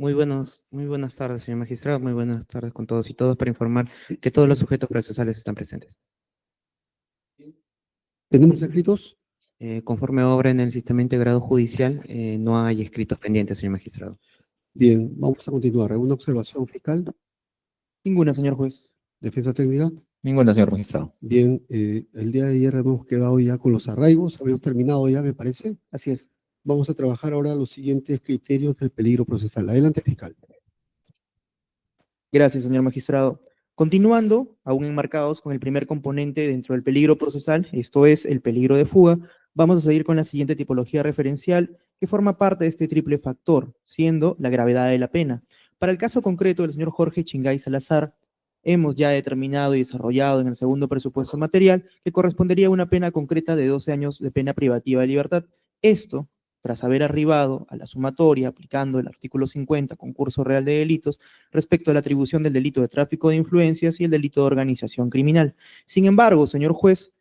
Muy buenas tardes, señor magistrado. Muy buenas tardes con todos y todas para informar que todos los sujetos procesales están presentes. ¿Tenemos escritos? Conforme obra en el sistema integrado judicial, no hay escritos pendientes, señor magistrado. Bien, vamos a continuar. ¿Alguna observación fiscal? Ninguna, señor juez. ¿Defensa técnica? Ninguna, señor magistrado. Bien, el día de ayer hemos quedado ya con los arraigos, habíamos terminado ya, me parece. Así es. Vamos a trabajar ahora los siguientes criterios del peligro procesal. Adelante, fiscal. Gracias, señor magistrado. Continuando, aún enmarcados con el primer componente dentro del peligro procesal, esto es el peligro de fuga, vamos a seguir con la siguiente tipología referencial que forma parte de este triple factor, siendo la gravedad de la pena. Para el caso concreto del señor Jorge Chingay Salazar, hemos ya determinado y desarrollado en el segundo presupuesto material que correspondería a una pena concreta de 12 años de pena privativa de libertad. Esto, tras haber arribado a la sumatoria aplicando el artículo 50, concurso real de delitos, respecto a la atribución del delito de tráfico de influencias y el delito de organización criminal. Sin embargo, señor juez,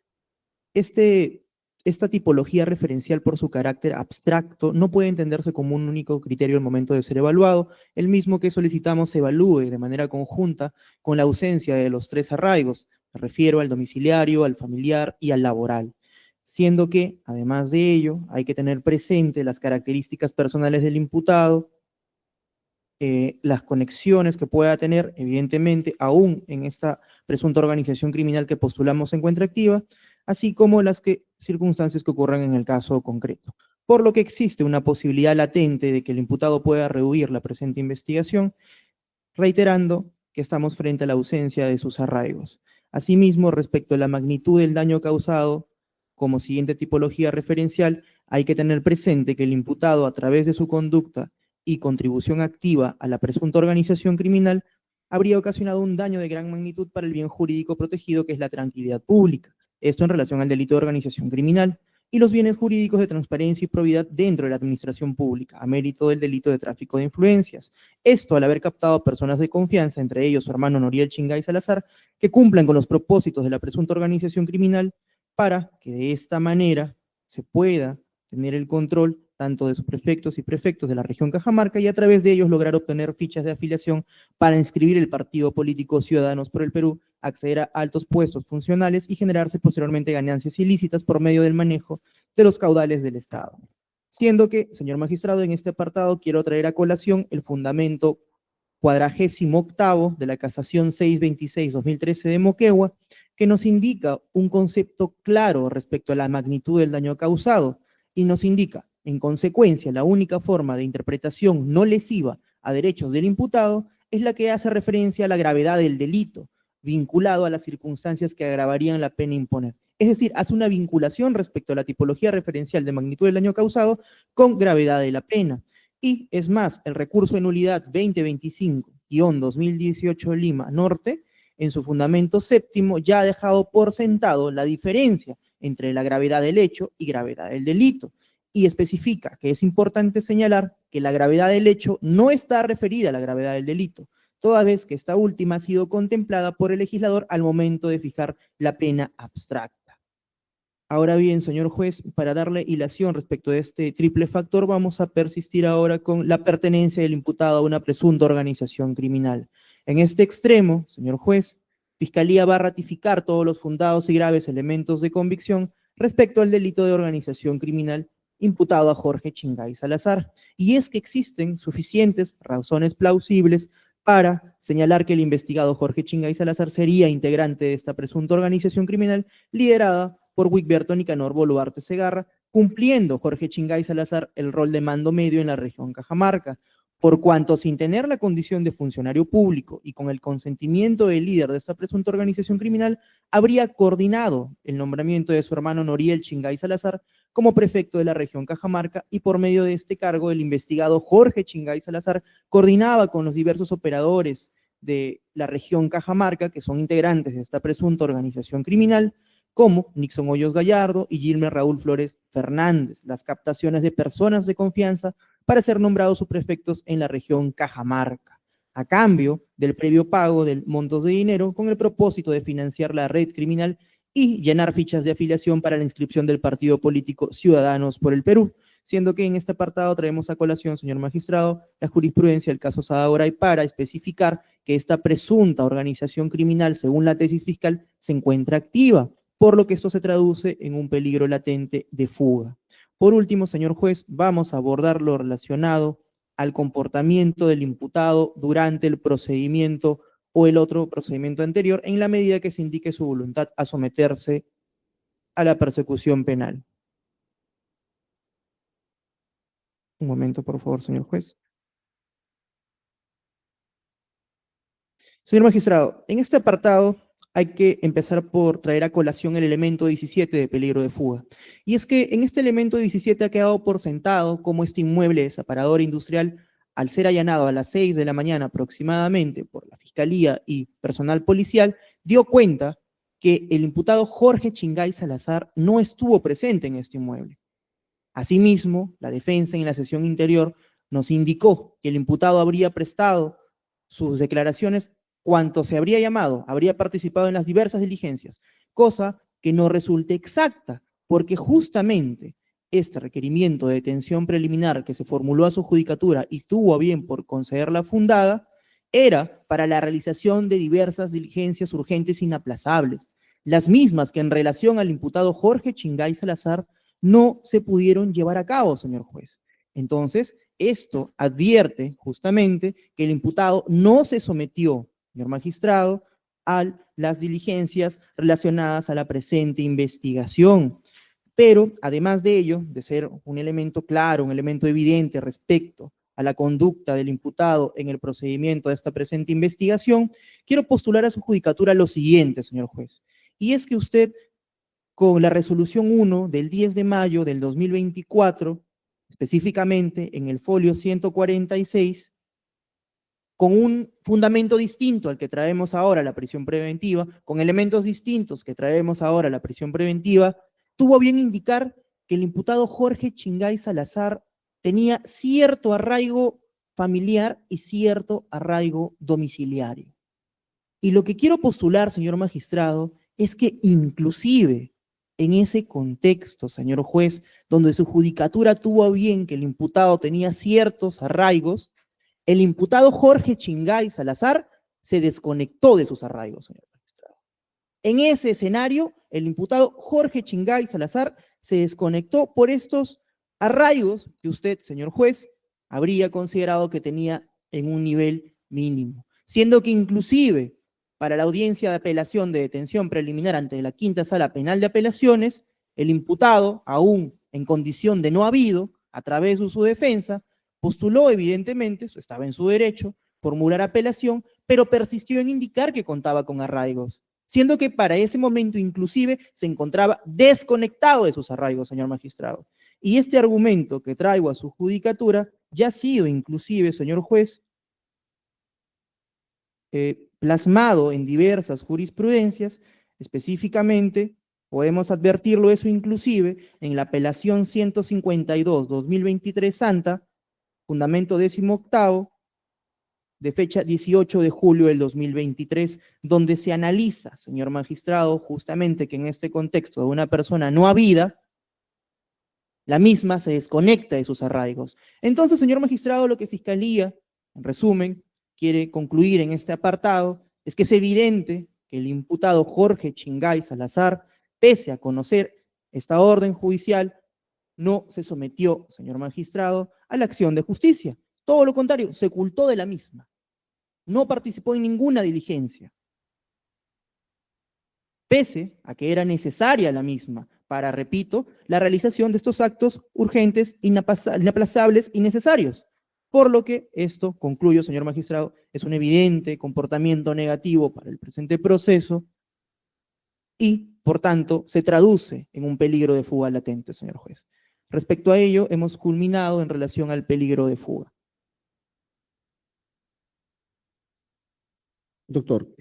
esta tipología referencial por su carácter abstracto no puede entenderse como un único criterio al momento de ser evaluado, el mismo que solicitamos se evalúe de manera conjunta con la ausencia de los tres arraigos, me refiero al domiciliario, al familiar y al laboral, siendo que, además de ello, hay que tener presente las características personales del imputado, las conexiones que pueda tener, evidentemente, aún en esta presunta organización criminal que postulamos se encuentra activa, así como las circunstancias que ocurran en el caso concreto. Por lo que existe una posibilidad latente de que el imputado pueda rehuir la presente investigación, reiterando que estamos frente a la ausencia de sus arraigos. Asimismo, respecto a la magnitud del daño causado, como siguiente tipología referencial, hay que tener presente que el imputado, a través de su conducta y contribución activa a la presunta organización criminal, habría ocasionado un daño de gran magnitud para el bien jurídico protegido, que es la tranquilidad pública. Esto en relación al delito de organización criminal y los bienes jurídicos de transparencia y probidad dentro de la administración pública, a mérito del delito de tráfico de influencias. Esto al haber captado a personas de confianza, entre ellos su hermano Noriel Chingay Salazar, que cumplan con los propósitos de la presunta organización criminal, para que de esta manera se pueda tener el control tanto de sus prefectos y prefectos de la región Cajamarca y a través de ellos lograr obtener fichas de afiliación para inscribir el partido político Ciudadanos por el Perú, acceder a altos puestos funcionales y generarse posteriormente ganancias ilícitas por medio del manejo de los caudales del Estado. Siendo que, señor magistrado, en este apartado quiero traer a colación el fundamento 48º de la Casación 626-2013 de Moquegua, que nos indica un concepto claro respecto a la magnitud del daño causado y nos indica, en consecuencia, la única forma de interpretación no lesiva a derechos del imputado es la que hace referencia a la gravedad del delito, vinculado a las circunstancias que agravarían la pena a imponer. Es decir, hace una vinculación respecto a la tipología referencial de magnitud del daño causado con gravedad de la pena. Y es más, el recurso de nulidad 2025-2018 Lima Norte, en su fundamento séptimo, ya ha dejado por sentado la diferencia entre la gravedad del hecho y gravedad del delito, y especifica que es importante señalar que la gravedad del hecho no está referida a la gravedad del delito, toda vez que esta última ha sido contemplada por el legislador al momento de fijar la pena abstracta. Ahora bien, señor juez, para darle hilación respecto de este triple factor, vamos a persistir ahora con la pertenencia del imputado a una presunta organización criminal. En este extremo, señor juez, Fiscalía va a ratificar todos los fundados y graves elementos de convicción respecto al delito de organización criminal imputado a Jorge Chingay Salazar. Y es que existen suficientes razones plausibles para señalar que el investigado Jorge Chingay Salazar sería integrante de esta presunta organización criminal liderada por Wigberto Nicanor Boluarte Segarra, cumpliendo Jorge Chingay Salazar el rol de mando medio en la región Cajamarca, por cuanto sin tener la condición de funcionario público y con el consentimiento del líder de esta presunta organización criminal, habría coordinado el nombramiento de su hermano Noriel Chingay Salazar como prefecto de la región Cajamarca, y por medio de este cargo el investigado Jorge Chingay Salazar coordinaba con los diversos operadores de la región Cajamarca, que son integrantes de esta presunta organización criminal, como Nixon Hoyos Gallardo y Gilmer Raúl Flores Fernández, las captaciones de personas de confianza para ser nombrados subprefectos en la región Cajamarca, a cambio del previo pago de montos de dinero con el propósito de financiar la red criminal y llenar fichas de afiliación para la inscripción del partido político Ciudadanos por el Perú, siendo que en este apartado traemos a colación, señor magistrado, la jurisprudencia del caso Sadaoray para especificar que esta presunta organización criminal, según la tesis fiscal, se encuentra activa, por lo que esto se traduce en un peligro latente de fuga. Por último, señor juez, vamos a abordar lo relacionado al comportamiento del imputado durante el procedimiento o el otro procedimiento anterior, en la medida que se indique su voluntad a someterse a la persecución penal. Un momento, por favor, señor juez. Señor magistrado, en este apartado hay que empezar por traer a colación el elemento 17 de peligro de fuga. Y es que en este elemento 17 ha quedado por sentado cómo este inmueble de separador industrial, al ser allanado a las 6 de la mañana aproximadamente por la Fiscalía y personal policial, dio cuenta que el imputado Jorge Chingay Salazar no estuvo presente en este inmueble. Asimismo, la defensa en la sesión interior nos indicó que el imputado habría prestado sus declaraciones cuanto se habría llamado, habría participado en las diversas diligencias, cosa que no resulte exacta, porque justamente este requerimiento de detención preliminar que se formuló a su judicatura y tuvo a bien por concederla fundada, era para la realización de diversas diligencias urgentes inaplazables, las mismas que en relación al imputado Jorge Chingay Salazar no se pudieron llevar a cabo, señor juez. Entonces, esto advierte justamente que el imputado no se sometió, señor magistrado, a las diligencias relacionadas a la presente investigación. Pero, además de ello, de ser un elemento claro, un elemento evidente respecto a la conducta del imputado en el procedimiento de esta presente investigación, quiero postular a su judicatura lo siguiente, señor juez. Y es que usted, con la resolución 1 del 10 de mayo del 2024, específicamente en el folio 146, con un fundamento distinto al que traemos ahora la prisión preventiva, con elementos distintos que traemos ahora la prisión preventiva, tuvo a bien indicar que el imputado Jorge Chingay Salazar tenía cierto arraigo familiar y cierto arraigo domiciliario. Y lo que quiero postular, señor magistrado, es que inclusive en ese contexto, señor juez, donde su judicatura tuvo a bien que el imputado tenía ciertos arraigos, el imputado Jorge Chingay Salazar se desconectó de sus arraigos, señor magistrado. En ese escenario, el imputado Jorge Chingay Salazar se desconectó por estos arraigos que usted, señor juez, habría considerado que tenía en un nivel mínimo, siendo que inclusive para la audiencia de apelación de detención preliminar ante la Quinta Sala Penal de Apelaciones, el imputado, aún en condición de no habido, a través de su defensa, postuló evidentemente, estaba en su derecho, formular apelación, pero persistió en indicar que contaba con arraigos, siendo que para ese momento inclusive se encontraba desconectado de sus arraigos, señor magistrado. Y este argumento que traigo a su judicatura ya ha sido inclusive, señor juez, plasmado en diversas jurisprudencias, específicamente podemos advertirlo eso inclusive en la apelación 152-2023 Santa, fundamento 18º, de fecha 18 de julio del 2023, donde se analiza, señor magistrado, justamente que en este contexto de una persona no habida, la misma se desconecta de sus arraigos. Entonces, señor magistrado, lo que Fiscalía, en resumen, quiere concluir en este apartado es que es evidente que el imputado Jorge Chingay Salazar, pese a conocer esta orden judicial, no se sometió, señor magistrado, a la acción de justicia. Todo lo contrario, se ocultó de la misma. No participó en ninguna diligencia, pese a que era necesaria la misma para, repito, la realización de estos actos urgentes, inaplazables y necesarios. Por lo que esto, concluyo, señor magistrado, es un evidente comportamiento negativo para el presente proceso y, por tanto, se traduce en un peligro de fuga latente, señor juez. Respecto a ello, hemos culminado en relación al peligro de fuga. Doctor,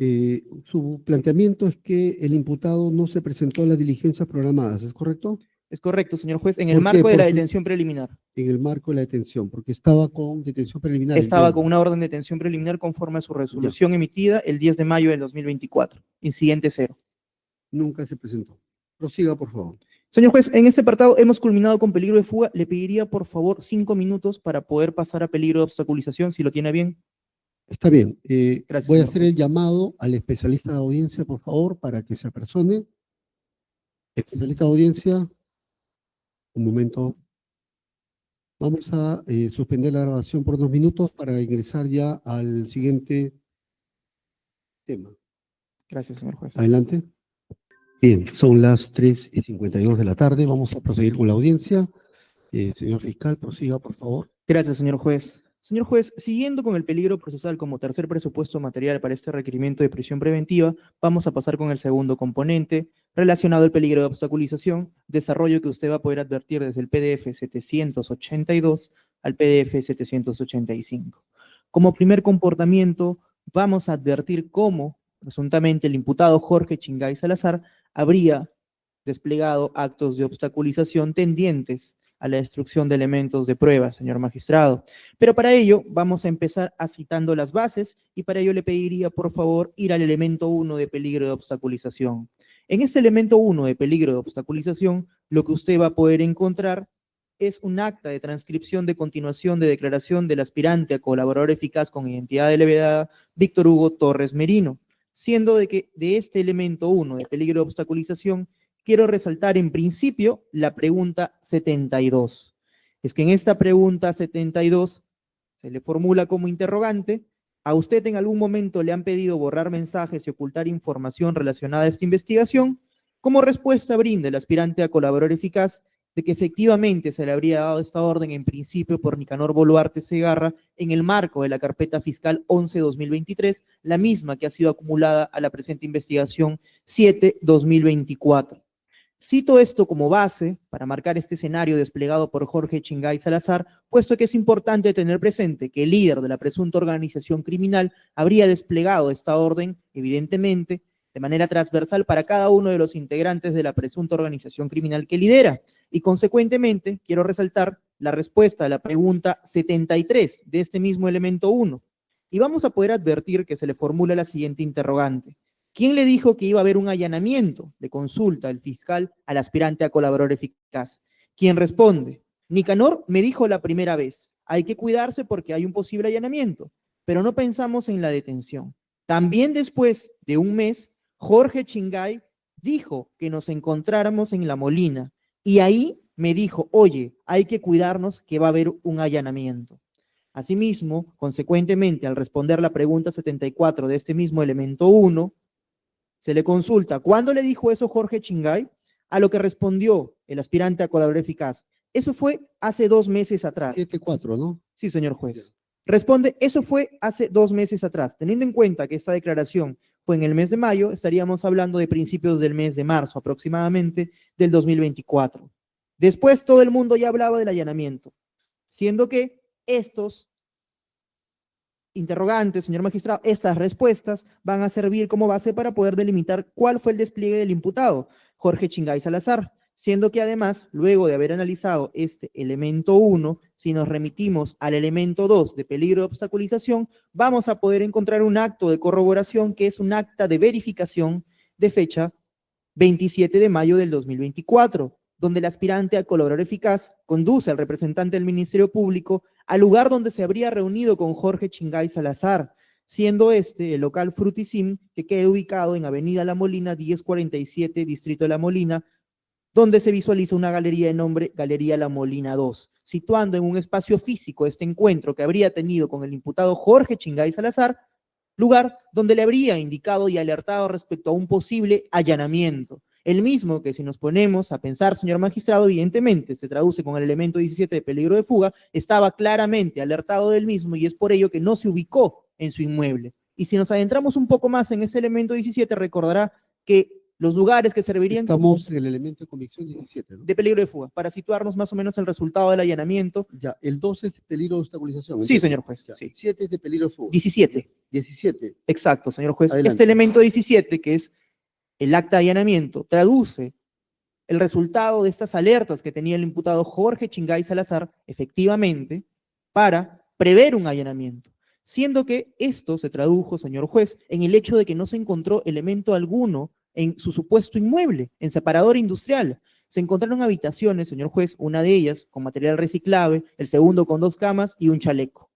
su planteamiento es que el imputado no se presentó a las diligencias programadas, ¿es correcto? Es correcto, señor juez, en el ¿Por qué? marco de la Porque- detención preliminar. En el marco de la detención, porque estaba con detención preliminar. Estaba entiendo. con una orden de detención preliminar conforme a su resolución emitida el 10 de mayo del 2024. Incidente 0. Nunca se presentó. Prosiga, por favor. Señor juez, en este apartado hemos culminado con peligro de fuga. Le pediría, por favor, 5 minutos para poder pasar a peligro de obstaculización, si lo tiene bien. Está bien. Gracias, Voy a señor hacer juez. el llamado al especialista de audiencia, por favor, para que se apersone. Especialista de audiencia, un momento. Vamos a suspender la grabación por 2 minutos para ingresar ya al siguiente tema. Gracias, señor juez. Adelante. Bien, son las 3:52 de la tarde. Vamos a proseguir con la audiencia. Señor fiscal, prosiga, por favor. Gracias, señor juez. Señor juez, siguiendo con el peligro procesal como tercer presupuesto material para este requerimiento de prisión preventiva, vamos a pasar con el segundo componente, relacionado al peligro de obstaculización, desarrollo que usted va a poder advertir desde el PDF 782 al PDF 785. Como primer comportamiento, vamos a advertir cómo, presuntamente, el imputado Jorge Chingay Salazar habría desplegado actos de obstaculización tendientes a la destrucción de elementos de prueba, señor magistrado. Pero para ello vamos a empezar citando las bases y para ello le pediría, por favor, ir al elemento 1 de peligro de obstaculización. En este elemento 1 de peligro de obstaculización, lo que usted va a poder encontrar es un acta de transcripción de continuación de declaración del aspirante a colaborador eficaz con identidad de levedad, Víctor Hugo Torres Merino, siendo de que de este elemento 1 de peligro de obstaculización quiero resaltar en principio la pregunta 72. Es que en esta pregunta 72 se le formula como interrogante: ¿a usted en algún momento le han pedido borrar mensajes y ocultar información relacionada a esta investigación? Como respuesta brinda el aspirante a colaborador eficaz de que efectivamente se le habría dado esta orden en principio por Nicanor Boluarte Segarra en el marco de la carpeta fiscal 11-2023, la misma que ha sido acumulada a la presente investigación 7-2024. Cito esto como base para marcar este escenario desplegado por Jorge Chingay Salazar, puesto que es importante tener presente que el líder de la presunta organización criminal habría desplegado esta orden, evidentemente, de manera transversal para cada uno de los integrantes de la presunta organización criminal que lidera. Y consecuentemente, quiero resaltar la respuesta a la pregunta 73 de este mismo elemento 1. Y vamos a poder advertir que se le formula la siguiente interrogante: ¿quién le dijo que iba a haber un allanamiento? Le consulta el fiscal al aspirante a colaborador eficaz. ¿Quién responde? Nicanor me dijo la primera vez: hay que cuidarse porque hay un posible allanamiento, pero no pensamos en la detención. También después de un mes, Jorge Chingay dijo que nos encontráramos en La Molina y ahí me dijo: oye, hay que cuidarnos que va a haber un allanamiento. Asimismo, consecuentemente, al responder la pregunta 74 de este mismo elemento 1, se le consulta: ¿cuándo le dijo eso Jorge Chingay? A lo que respondió el aspirante a colaborador eficaz: eso fue hace 2 meses atrás. 7-4, ¿no? Sí, señor juez. Responde: eso fue hace 2 meses atrás. Teniendo en cuenta que esta declaración fue en el mes de mayo, estaríamos hablando de principios del mes de marzo aproximadamente del 2024. Después todo el mundo ya hablaba del allanamiento, siendo que estos interrogantes, señor magistrado, estas respuestas van a servir como base para poder delimitar cuál fue el despliegue del imputado, Jorge Chingay Salazar, siendo que además, luego de haber analizado este elemento 1, si nos remitimos al elemento 2 de peligro de obstaculización, vamos a poder encontrar un acto de corroboración que es un acta de verificación de fecha 27 de mayo del 2024, donde el aspirante a colaborador eficaz conduce al representante del Ministerio Público al lugar donde se habría reunido con Jorge Chingay Salazar, siendo este el local Frutisim, que queda ubicado en Avenida La Molina, 1047, Distrito de La Molina, donde se visualiza una galería de nombre Galería La Molina 2, situando en un espacio físico este encuentro que habría tenido con el imputado Jorge Chingay Salazar, lugar donde le habría indicado y alertado respecto a un posible allanamiento. El mismo que, si nos ponemos a pensar, señor magistrado, evidentemente se traduce con el elemento 17 de peligro de fuga, estaba claramente alertado del mismo y es por ello que no se ubicó en su inmueble. Y si nos adentramos un poco más en ese elemento 17, recordará que los lugares que servirían Estamos en el elemento de convicción 17, ¿no? de peligro de fuga, para situarnos más o menos el resultado del allanamiento. Ya, el 12 es peligro de obstaculización. Sí, ¿entiendes? señor juez, Ya, sí. 7 es de peligro de fuga. 17. 17. Exacto, señor juez. Adelante. Este elemento 17, que es el acta de allanamiento, traduce el resultado de estas alertas que tenía el imputado Jorge Chingay Salazar, efectivamente, para prever un allanamiento, siendo que esto se tradujo, señor juez, en el hecho de que no se encontró elemento alguno en su supuesto inmueble, en separador industrial, se encontraron habitaciones, señor juez, una de ellas con material reciclable, el segundo con 2 camas y un chaleco.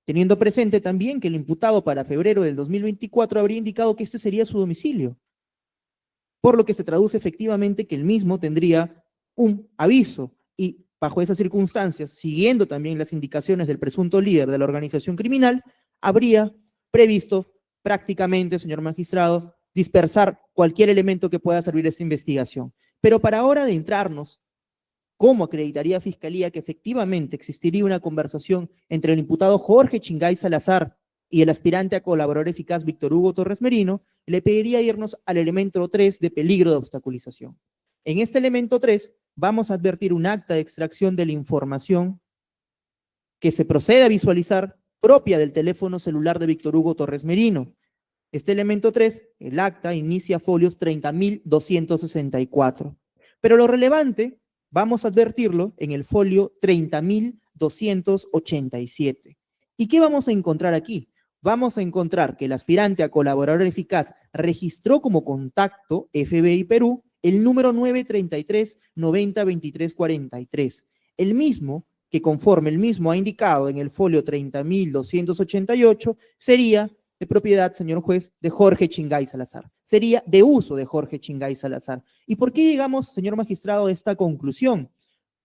Teniendo presente también que el imputado para febrero del 2024 habría indicado que este sería su domicilio, por lo que se traduce efectivamente que el mismo tendría un aviso y bajo esas circunstancias, siguiendo también las indicaciones del presunto líder de la organización criminal, habría previsto prácticamente, señor magistrado, dispersar cualquier elemento que pueda servir a esta investigación. Pero para ahora adentrarnos, ¿cómo acreditaría Fiscalía que efectivamente existiría una conversación entre el imputado Jorge Chingay Salazar y el aspirante a colaborador eficaz Víctor Hugo Torres Merino? Le pediría irnos al elemento 3 de peligro de obstaculización. En este elemento 3 vamos a advertir un acta de extracción de la información que se procede a visualizar propia del teléfono celular de Víctor Hugo Torres Merino. Este elemento 3, el acta, inicia folios 30.264. Pero lo relevante, vamos a advertirlo en el folio 30.287. ¿Y qué vamos a encontrar aquí? Vamos a encontrar que el aspirante a colaborador eficaz registró como contacto FBI Perú el número 933-902343, el mismo que conforme el mismo ha indicado en el folio 30.288, sería de propiedad, señor juez, de Jorge Chingay Salazar. Sería de uso de Jorge Chingay Salazar. ¿Y por qué llegamos, señor magistrado, a esta conclusión?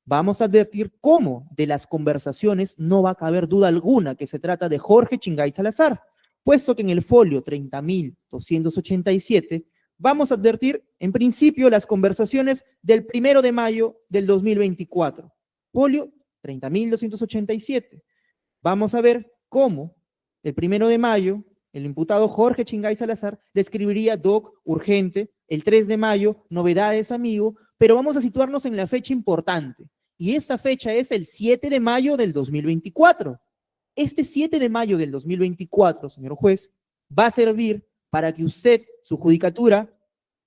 Vamos a advertir cómo de las conversaciones no va a caber duda alguna que se trata de Jorge Chingay Salazar, puesto que en el folio 30.287 vamos a advertir, en principio, las conversaciones del 1 de mayo del 2024. Folio 30.287. Vamos a ver cómo el 1 de mayo el imputado Jorge Chingay Salazar le escribiría doc urgente, el 3 de mayo, novedades amigo, pero vamos a situarnos en la fecha importante. Y esta fecha es el 7 de mayo del 2024. Este 7 de mayo del 2024, señor juez, va a servir para que usted, su judicatura,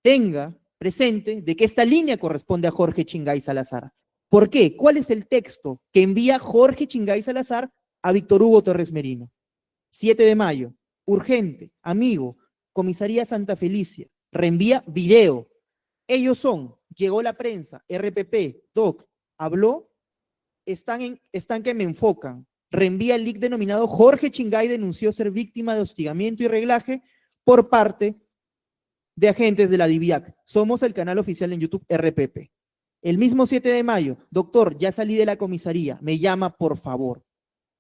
tenga presente de que esta línea corresponde a Jorge Chingay Salazar. ¿Por qué? ¿Cuál es el texto que envía Jorge Chingay Salazar a Víctor Hugo Torres Merino? 7 de mayo, urgente, amigo, comisaría Santa Felicia, reenvía video. Ellos son, llegó la prensa, RPP, DOC, habló, están que me enfocan. Reenvía el link denominado Jorge Chingay denunció ser víctima de hostigamiento y reglaje por parte de agentes de la DIVIAC. Somos el canal oficial en YouTube RPP. El mismo 7 de mayo, doctor, ya salí de la comisaría, me llama por favor.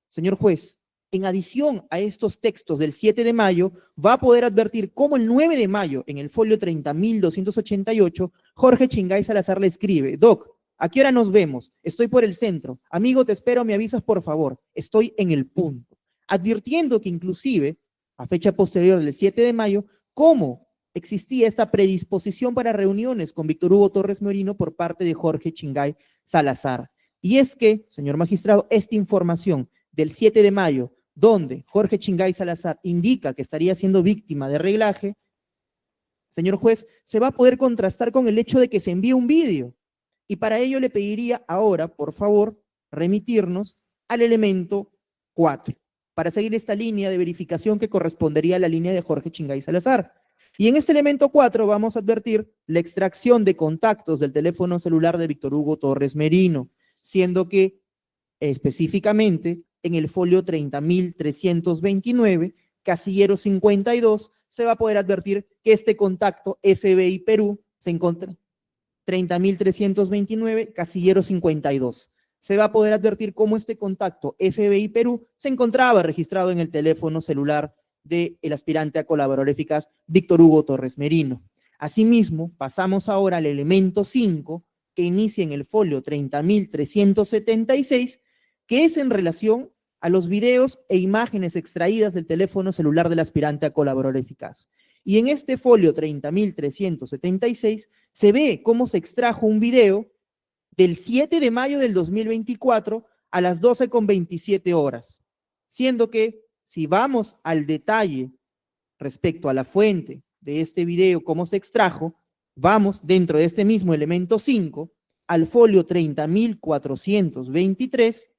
Señor juez, en adición a estos textos del 7 de mayo, va a poder advertir cómo el 9 de mayo, en el folio 30.288, Jorge Chingay Salazar le escribe, doc, ¿a qué hora nos vemos? Estoy por el centro. Amigo, te espero, me avisas por favor. Estoy en el punto. Advirtiendo que inclusive, a fecha posterior del 7 de mayo, cómo existía esta predisposición para reuniones con Víctor Hugo Torres Merino por parte de Jorge Chingay Salazar. Y es que, señor magistrado, esta información del 7 de mayo, donde Jorge Chingay Salazar indica que estaría siendo víctima de reglaje, señor juez, se va a poder contrastar con el hecho de que se envíe un vídeo. Y para ello le pediría ahora, por favor, remitirnos al elemento 4, para seguir esta línea de verificación que correspondería a la línea de Jorge Chingay Salazar. Y en este elemento 4 vamos a advertir la extracción de contactos del teléfono celular de Víctor Hugo Torres Merino, siendo que específicamente en el folio 30.329, casillero 52, se va a poder advertir que este contacto FBI Perú se encuentra 30.329, casillero 52. Se va a poder advertir cómo este contacto FBI Perú se encontraba registrado en el teléfono celular del aspirante a colaborador eficaz Víctor Hugo Torres Merino. Asimismo, pasamos ahora al elemento 5, que inicia en el folio 30.376, que es en relación a los videos e imágenes extraídas del teléfono celular del aspirante a colaborador eficaz. Y en este folio 30.376 se ve cómo se extrajo un video del 7 de mayo del 2024 a las 12:27 horas, siendo que si vamos al detalle respecto a la fuente de este video, cómo se extrajo, vamos dentro de este mismo elemento 5 al folio 30.423.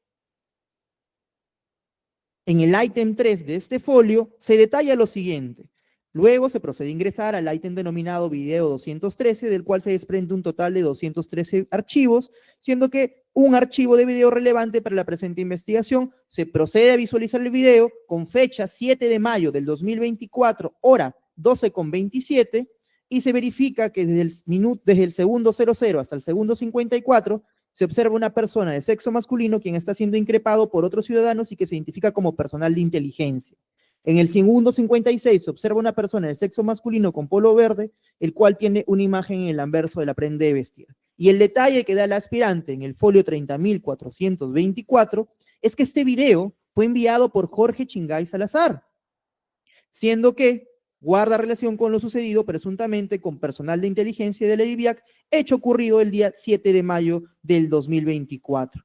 En el ítem 3 de este folio se detalla lo siguiente. Luego se procede a ingresar al ítem denominado video 213, del cual se desprende un total de 213 archivos, siendo que un archivo de video relevante para la presente investigación. Se procede a visualizar el video con fecha 7 de mayo del 2024, hora 12:27, y se verifica que desde el segundo 00 hasta el segundo 54 se observa una persona de sexo masculino quien está siendo increpado por otros ciudadanos y que se identifica como personal de inteligencia. En el segundo 56 se observa una persona de sexo masculino con polo verde, el cual tiene una imagen en el anverso de la prenda de vestir. Y el detalle que da el aspirante en el folio 30.424 es que este video fue enviado por Jorge Chingay Salazar, siendo que guarda relación con lo sucedido presuntamente con personal de inteligencia de la DIVIAC, hecho ocurrido el día 7 de mayo del 2024.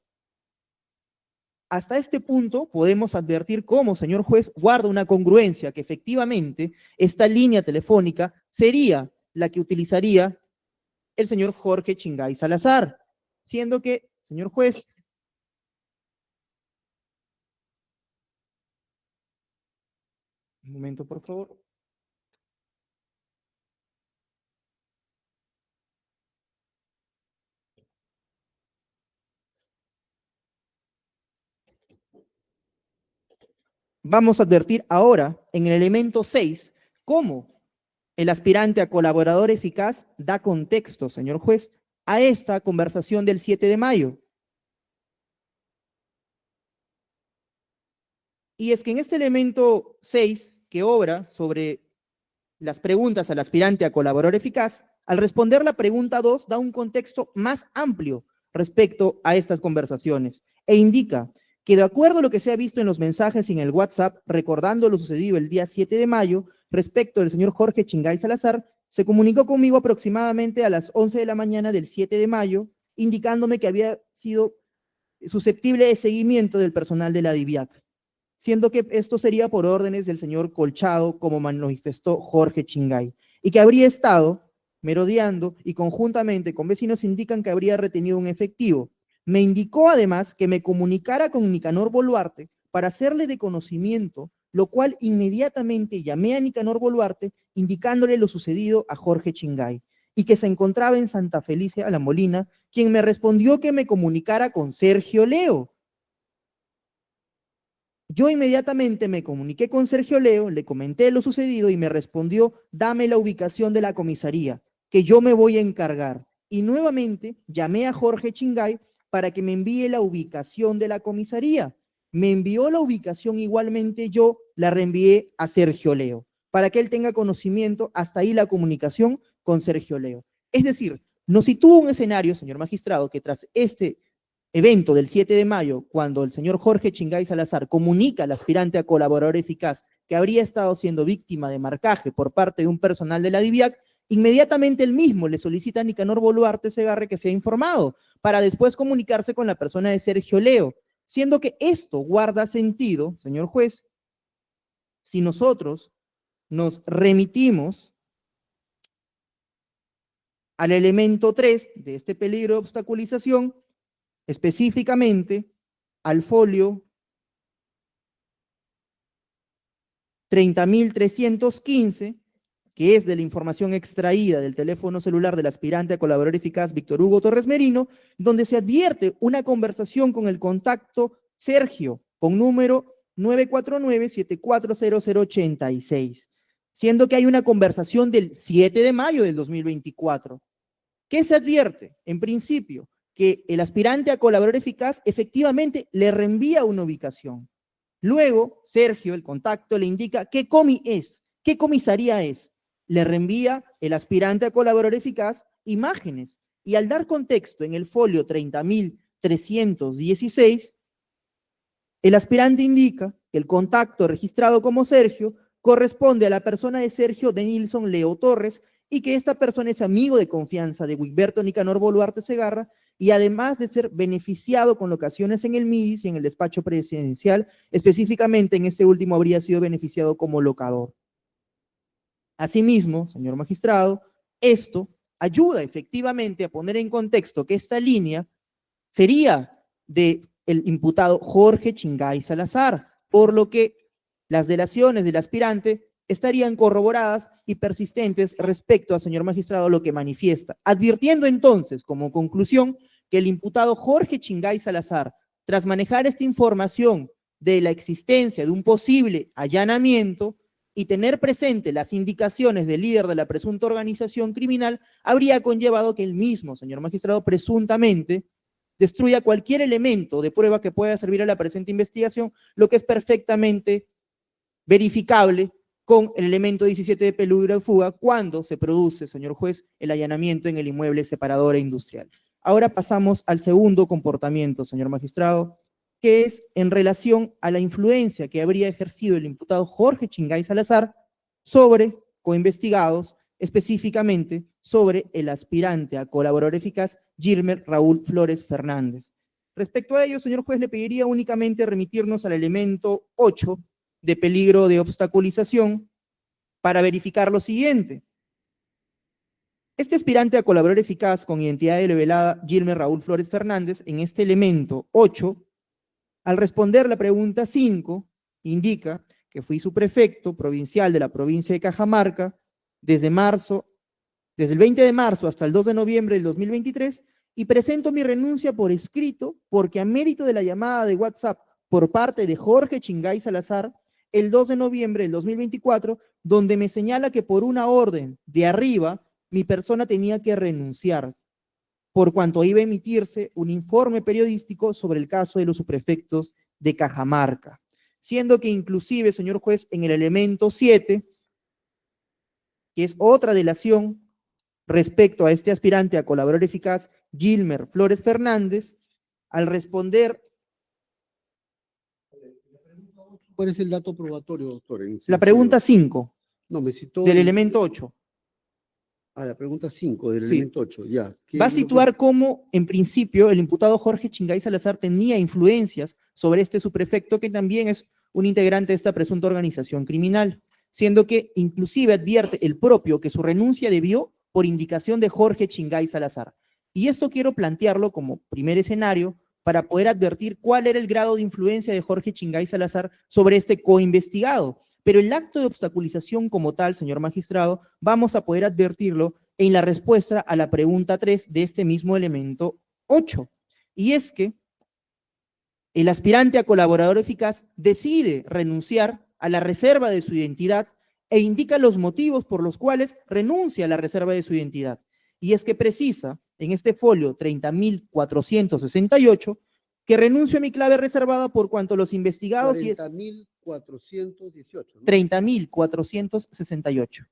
Hasta este punto podemos advertir cómo, señor juez, guarda una congruencia que efectivamente esta línea telefónica sería la que utilizaría el señor Jorge Chingay Salazar, siendo que, señor juez, un momento, por favor. Vamos a advertir ahora en el elemento 6 cómo el aspirante a colaborador eficaz da contexto, señor juez, a esta conversación del 7 de mayo. Y es que en este elemento 6, que obra sobre las preguntas al aspirante a colaborador eficaz, al responder la pregunta 2 da un contexto más amplio respecto a estas conversaciones e indica que de acuerdo a lo que se ha visto en los mensajes y en el WhatsApp, recordando lo sucedido el día 7 de mayo, respecto del señor Jorge Chingay Salazar, se comunicó conmigo aproximadamente a las 11 de la mañana del 7 de mayo, indicándome que había sido susceptible de seguimiento del personal de la DIVIAC, siendo que esto sería por órdenes del señor Colchado, como manifestó Jorge Chingay, y que habría estado merodeando y conjuntamente con vecinos indican que habría retenido un efectivo. Me indicó además que me comunicara con Nicanor Boluarte para hacerle de conocimiento, lo cual inmediatamente llamé a Nicanor Boluarte indicándole lo sucedido a Jorge Chingay y que se encontraba en Santa Felicia, La Molina, quien me respondió que me comunicara con Sergio Leo. Yo inmediatamente me comuniqué con Sergio Leo, le comenté lo sucedido y me respondió, dame la ubicación de la comisaría, que yo me voy a encargar. Y nuevamente llamé a Jorge Chingay para que me envíe la ubicación de la comisaría. Me envió la ubicación igualmente, yo la reenvié a Sergio Leo, para que él tenga conocimiento, hasta ahí la comunicación con Sergio Leo. Es decir, nos sitúa un escenario, señor magistrado, que tras este evento del 7 de mayo, cuando el señor Jorge Chingay Salazar comunica al aspirante a colaborador eficaz que habría estado siendo víctima de marcaje por parte de un personal de la DIVIAC, inmediatamente él mismo le solicita a Nicanor Boluarte Segarre que sea informado para después comunicarse con la persona de Sergio Leo, siendo que esto guarda sentido, señor juez, si nosotros nos remitimos al elemento 3 de este peligro de obstaculización, específicamente al folio 30.315, que es de la información extraída del teléfono celular del aspirante a colaborador eficaz Víctor Hugo Torres Merino, donde se advierte una conversación con el contacto Sergio, con número 949-740086, siendo que hay una conversación del 7 de mayo del 2024. ¿Qué se advierte? En principio, que el aspirante a colaborador eficaz efectivamente le reenvía una ubicación. Luego, Sergio, el contacto, le indica qué comi es, qué comisaría es. Le reenvía el aspirante a colaborador eficaz imágenes. Y al dar contexto en el folio 30.316, el aspirante indica que el contacto registrado como Sergio corresponde a la persona de Sergio Denilson Leo Torres y que esta persona es amigo de confianza de Wigberto Nicanor Boluarte Segarra, y además de ser beneficiado con locaciones en el MIDIS y en el despacho presidencial, específicamente en este último habría sido beneficiado como locador. Asimismo, señor magistrado, esto ayuda efectivamente a poner en contexto que esta línea sería del imputado Jorge Chingay Salazar, por lo que las delaciones del aspirante estarían corroboradas y persistentes respecto a, señor magistrado, lo que manifiesta, advirtiendo entonces, como conclusión, que el imputado Jorge Chingay Salazar, tras manejar esta información de la existencia de un posible allanamiento y tener presente las indicaciones del líder de la presunta organización criminal, habría conllevado que el mismo, señor magistrado, presuntamente destruya cualquier elemento de prueba que pueda servir a la presente investigación, lo que es perfectamente verificable con el elemento 17 de peligro de fuga cuando se produce, señor juez, el allanamiento en el inmueble separador e industrial. Ahora pasamos al segundo comportamiento, señor magistrado, que es en relación a la influencia que habría ejercido el imputado Jorge Chingay Salazar sobre coinvestigados, específicamente sobre el aspirante a colaborador eficaz Gilmer Raúl Flores Fernández. Respecto a ello, señor juez, le pediría únicamente remitirnos al elemento 8 de peligro de obstaculización para verificar lo siguiente. Este aspirante a colaborador eficaz con identidad revelada, Gilmer Raúl Flores Fernández, en este elemento 8, al responder la pregunta 5, indica que fui subprefecto provincial de la provincia de Cajamarca desde el 20 de marzo hasta el 2 de noviembre del 2023 y presento mi renuncia por escrito porque a mérito de la llamada de WhatsApp por parte de Jorge Chingay Salazar el 2 de noviembre del 2024, donde me señala que por una orden de arriba mi persona tenía que renunciar, por cuanto iba a emitirse un informe periodístico sobre el caso de los subprefectos de Cajamarca, siendo que inclusive, señor juez, en el elemento 7, que es otra delación respecto a este aspirante a colaborador eficaz, Gilmer Flores Fernández, al responder... ¿Cuál es el dato probatorio, doctor? La pregunta 5 No, me citó del elemento 8. La pregunta 5 del Sí. elemento 8, ya. Va a situar cómo, en principio, el imputado Jorge Chingay Salazar tenía influencias sobre este subprefecto, que también es un integrante de esta presunta organización criminal, siendo que inclusive advierte el propio que su renuncia debió por indicación de Jorge Chingay Salazar. Y esto quiero plantearlo como primer escenario para poder advertir cuál era el grado de influencia de Jorge Chingay Salazar sobre este coinvestigado. Pero el acto de obstaculización como tal, señor magistrado, vamos a poder advertirlo en la respuesta a la pregunta 3 de este mismo elemento 8. Y es que el aspirante a colaborador eficaz decide renunciar a la reserva de su identidad e indica los motivos por los cuales renuncia a la reserva de su identidad. Y es que precisa en este folio 30.468 que renuncio a mi clave reservada por cuanto los investigados... 40.418. ¿no? 30.468.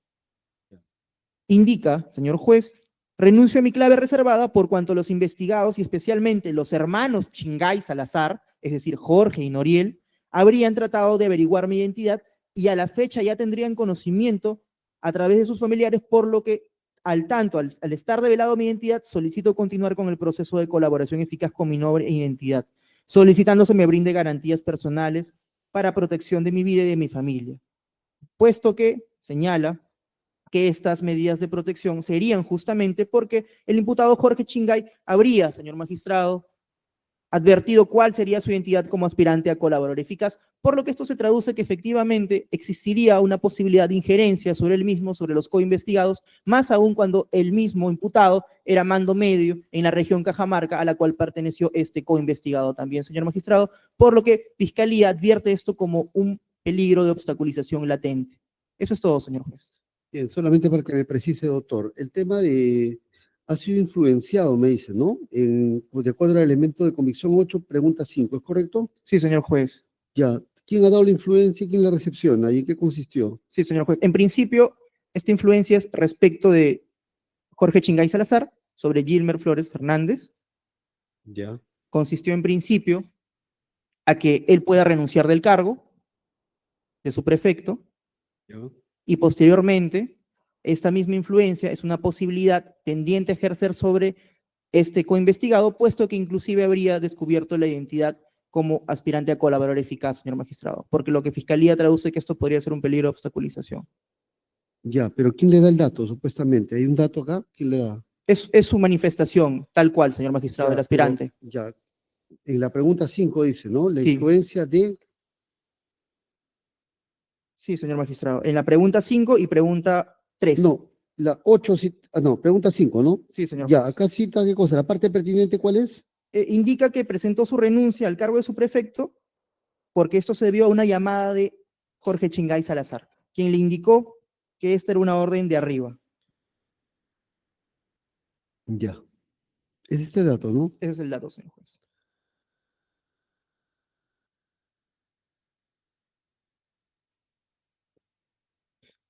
Indica, señor juez, renuncio a mi clave reservada por cuanto los investigados y especialmente los hermanos Chingay Salazar, es decir, Jorge y Noriel, habrían tratado de averiguar mi identidad y a la fecha ya tendrían conocimiento a través de sus familiares, por lo que al estar revelado mi identidad, solicito continuar con el proceso de colaboración eficaz con mi nombre e identidad, solicitando se me brinde garantías personales para protección de mi vida y de mi familia, puesto que señala que estas medidas de protección serían justamente porque el imputado Jorge Chingay habría, señor magistrado, advertido cuál sería su identidad como aspirante a colaborador eficaz, por lo que esto se traduce que efectivamente existiría una posibilidad de injerencia sobre el mismo, sobre los coinvestigados, más aún cuando el mismo imputado era mando medio en la región Cajamarca, a la cual perteneció este coinvestigado también, señor magistrado, por lo que Fiscalía advierte esto como un peligro de obstaculización latente. Eso es todo, señor juez. Bien, solamente para que me precise, doctor, el tema de ha sido influenciado, me dice, ¿no? De acuerdo al elemento de convicción 8, pregunta 5, ¿es correcto? Sí, señor juez. Ya. ¿Quién ha dado la influencia y quién la recepciona? ¿Y en qué consistió? Sí, señor juez. En principio, esta influencia es respecto de Jorge Chingay Salazar sobre Gilmer Flores Fernández. Ya. Consistió en principio a que él pueda renunciar del cargo de su prefecto. Ya. Y posteriormente, esta misma influencia es una posibilidad tendiente a ejercer sobre este coinvestigado, puesto que inclusive habría descubierto la identidad como aspirante a colaborador eficaz, señor magistrado, porque lo que Fiscalía traduce que esto podría ser un peligro de obstaculización. Ya, pero ¿quién le da el dato, supuestamente? ¿Hay un dato acá? ¿Quién le da? Es su manifestación, tal cual, señor magistrado, del aspirante. Ya. En la pregunta 5 dice, ¿no? La Sí. influencia de... Sí, señor magistrado. En la pregunta 5 y pregunta 3. No, la 8, no, pregunta 5, ¿no? Sí, señor Ya, juez. acá cita qué cosa, la parte pertinente, ¿cuál es? Indica que presentó su renuncia al cargo de subprefecto porque esto se debió a una llamada de Jorge Chingay Salazar, quien le indicó que esta era una orden de arriba. Ya. Es este dato, ¿no? Ese es el dato, señor juez.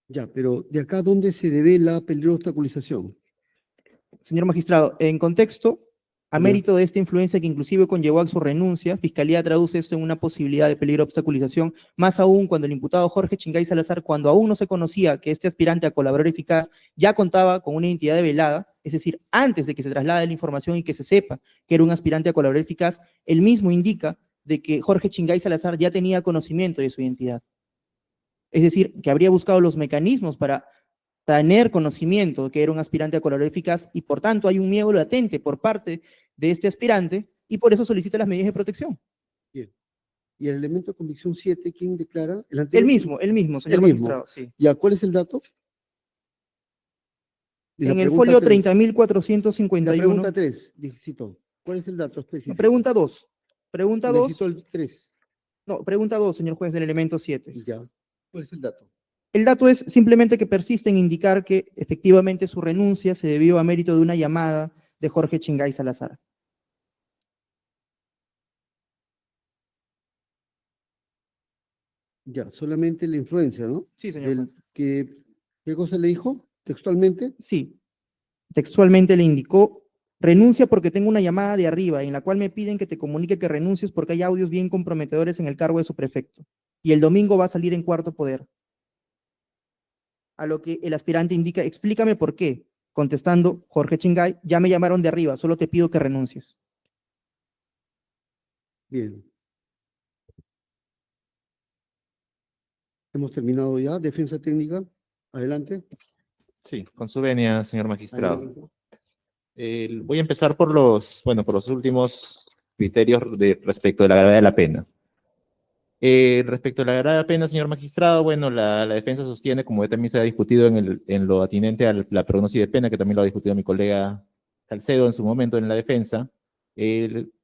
Ya, pero de acá, ¿dónde se debe la peligrosa obstaculización? Señor magistrado, en contexto, a Ya. mérito de esta influencia que inclusive conllevó a su renuncia, Fiscalía traduce esto en una posibilidad de peligro de obstaculización, más aún cuando el imputado Jorge Chingay Salazar, cuando aún no se conocía que este aspirante a colaborador eficaz ya contaba con una identidad develada, es decir, antes de que se traslade la información y que se sepa que era un aspirante a colaborador eficaz, él mismo indica de que Jorge Chingay Salazar ya tenía conocimiento de su identidad. Es decir, que habría buscado los mecanismos para tener conocimiento de que era un aspirante a colaborador eficaz y por tanto hay un miedo latente por parte de este aspirante y por eso solicita las medidas de protección. Bien. Y el elemento de convicción 7, ¿quién declara? El El anterior. mismo, señor El mismo. magistrado, sí. Ya, ¿cuál es el dato? Y la En el pregunta folio 3. La 30.451, pregunta 3, cito. ¿Cuál es el dato específico? pregunta 2. Pregunta 2, Necesito el 3. no, pregunta 2, señor juez, del elemento 7. Ya. ¿Cuál es el dato? El dato es simplemente que persiste en indicar que efectivamente su renuncia se debió a mérito de una llamada de Jorge Chingay Salazar. Ya, solamente la influencia, ¿no? Sí, señor juez. ¿Qué cosa le dijo textualmente? Sí, textualmente le indicó, renuncia porque tengo una llamada de arriba en la cual me piden que te comunique que renuncies porque hay audios bien comprometedores en el cargo de su prefecto. Y el domingo va a salir en cuarto poder. A lo que el aspirante indica, explícame por qué. Contestando, Jorge Chingay, ya me llamaron de arriba, solo te pido que renuncies. Bien. Hemos terminado ya. Defensa técnica. Adelante. Sí, con su venia, señor magistrado. Adelante. Voy a empezar por por los últimos criterios respecto de la gravedad de la pena. Respecto a la gravedad de la pena, señor magistrado, bueno, la defensa sostiene, como ya también se ha discutido en lo atinente a la prognosis de pena, que también lo ha discutido mi colega Salcedo en su momento en la defensa,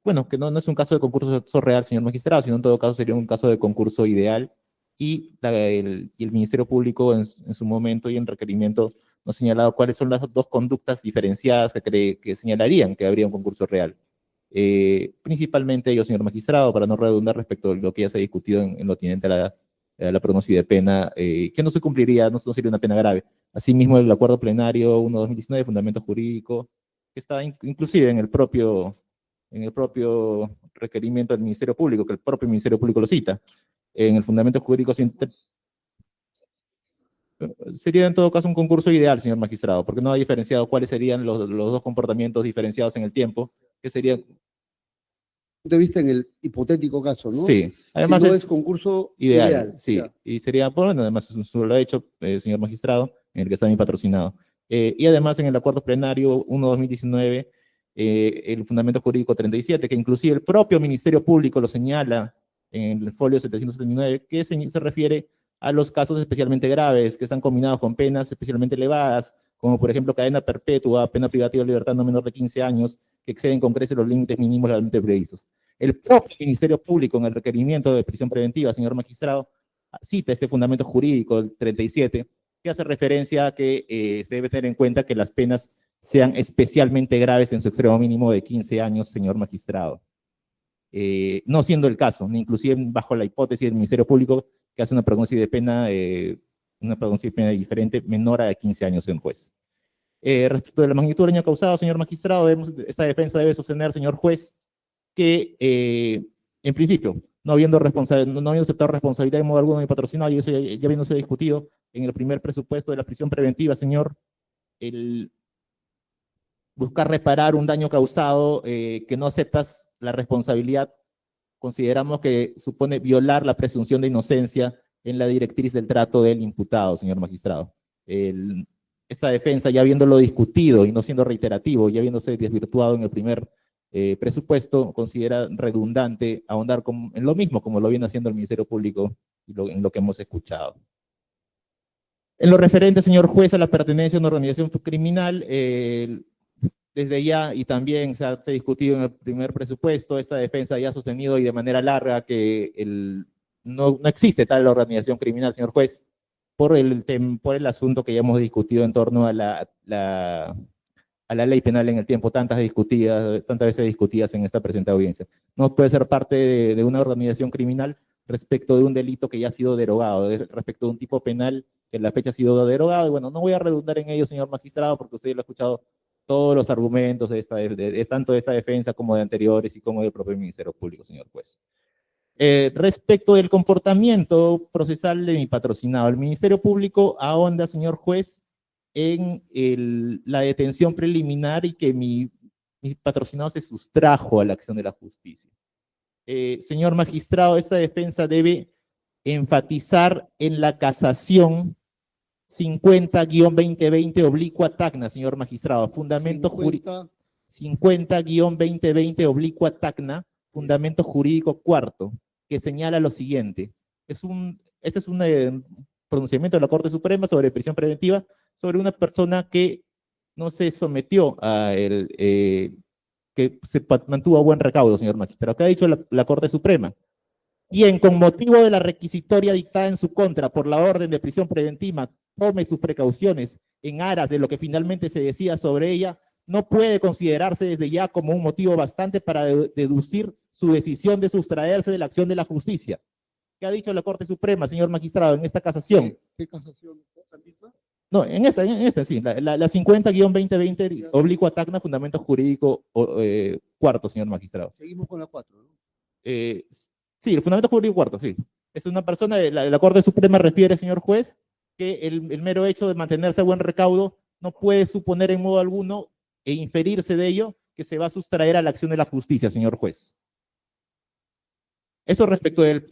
bueno, que no es un caso de concurso real, señor magistrado, sino en todo caso sería un caso de concurso ideal, y el Ministerio Público en su momento y en requerimiento nos ha señalado cuáles son las dos conductas diferenciadas que señalarían que habría un concurso real. Principalmente ellos, señor magistrado, para no redundar respecto a lo que ya se ha discutido en lo atinente a la prognosis de pena, que no se cumpliría, no sería una pena grave. Asimismo, el acuerdo plenario 1/2019, fundamento jurídico, que está inclusive en el propio requerimiento del Ministerio Público, que el propio Ministerio Público lo cita. En el fundamento jurídico sería en todo caso un concurso ideal, señor magistrado, porque no ha diferenciado cuáles serían los dos comportamientos diferenciados en el tiempo, que serían... Punto de vista en el hipotético caso, ¿no? Sí, además si no es concurso ideal, sí, ya. y sería, bueno, además lo ha hecho, señor magistrado, en el que está bien patrocinado. Y además en el acuerdo plenario 1/2019, el fundamento jurídico 37, que inclusive el propio Ministerio Público lo señala en el folio 779, que se refiere a los casos especialmente graves, que están combinados con penas especialmente elevadas, como por ejemplo cadena perpetua, pena privativa de libertad no menor de 15 años, que exceden con creces los límites mínimos legalmente previstos. El propio Ministerio Público, en el requerimiento de prisión preventiva, señor magistrado, cita este fundamento jurídico, el 37, que hace referencia a que se debe tener en cuenta que las penas sean especialmente graves en su extremo mínimo de 15 años, señor magistrado. No siendo el caso, ni inclusive bajo la hipótesis del Ministerio Público, que hace una prognosis de pena diferente, menor a 15 años en juez. Respecto de la magnitud del daño causado, señor magistrado, esta defensa debe sostener, señor juez, que en principio, no habiendo aceptado responsabilidad de modo alguno de patrocinado, y eso ya habiéndose discutido en el primer presupuesto de la prisión preventiva, señor, el buscar reparar un daño causado que no aceptas la responsabilidad, consideramos que supone violar la presunción de inocencia en la directriz del trato del imputado, señor magistrado. Esta defensa, ya habiéndolo discutido y no siendo reiterativo, ya habiéndose desvirtuado en el primer presupuesto, considera redundante ahondar en lo mismo como lo viene haciendo el Ministerio Público y en lo que hemos escuchado. En lo referente, señor juez, a la pertenencia a una organización criminal, desde ya y también se ha discutido en el primer presupuesto, esta defensa ya ha sostenido y de manera larga que no existe tal organización criminal, señor juez, por el asunto que ya hemos discutido en torno a la ley penal en el tiempo, tantas veces discutidas en esta presente audiencia. No puede ser parte de una organización criminal respecto de un delito que ya ha sido derogado, respecto de un tipo penal que en la fecha ha sido derogado, y bueno, no voy a redundar en ello, señor magistrado, porque usted lo ha escuchado todos los argumentos tanto de esta defensa como de anteriores y como del propio Ministerio Público, señor juez. Respecto del comportamiento procesal de mi patrocinado, el Ministerio Público ahonda, señor juez, en la detención preliminar y que mi patrocinado se sustrajo a la acción de la justicia. Señor magistrado, esta defensa debe enfatizar en la casación 50-2020 / Tacna, señor magistrado, fundamento jurídico 50-2020 / Tacna, fundamento jurídico cuarto, que señala lo siguiente. Este es un pronunciamiento de la Corte Suprema sobre prisión preventiva sobre una persona que no se sometió que se mantuvo a buen recaudo, señor magistrado. ¿Qué ha dicho la Corte Suprema? Bien, con motivo de la requisitoria dictada en su contra por la orden de prisión preventiva, tome sus precauciones en aras de lo que finalmente se decida sobre ella, no puede considerarse desde ya como un motivo bastante para deducir su decisión de sustraerse de la acción de la justicia. ¿Qué ha dicho la Corte Suprema, señor magistrado, en esta casación? ¿Qué casación? ¿La misma? No, en esta sí, la 50-2020 / Tacna, fundamento jurídico cuarto, señor magistrado. Seguimos con la 4, ¿no? Sí, el fundamento jurídico cuarto, sí. Es una persona, la Corte Suprema refiere, señor juez, que el mero hecho de mantenerse a buen recaudo no puede suponer en modo alguno e inferirse de ello que se va a sustraer a la acción de la justicia, señor juez. Eso respecto del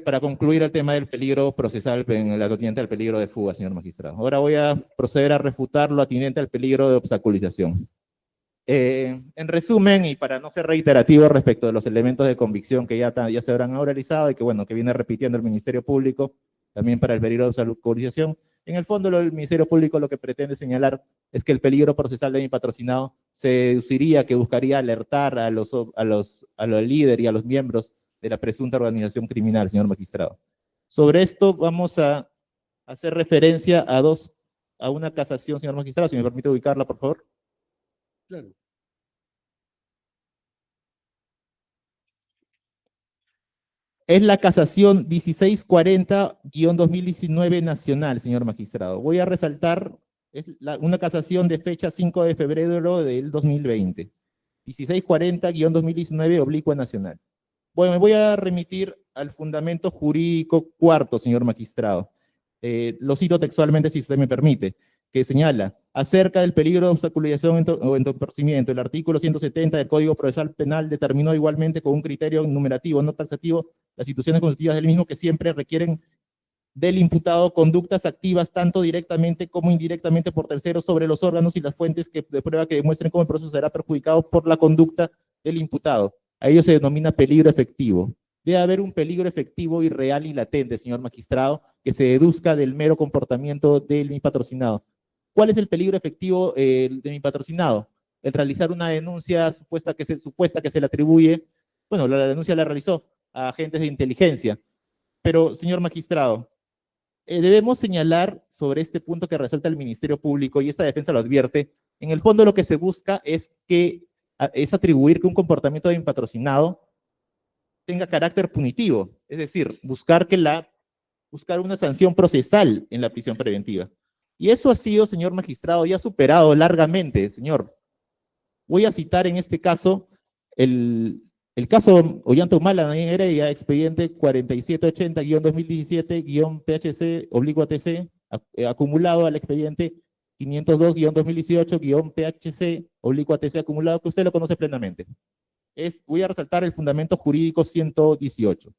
para concluir el tema del peligro procesal, en la atinente al peligro de fuga, señor magistrado. Ahora voy a proceder a refutar lo atinente al peligro de obstaculización. En resumen, y para no ser reiterativo respecto de los elementos de convicción que ya se habrán oralizado y que, bueno, que viene repitiendo el Ministerio Público, también para el peligro de obstaculización, en el fondo el Ministerio Público lo que pretende señalar es que el peligro procesal de mi patrocinado se deduciría que buscaría alertar a los líderes y a los miembros de la presunta organización criminal, señor magistrado. Sobre esto vamos a hacer referencia a una casación, señor magistrado, si me permite ubicarla, por favor. Claro. Es la casación 1640-2019 nacional, señor magistrado. Voy a resaltar, es una casación de fecha 5 de febrero del 2020. 1640-2019 / nacional. Bueno, me voy a remitir al fundamento jurídico cuarto, señor magistrado. Lo cito textualmente, si usted me permite, que señala, acerca del peligro de obstaculización o entorpecimiento, el artículo 170 del Código Procesal Penal determinó igualmente con un criterio numerativo, no taxativo, las situaciones constitutivas del mismo que siempre requieren del imputado conductas activas tanto directamente como indirectamente por terceros sobre los órganos y las fuentes de prueba que demuestren cómo el proceso será perjudicado por la conducta del imputado. A ello se denomina peligro efectivo. Debe haber un peligro efectivo y real y latente, señor magistrado, que se deduzca del mero comportamiento de mi patrocinado. ¿Cuál es el peligro efectivo de mi patrocinado? El realizar una denuncia supuesta que se le atribuye, bueno, la denuncia la realizó a agentes de inteligencia. Pero, señor magistrado, debemos señalar sobre este punto que resalta el Ministerio Público, y esta defensa lo advierte, en el fondo lo que se busca es atribuir que un comportamiento de mi patrocinado tenga carácter punitivo, es decir, buscar una sanción procesal en la prisión preventiva. Y eso ha sido, señor magistrado, ya superado largamente, señor. Voy a citar en este caso el caso Ollanta-Humala, Heredia, expediente 4780-2017-PHC/ATC, acumulado al expediente 502-2018-PHC/ATC acumulado, que usted lo conoce plenamente. Voy a resaltar el fundamento jurídico 118.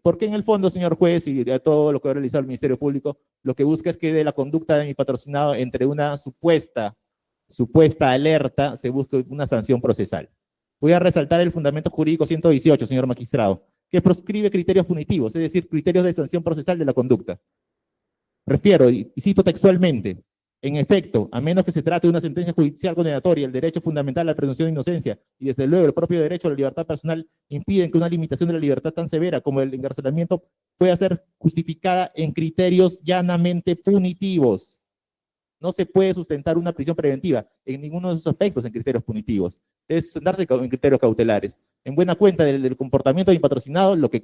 Porque en el fondo, señor juez, y de todo lo que ha realizado el Ministerio Público, lo que busca es que de la conducta de mi patrocinado, entre una supuesta alerta, se busque una sanción procesal. Voy a resaltar el fundamento jurídico 118, señor magistrado, que proscribe criterios punitivos, es decir, criterios de sanción procesal de la conducta. Refiero, y cito textualmente, en efecto, a menos que se trate de una sentencia judicial condenatoria, el derecho fundamental a la presunción de inocencia y desde luego el propio derecho a la libertad personal impiden que una limitación de la libertad tan severa como el encarcelamiento pueda ser justificada en criterios llanamente punitivos. No se puede sustentar una prisión preventiva en ninguno de esos aspectos en criterios punitivos. Debe sustentarse en criterios cautelares. En buena cuenta del comportamiento de patrocinado, lo que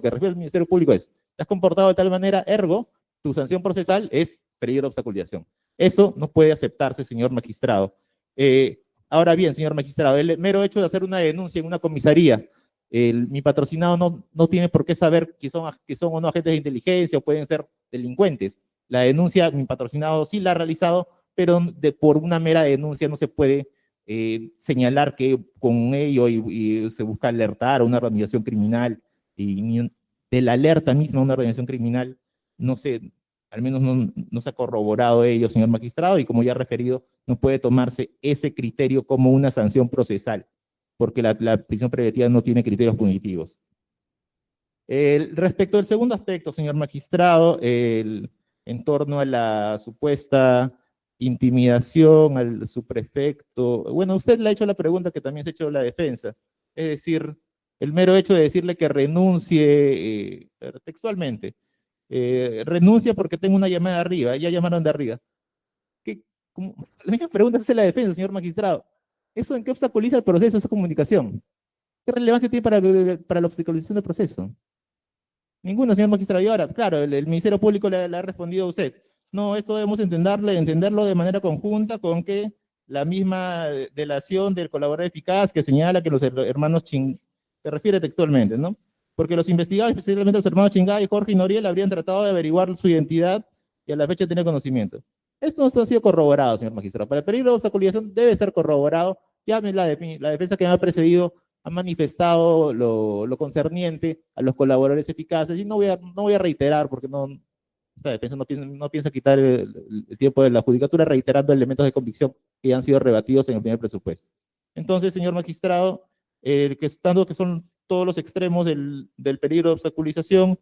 refiere el Ministerio Público es, te has comportado de tal manera, ergo, tu sanción procesal es peligro de obstaculización. Eso no puede aceptarse, señor magistrado. Ahora bien, señor magistrado, el mero hecho de hacer una denuncia en una comisaría, mi patrocinado no tiene por qué saber que son o no agentes de inteligencia o pueden ser delincuentes. La denuncia, mi patrocinado sí la ha realizado, pero por una mera denuncia no se puede señalar que con ello y se busca alertar a una organización criminal y de la alerta misma a una organización criminal no se, al menos no se ha corroborado ello, señor magistrado, y como ya he referido, no puede tomarse ese criterio como una sanción procesal, porque la prisión preventiva no tiene criterios punitivos. Respecto al segundo aspecto, señor magistrado, en torno a la supuesta intimidación al subprefecto, bueno, usted le ha hecho la pregunta que también se ha hecho la defensa, es decir, el mero hecho de decirle que renuncie textualmente, renuncia porque tengo una llamada de arriba, ya llamaron de arriba. La misma pregunta se hace la defensa, señor magistrado. ¿Eso en qué obstaculiza el proceso, esa comunicación? ¿Qué relevancia tiene para la obstaculización del proceso? Ninguna, señor magistrado. Y ahora, claro, el Ministerio Público le ha respondido a usted. No, esto debemos entenderlo de manera conjunta con que la misma delación del colaborador eficaz que señala que los hermanos se refiere textualmente, ¿no? Porque los investigados, especialmente los hermanos Chingay, Jorge y Noriel, habrían tratado de averiguar su identidad y a la fecha tener conocimiento. Esto no ha sido corroborado, señor magistrado. Para el peligro de obstaculización debe ser corroborado. Ya la defensa que me ha precedido ha manifestado lo concerniente a los colaboradores eficaces y no voy a reiterar porque esta defensa no piensa quitar el tiempo de la judicatura reiterando elementos de convicción que ya han sido rebatidos en el primer presupuesto. Entonces, señor magistrado, dando que son todos los extremos del peligro de obstaculización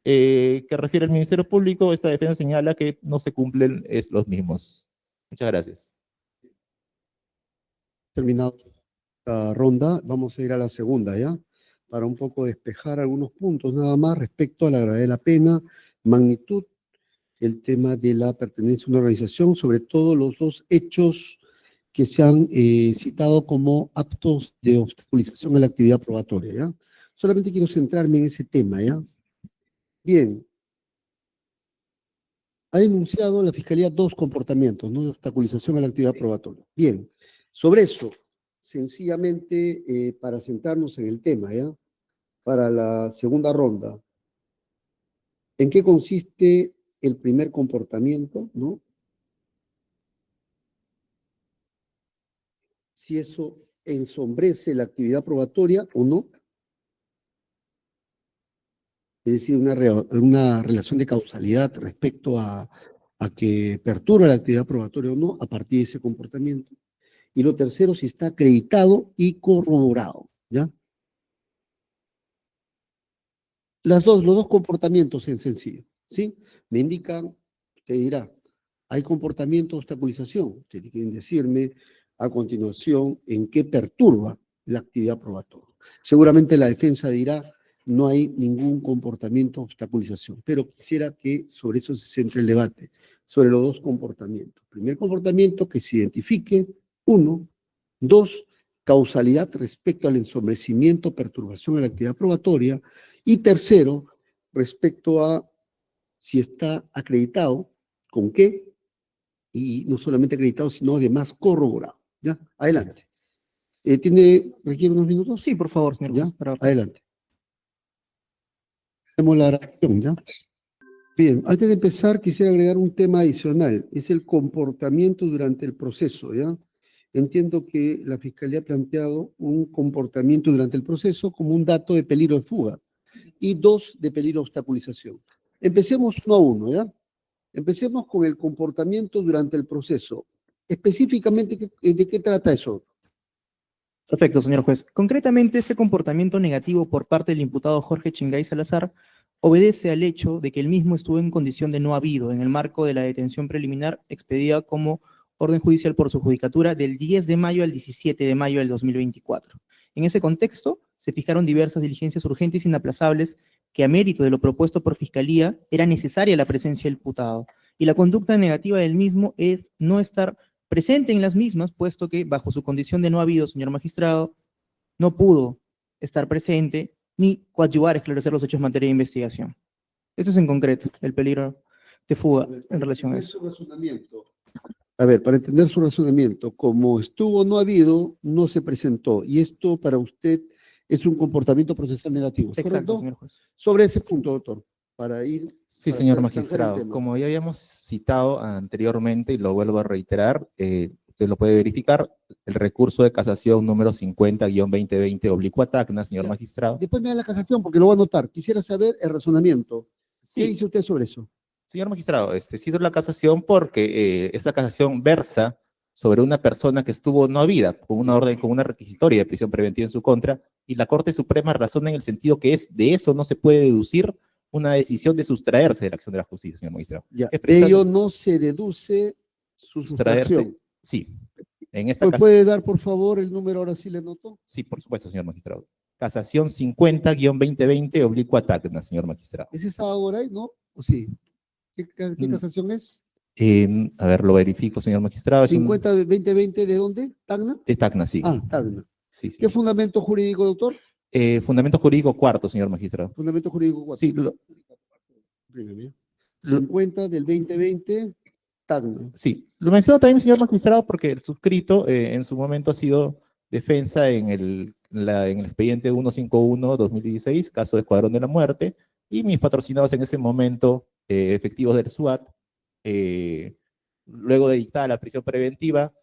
que refiere el Ministerio Público, esta defensa señala que no se cumplen los mismos. Muchas gracias. Terminado la ronda, vamos a ir a la segunda, ¿ya? Para un poco despejar algunos puntos nada más respecto a la gravedad de la pena, magnitud, el tema de la pertenencia a una organización, sobre todo los dos hechos que se han citado como actos de obstaculización a la actividad probatoria, ¿ya? Solamente quiero centrarme en ese tema, ¿ya? Bien. Ha denunciado la Fiscalía dos comportamientos, ¿no? De obstaculización a la actividad probatoria. Bien. Sobre eso, sencillamente, para centrarnos en el tema, ¿ya? Para la segunda ronda, ¿en qué consiste el primer comportamiento, ¿no? Si eso ensombrece la actividad probatoria o no. Es decir, una relación de causalidad respecto a que perturba la actividad probatoria o no a partir de ese comportamiento. Y lo tercero, si está acreditado y corroborado, ¿ya? Los dos comportamientos en sencillo, ¿sí? Me indican, usted dirá, ¿hay comportamiento de obstaculización? Ustedes quieren decirme a continuación en qué perturba la actividad probatoria. Seguramente la defensa dirá, no hay ningún comportamiento de obstaculización, pero quisiera que sobre eso se centre el debate, sobre los dos comportamientos. Primer comportamiento, que se identifique, 1. 2. Causalidad respecto al ensombrecimiento, perturbación de la actividad probatoria. Y tercero, respecto a si está acreditado, ¿con qué? Y no solamente acreditado, sino además corroborado. ¿Ya? Adelante. ¿Requiere unos minutos? Sí, por favor, señor ¿Ya? juez, para- Adelante. Hacemos la grabación, ¿ya? Bien, antes de empezar quisiera agregar un tema adicional, es el comportamiento durante el proceso, ¿ya? Entiendo que la Fiscalía ha planteado un comportamiento durante el proceso como un dato de peligro de fuga y 2 de peligro de obstaculización. Empecemos uno a uno, ¿ya? Empecemos con el comportamiento durante el proceso. Específicamente, ¿de qué trata eso? Perfecto, señor juez. Concretamente, ese comportamiento negativo por parte del imputado Jorge Chingay Salazar obedece al hecho de que el mismo estuvo en condición de no habido en el marco de la detención preliminar expedida como orden judicial por su judicatura del 10 de mayo al 17 de mayo del 2024. En ese contexto, se fijaron diversas diligencias urgentes e inaplazables que a mérito de lo propuesto por Fiscalía era necesaria la presencia del imputado, y la conducta negativa del mismo es no estar presente en las mismas, puesto que bajo su condición de no habido, señor magistrado, no pudo estar presente ni coadyuvar a esclarecer los hechos en materia de investigación. Eso es en concreto el peligro de fuga en relación a eso. A ver, para entender su razonamiento, como estuvo no habido, no se presentó. Y esto para usted es un comportamiento procesal negativo, ¿es Exacto, correcto? señor juez. Sobre ese punto, doctor, para ir... Sí, para señor zanjar el magistrado. tema. Como ya habíamos citado anteriormente, y lo vuelvo a reiterar, usted lo puede verificar, el recurso de casación número 50-2020 / Tacna, señor Ya. magistrado. Después me da la casación porque lo voy a anotar. Quisiera saber el razonamiento. ¿Qué Sí, dice usted sobre eso? señor magistrado, cito la casación porque esta casación versa sobre una persona que estuvo no habida, con una orden, con una requisitoria de prisión preventiva en su contra, y la Corte Suprema razona en el sentido que de eso no se puede deducir una decisión de sustraerse de la acción de la justicia, señor magistrado. Ya. Es De ello precisamente no se deduce su sustracción. sí. En esta ¿Me puede dar, por favor, el número? Ahora sí le noto. sí, por supuesto, señor magistrado. Casación 50-2020 / Tacna, señor magistrado. ¿Es esa ahora, no? ¿O sí? ¿Qué casación es? A ver, lo verifico, señor magistrado. Es 50 de 2020, ¿de dónde? ¿Tacna? de Tacna, sí. Ah, Tacna. Sí, sí. ¿Qué fundamento jurídico, doctor? Fundamento jurídico cuarto, señor magistrado. Fundamento jurídico 4. Sí, 50 del 2020, Tacna. sí. Lo menciono también, señor magistrado, porque el suscrito en su momento ha sido defensa en el expediente 151-2016, caso de Escuadrón de la Muerte, y mis patrocinados en ese momento, efectivos del SWAT, luego de dictada la prisión preventiva,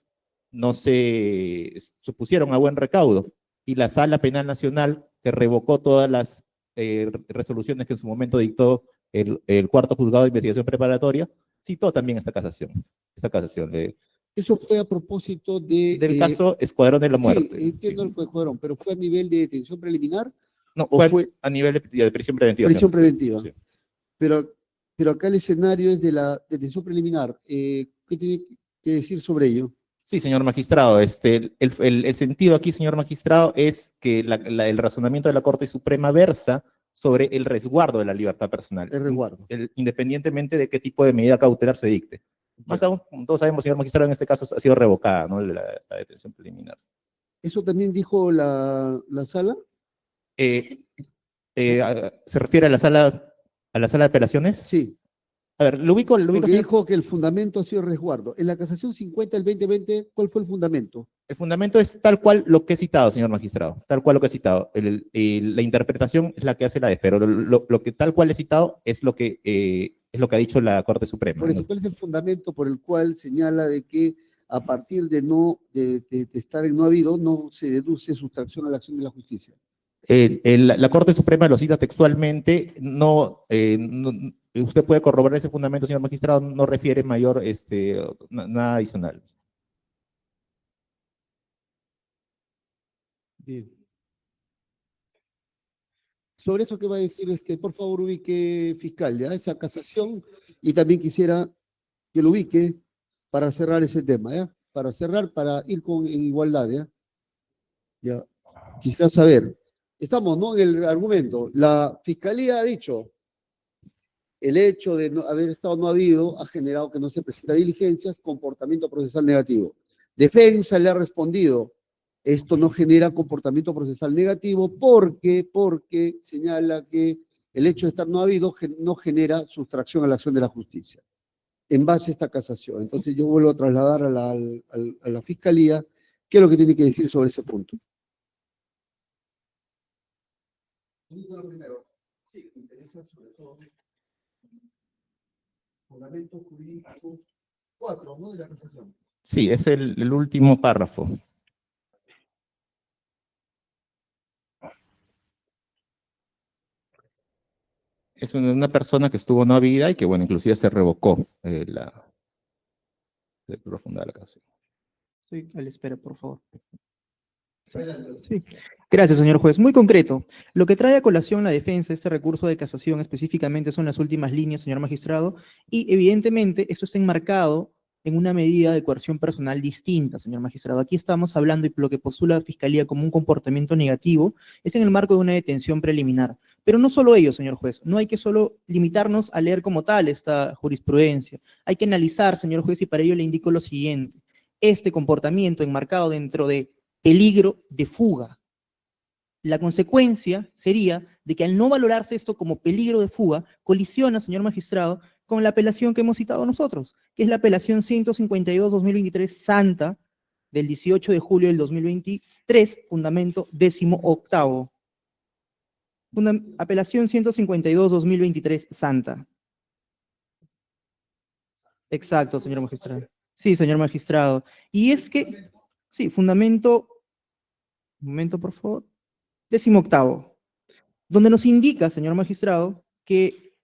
no se supusieron a buen recaudo, y la Sala Penal Nacional, que revocó todas las resoluciones que en su momento dictó el cuarto juzgado de investigación preparatoria, citó también esta casación. Eso fue a propósito Del caso Escuadrón de la Muerte. Sí, entiendo el escuadrón, pero ¿fue a nivel de detención preliminar? No, ¿O fue a nivel de prisión preventiva. prisión señor. preventiva? Sí. Pero acá el escenario es de la detención preliminar. ¿Qué tiene que decir sobre ello? Sí, señor magistrado. El sentido aquí, señor magistrado, es que el razonamiento de la Corte Suprema versa sobre el resguardo de la libertad personal, El resguardo. independientemente de qué tipo de medida cautelar se dicte. Más aún, como todos sabemos, señor magistrado, en este caso ha sido revocada, ¿no? La detención preliminar. ¿Eso también dijo la sala? ¿Se refiere a la sala de apelaciones? Sí, A ver, lo ubico, porque señor. dijo que el fundamento ha sido resguardo. En la casación 50 del 2020, ¿cuál fue el fundamento? El fundamento es tal cual lo que he citado, señor magistrado, tal cual lo que he citado. La interpretación es la que hace la DEF, pero lo que tal cual he citado es lo que ha dicho la Corte Suprema. Por eso, ¿no? ¿cuál es el fundamento por el cual señala de que a partir de estar en no habido, no se deduce sustracción a la acción de la justicia? La Corte Suprema lo cita textualmente, usted puede corroborar ese fundamento, señor magistrado, no refiere mayor, nada adicional. Bien. Sobre eso que va a decir es que por favor ubique, fiscal, ¿ya? Esa casación, y también quisiera que lo ubique para cerrar ese tema, ¿ya? Para cerrar, para ir en igualdad, ¿ya? Ya. Quisiera saber, estamos, ¿no? En el argumento, la fiscalía ha dicho, el hecho de no haber estado no habido ha generado que no se presenta diligencias, comportamiento procesal negativo. Defensa le ha respondido, esto no genera comportamiento procesal negativo porque señala que el hecho de estar no habido no genera sustracción a la acción de la justicia. En base a esta casación. Entonces yo vuelvo a trasladar a la fiscalía qué es lo que tiene que decir sobre ese punto. Lo primero, sí, interesa sobre todo fundamento jurídico 4, ¿no? De la casación. Sí, es el último párrafo. Es una persona que estuvo no habida y que, bueno, inclusive se revocó de profunda la casación. Estoy a la espera, por favor. Sí. Gracias, señor juez. Muy concreto. Lo que trae a colación la defensa, este recurso de casación específicamente son las últimas líneas, señor magistrado, y evidentemente esto está enmarcado en una medida de coerción personal distinta, señor magistrado. Aquí estamos hablando y lo que postula la Fiscalía como un comportamiento negativo es en el marco de una detención preliminar. Pero no solo ello, señor juez. No hay que solo limitarnos a leer como tal esta jurisprudencia. Hay que analizar, señor juez, y para ello le indico lo siguiente. Este comportamiento enmarcado dentro de peligro de fuga. La consecuencia sería de que al no valorarse esto como peligro de fuga, colisiona, señor magistrado, con la apelación que hemos citado nosotros, que es la apelación 152-2023 Santa del 18 de julio del 2023, fundamento 18º. Apelación 152-2023 Santa. Exacto, señor magistrado. Sí, señor magistrado. Y es que, sí, fundamento, un momento, por favor. 18º, donde nos indica, señor magistrado, que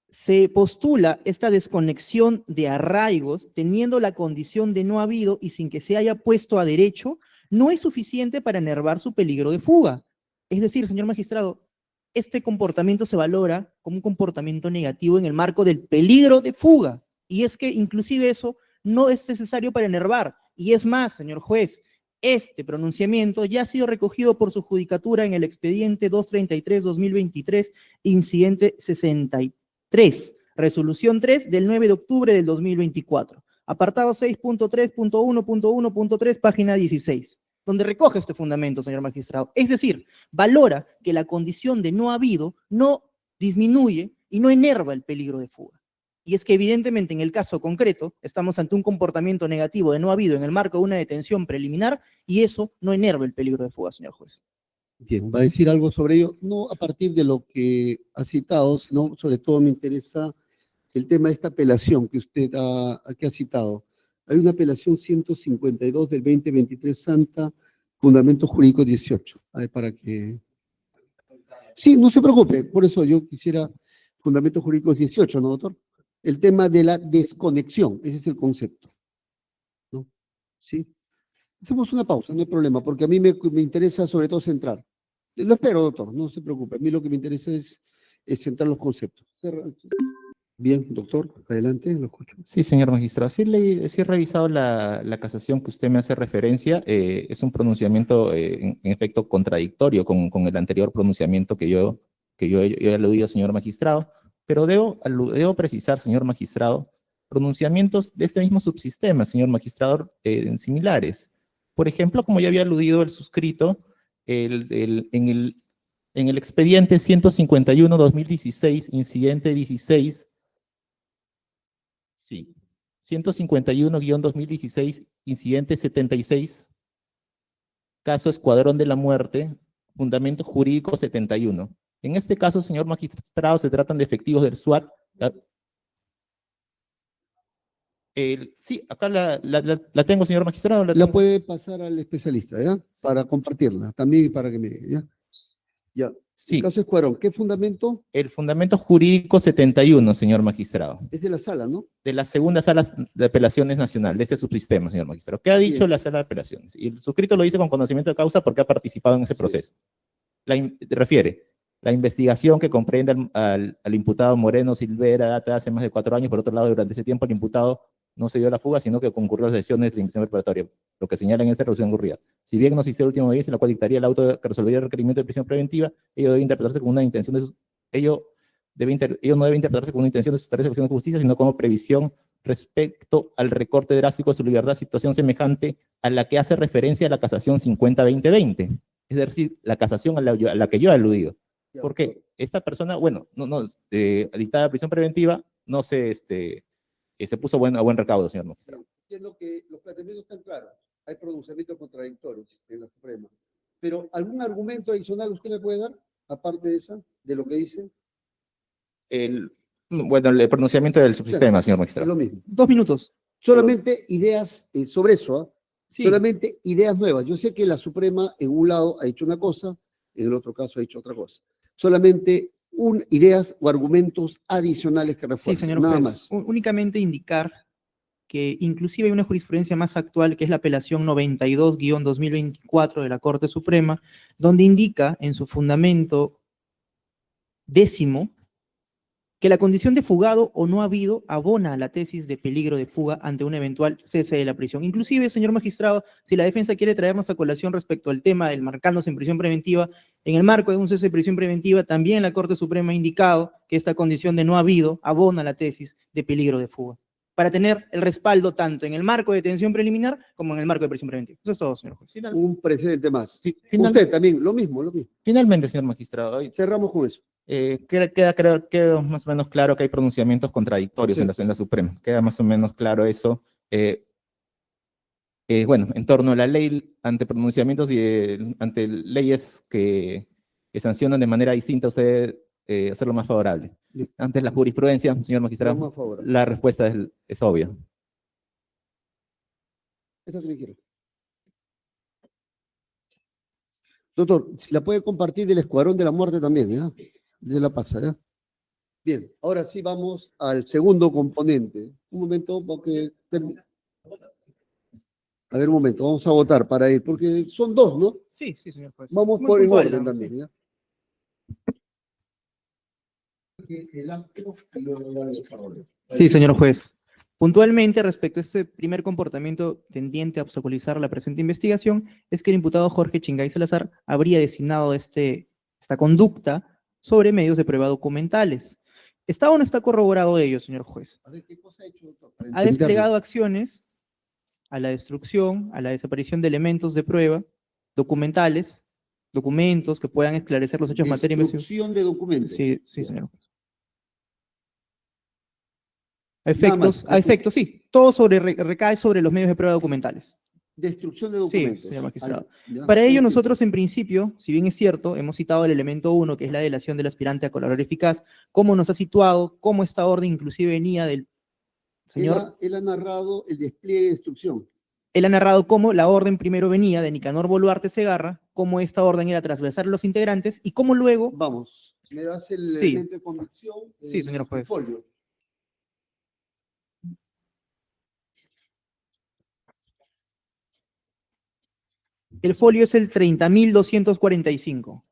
se postula esta desconexión de arraigos teniendo la condición de no habido y sin que se haya puesto a derecho, no es suficiente para enervar su peligro de fuga. Es decir, señor magistrado, este comportamiento se valora como un comportamiento negativo en el marco del peligro de fuga. Y es que inclusive eso no es necesario para enervar. Y es más, señor juez, este pronunciamiento ya ha sido recogido por su judicatura en el expediente 233-2023, incidente 63, resolución 3 del 9 de octubre del 2024, apartado 6.3.1.1.3, página 16, donde recoge este fundamento, señor magistrado. Es decir, valora que la condición de no habido no disminuye y no enerva el peligro de fuga. Y es que evidentemente en el caso concreto estamos ante un comportamiento negativo de no habido en el marco de una detención preliminar y eso no enerva el peligro de fuga, señor juez. Bien, ¿va a decir algo sobre ello? No a partir de lo que ha citado, sino sobre todo me interesa el tema de esta apelación que usted que ha citado. Hay una apelación 152 del 2023 Santa, Fundamento Jurídico 18. A ver, para que... Sí, no se preocupe, por eso yo quisiera Fundamento Jurídico 18, ¿no, doctor? El tema de la desconexión, ese es el concepto, ¿no? ¿Sí? Hacemos una pausa, no hay problema, porque a mí me interesa sobre todo centrar. Lo espero, doctor, no se preocupe. A mí lo que me interesa es centrar los conceptos. Bien, doctor, adelante, lo escucho. Sí, señor magistrado. Sí, sí he revisado la casación que usted me hace referencia. Es un pronunciamiento, en efecto, contradictorio con el anterior pronunciamiento que yo he aludido, señor magistrado. Pero debo precisar, señor magistrado, pronunciamientos de este mismo subsistema, señor magistrado, similares. Por ejemplo, como ya había aludido el suscrito, en el expediente 151-2016, incidente 16, sí, 151-2016, incidente 76, caso Escuadrón de la Muerte, fundamento jurídico 71. En este caso, señor magistrado, se tratan de efectivos del SWAT. Sí, acá la tengo, señor magistrado. La puede pasar al especialista, ¿ya? Para compartirla, también para que me... ¿ya? Ya. Sí. El caso Escuadrón, ¿qué fundamento? El fundamento jurídico 71, señor magistrado. Es de la sala, ¿no? De la segunda sala de apelaciones nacional, de este subsistema, señor magistrado. ¿Qué ha dicho Bien. la sala de apelaciones? Y el suscrito lo dice con conocimiento de causa porque ha participado en ese proceso. Refiere, la investigación que comprende al imputado Moreno Silvera data de hace más de 4 años. Por otro lado, durante ese tiempo el imputado no se dio la fuga, sino que concurrió a las sesiones de la investigación preparatoria, lo que señala en esta resolución ocurrida. Si bien no asistió al último día en la cual dictaría el auto que resolvería el requerimiento de prisión preventiva, ello debe interpretarse como una intención de ello no debe interpretarse como una intención de sustraerse de justicia, sino como previsión respecto al recorte drástico de su libertad, situación semejante a la que hace referencia a la casación 50-2020. Es decir, la casación a la que yo he aludido. Porque esta persona, bueno, dictada prisión preventiva, no se puso a buen recaudo, señor magistrado. Entiendo que los planteamientos están claros. Hay pronunciamientos contradictorios en la Suprema. Pero, ¿algún argumento adicional usted me puede dar, aparte de esa, de lo que dice? Bueno, el pronunciamiento del subsistema, señor Es magistrado. lo mismo. 2 minutos. Solamente ideas sobre eso, ¿ah? Sí. Solamente ideas nuevas. Yo sé que la Suprema en un lado ha dicho una cosa, en el otro caso ha dicho otra cosa. Solamente ideas o argumentos adicionales que Sí, refuercen, señor nada juez. más. Únicamente indicar que inclusive hay una jurisprudencia más actual, que es la apelación 92-2024 de la Corte Suprema, donde indica en su fundamento 10º que la condición de fugado o no habido abona a la tesis de peligro de fuga ante un eventual cese de la prisión. Inclusive, señor magistrado, si la defensa quiere traernos a colación respecto al tema del marcándose en prisión preventiva, en el marco de un cese de prisión preventiva, también la Corte Suprema ha indicado que esta condición de no habido abona la tesis de peligro de fuga, para tener el respaldo tanto en el marco de detención preliminar como en el marco de prisión preventiva. Eso es todo, señor juez. Un precedente más. Sí, Usted también, lo mismo. Finalmente, señor magistrado, Cerramos con eso. queda más o menos claro que hay pronunciamientos contradictorios Sí. en la Suprema. Queda más o menos claro eso. Bueno, en torno a la ley, ante pronunciamientos y ante leyes que sancionan de manera distinta, usted hacerlo más favorable. Bien. Ante la jurisprudencia, señor magistrado, Más favorable. la respuesta es obvia. Esta también quiero. Doctor, si la puede compartir del Escuadrón de la Muerte también, ¿ya? De la pasa, ¿ya? Bien, ahora sí vamos al segundo componente. Un momento, porque... A ver, un momento, vamos a votar para ir, porque son dos, ¿no? Sí, sí, señor juez. Vamos Muy por en puntual, orden ¿no? también, Sí. ¿ya? Sí, señor juez. Puntualmente, respecto a este primer comportamiento tendiente a obstaculizar la presente investigación, es que el imputado Jorge Chingay Salazar habría designado esta conducta sobre medios de prueba documentales. ¿Está o no está corroborado ello, señor juez? A ver, ¿qué cosa ha hecho, doctor? Para Ha entenderlo. desplegado acciones a la destrucción, a la desaparición de elementos de prueba documentales, documentos que puedan esclarecer los hechos en materia de investigación. Destrucción de documentos. Sí, sí, señor juez. Nada más, A efectos, sí. Todo recae sobre los medios de prueba documentales. Destrucción de Sí, documentos. señor magistrado. Ya, Para ello, todo nosotros en principio, si bien es cierto, hemos citado el elemento 1, que es la delación del aspirante a colaborador eficaz, cómo nos ha situado, cómo esta orden inclusive venía del señor. Él ha narrado el despliegue de destrucción. Él ha narrado cómo la orden primero venía de Nicanor Boluarte Segarra, cómo esta orden era transversal a los integrantes y cómo luego. Vamos, ¿me das el Sí. elemento de convicción? Sí, señor El juez. folio. El folio es el 30.245.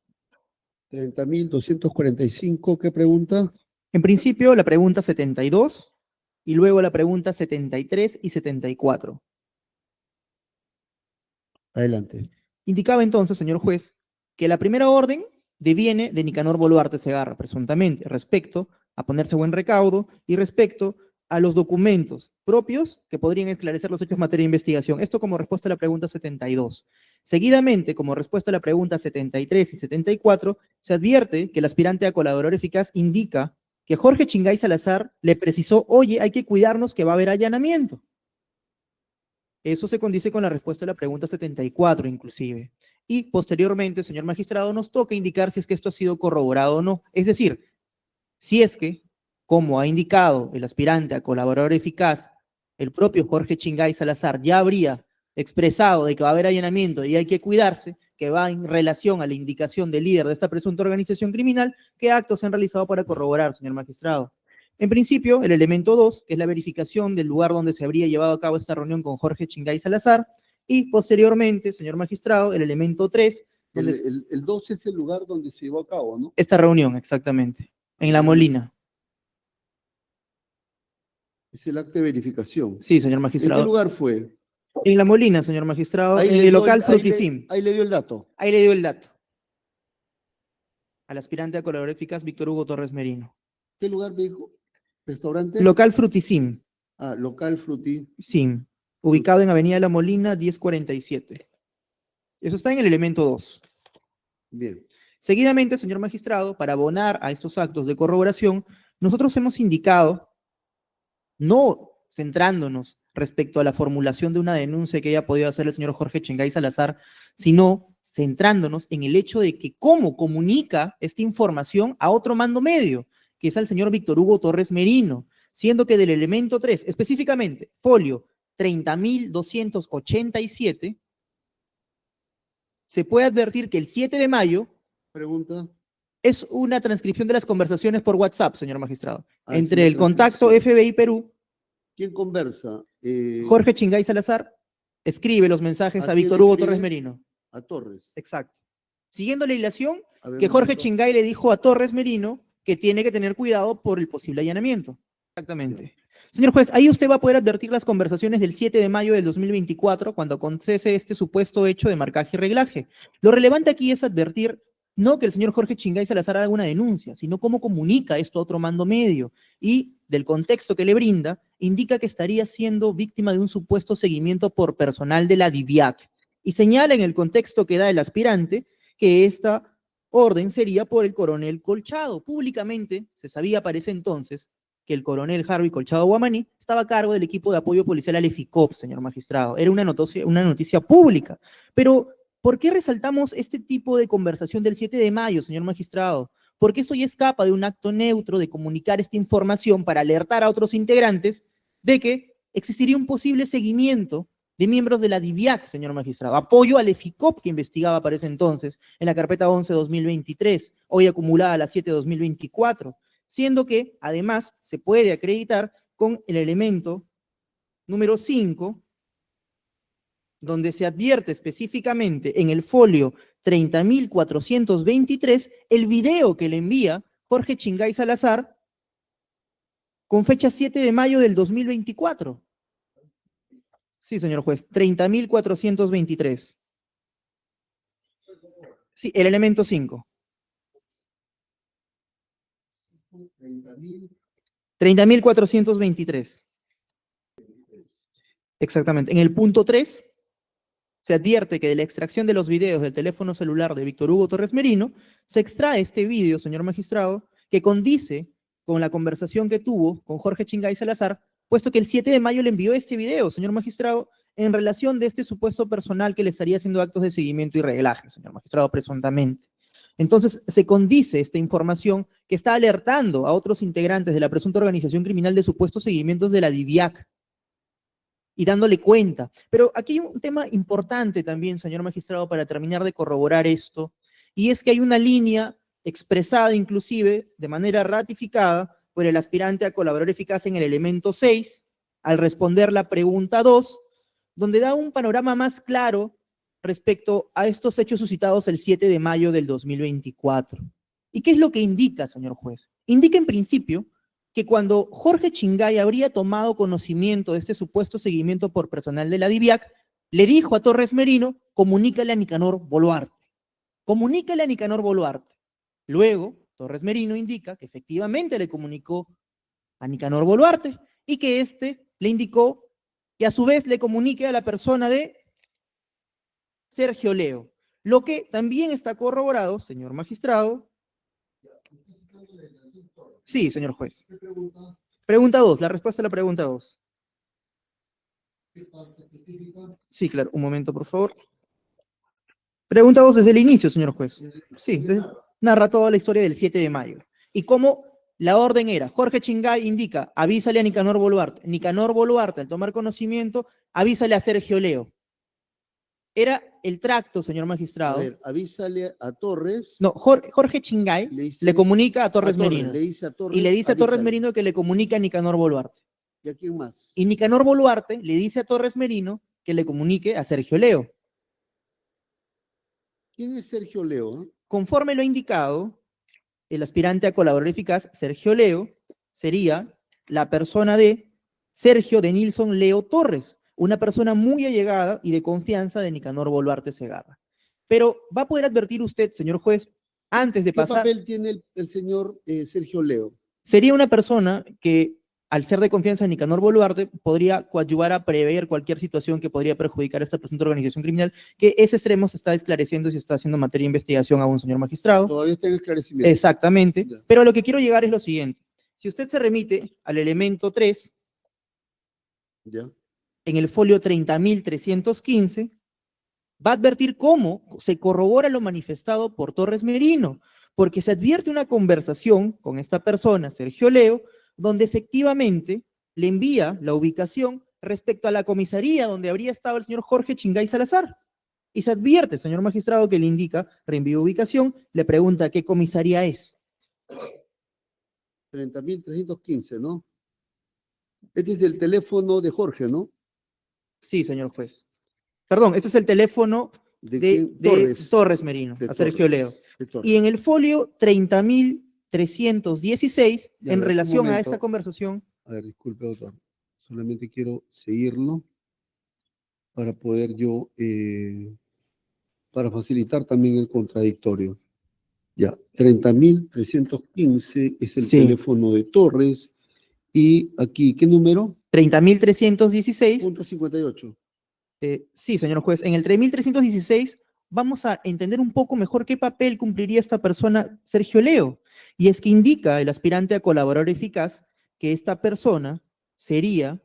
30.245, ¿qué pregunta? En principio, la pregunta 72 y luego la pregunta 73 y 74. Adelante. Indicaba entonces, señor juez, que la primera orden deviene de Nicanor Boluarte Segarra, presuntamente, respecto a ponerse buen recaudo y respecto a los documentos propios que podrían esclarecer los hechos en materia de investigación. Esto como respuesta a la pregunta 72. Seguidamente, como respuesta a la pregunta 73 y 74, se advierte que el aspirante a colaborador eficaz indica que Jorge Chingay Salazar le precisó, oye, hay que cuidarnos que va a haber allanamiento. Eso se condice con la respuesta a la pregunta 74, inclusive. Y posteriormente, señor magistrado, nos toca indicar si es que esto ha sido corroborado o no. Es decir, si es que, como ha indicado el aspirante a colaborador eficaz, el propio Jorge Chingay Salazar ya habría expresado de que va a haber allanamiento y hay que cuidarse, que va en relación a la indicación del líder de esta presunta organización criminal, ¿qué actos se han realizado para corroborar, señor magistrado? En principio, el elemento 2, que es la verificación del lugar donde se habría llevado a cabo esta reunión con Jorge Chingay Salazar, y posteriormente, señor magistrado, el elemento 3, donde El 2 es el lugar donde se llevó a cabo, ¿no? esta reunión, exactamente, en La Molina. Es el acto de verificación. Sí, señor ¿En qué magistrado. lugar fue? En La Molina, señor magistrado, en le el dio local ahí le- Fruticim. Ahí le dio el dato. Ahí le dio el dato. Al aspirante a colaborador eficaz, Víctor Hugo Torres Merino. ¿Qué lugar me dijo? ¿Restaurante? Local Fruticim, Local Fruti. Sim, ubicado en Avenida La Molina, 1047. Eso está en el elemento 2. Bien. Seguidamente, señor magistrado, para abonar a estos actos de corroboración, nosotros hemos indicado, no centrándonos respecto a la formulación de una denuncia que haya podido hacer el señor Jorge Chingay Salazar, sino centrándonos en el hecho de que cómo comunica esta información a otro mando medio, que es al señor Víctor Hugo Torres Merino, siendo que del elemento 3, específicamente, folio 30.287, se puede advertir que el 7 de mayo Pregunta. es una transcripción de las conversaciones por WhatsApp, señor magistrado, Es entre una el contacto transcripción. FBI Perú ¿Quién conversa? Jorge Chingay Salazar escribe los mensajes ¿A a quién Víctor le Hugo escribe? Torres Merino. A Torres. Exacto. Siguiendo la hilación, A ver, que un Jorge momento. Chingay le dijo a Torres Merino que tiene que tener cuidado por el posible allanamiento. Exactamente. Señor juez, ahí usted va a poder advertir las conversaciones del 7 de mayo del 2024, cuando acontece este supuesto hecho de marcaje y reglaje. Lo relevante aquí es advertir no que el señor Jorge Chingay Salazar haga una denuncia, sino cómo comunica esto a otro mando medio. Y del contexto que le brinda, indica que estaría siendo víctima de un supuesto seguimiento por personal de la DIVIAC. Y señala en el contexto que da el aspirante que esta orden sería por el coronel Colchado. Públicamente se sabía para ese entonces que el coronel Harvey Colchado Guamaní estaba a cargo del equipo de apoyo policial al EFICOP, señor magistrado. Era una noticia pública. Pero, ¿por qué resaltamos este tipo de conversación del 7 de mayo, señor magistrado? Porque esto ya escapa de un acto neutro de comunicar esta información para alertar a otros integrantes de que existiría un posible seguimiento de miembros de la DIVIAC, señor magistrado. Apoyo al EFICOP que investigaba para ese entonces en la carpeta 11-2023, hoy acumulada a la 7-2024. Siendo que, además, se puede acreditar con el elemento número 5, donde se advierte específicamente en el folio 30.423 el video que le envía Jorge Chingay Salazar con fecha 7 de mayo del 2024. Sí, señor juez, 30.423. Sí, el elemento 5. 30.423. Exactamente. En el punto 3 se advierte que de la extracción de los videos del teléfono celular de Víctor Hugo Torres Merino se extrae este video, señor magistrado, que condice con la conversación que tuvo con Jorge Chingay Salazar, puesto que el 7 de mayo le envió este video, señor magistrado, en relación de este supuesto personal que le estaría haciendo actos de seguimiento y reglaje, señor magistrado, presuntamente. Entonces, se condice esta información que está alertando a otros integrantes de la presunta organización criminal de supuestos seguimientos de la DIVIAC y dándole cuenta. Pero aquí hay un tema importante también, señor magistrado, para terminar de corroborar esto, y es que hay una línea expresada inclusive de manera ratificada por el aspirante a colaborador eficaz en el elemento 6, al responder la pregunta 2, donde da un panorama más claro respecto a estos hechos suscitados el 7 de mayo del 2024. ¿Y qué es lo que indica, señor juez? Indica en principio que cuando Jorge Chingay habría tomado conocimiento de este supuesto seguimiento por personal de la DIVIAC, le dijo a Torres Merino, comunícale a Nicanor Boluarte. Comunícale a Nicanor Boluarte. Luego, Torres Merino indica que efectivamente le comunicó a Nicanor Boluarte y que éste le indicó que a su vez le comunique a la persona de Sergio Leo, lo que también está corroborado, señor magistrado. Sí, señor juez. Pregunta 2, la respuesta a la pregunta 2. Sí, claro, un momento, por favor. Pregunta 2 desde el inicio, señor juez. Sí, narra toda la historia del 7 de mayo. Y cómo la orden era, Jorge Chingay indica, avísale a Nicanor Boluarte. Nicanor Boluarte, al tomar conocimiento, avísale a Sergio Leo. Era el tracto, señor magistrado. A ver, avísale a Torres. No, Jorge Chingay le comunica a Torres Merino. Le dice a Torres, Y le dice a Torres avísale. Merino que le comunica a Nicanor Boluarte. ¿Y a quién más? Y Nicanor Boluarte le dice a Torres Merino que le comunique a Sergio Leo. ¿Quién es Sergio Leo? Conforme lo indicado, el aspirante a colaborador eficaz, Sergio Leo, sería la persona de Sergio de Nilson Leo Torres, una persona muy allegada y de confianza de Nicanor Boluarte Segarra. Pero va a poder advertir usted, señor juez, antes de ¿Qué pasar... papel tiene el señor Sergio Leo? Sería una persona que, al ser de confianza de Nicanor Boluarte, podría coadyuvar a prever cualquier situación que podría perjudicar a esta presunta organización criminal, que ese extremo se está esclareciendo y se está haciendo materia de investigación a un señor magistrado. Todavía está en esclarecimiento. Exactamente. Ya. Pero a lo que quiero llegar es lo siguiente. Si usted se remite al elemento 3, Ya. en el folio 30.315, va a advertir cómo se corrobora lo manifestado por Torres Merino, porque se advierte una conversación con esta persona, Sergio Leo, donde efectivamente le envía la ubicación respecto a la comisaría donde habría estado el señor Jorge Chingay Salazar. Y se advierte, señor magistrado, que le indica reenvío ubicación, le pregunta qué comisaría es. 30.315, ¿no? Este es el teléfono de Jorge, ¿no? Sí, señor juez. Perdón, este es el teléfono ¿De de quién? Torres Merino, De a Sergio Leo. de Torres. Y en el folio 30.316, Ya, en a ver, un relación a momento. esta conversación, A ver, disculpe, doctor. Solamente quiero seguirlo para poder yo, para facilitar también el contradictorio. Ya, 30.315 es el Sí. teléfono de Torres. Y aquí, ¿qué número? 30.316, Punto 58. sí, señor juez, en el 30.316 vamos a entender un poco mejor qué papel cumpliría esta persona, Sergio Leo. Y es que indica el aspirante a colaborador eficaz que esta persona sería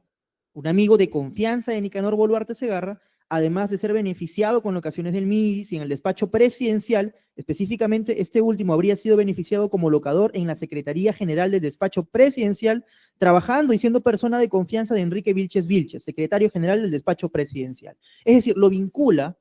un amigo de confianza de Nicanor Boluarte Segarra, además de ser beneficiado con locaciones del MIDIS y en el despacho presidencial. Específicamente, este último habría sido beneficiado como locador en la Secretaría General del Despacho Presidencial, trabajando y siendo persona de confianza de Enrique Vilches Vilches, secretario general del despacho presidencial. Es decir, lo vincula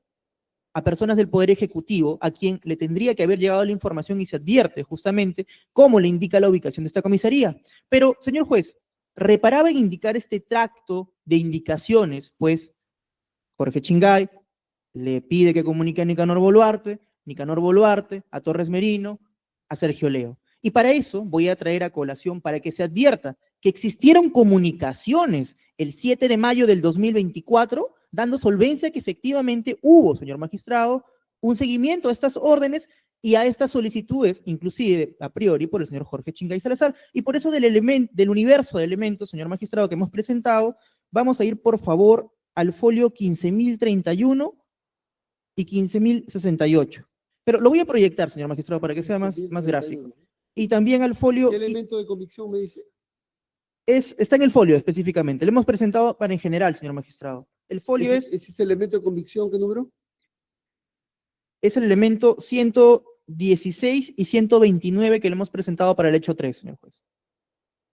a personas del Poder Ejecutivo a quien le tendría que haber llegado la información y se advierte justamente cómo le indica la ubicación de esta comisaría. Pero, señor juez, reparaba en indicar este tracto de indicaciones, pues Jorge Chingay le pide que comunique a Nicanor Boluarte a Torres Merino, a Sergio Leo. Y para eso voy a traer a colación para que se advierta que existieron comunicaciones el 7 de mayo del 2024, dando solvencia que efectivamente hubo, señor magistrado, un seguimiento a estas órdenes y a estas solicitudes, inclusive a priori por el señor Jorge Chingay Salazar. Y por eso del universo de elementos, señor magistrado, que hemos presentado, vamos a ir, por favor, al folio 15.031 y 15.068. Pero lo voy a proyectar, señor magistrado, para que sea más gráfico. Y también al folio... ¿Qué elemento de convicción me dice? Está en el folio específicamente. Le hemos presentado para en general, señor magistrado. El folio ¿Ese es el elemento de convicción? ¿Qué número? es el elemento 116 y 129 que le hemos presentado para el hecho 3, señor juez.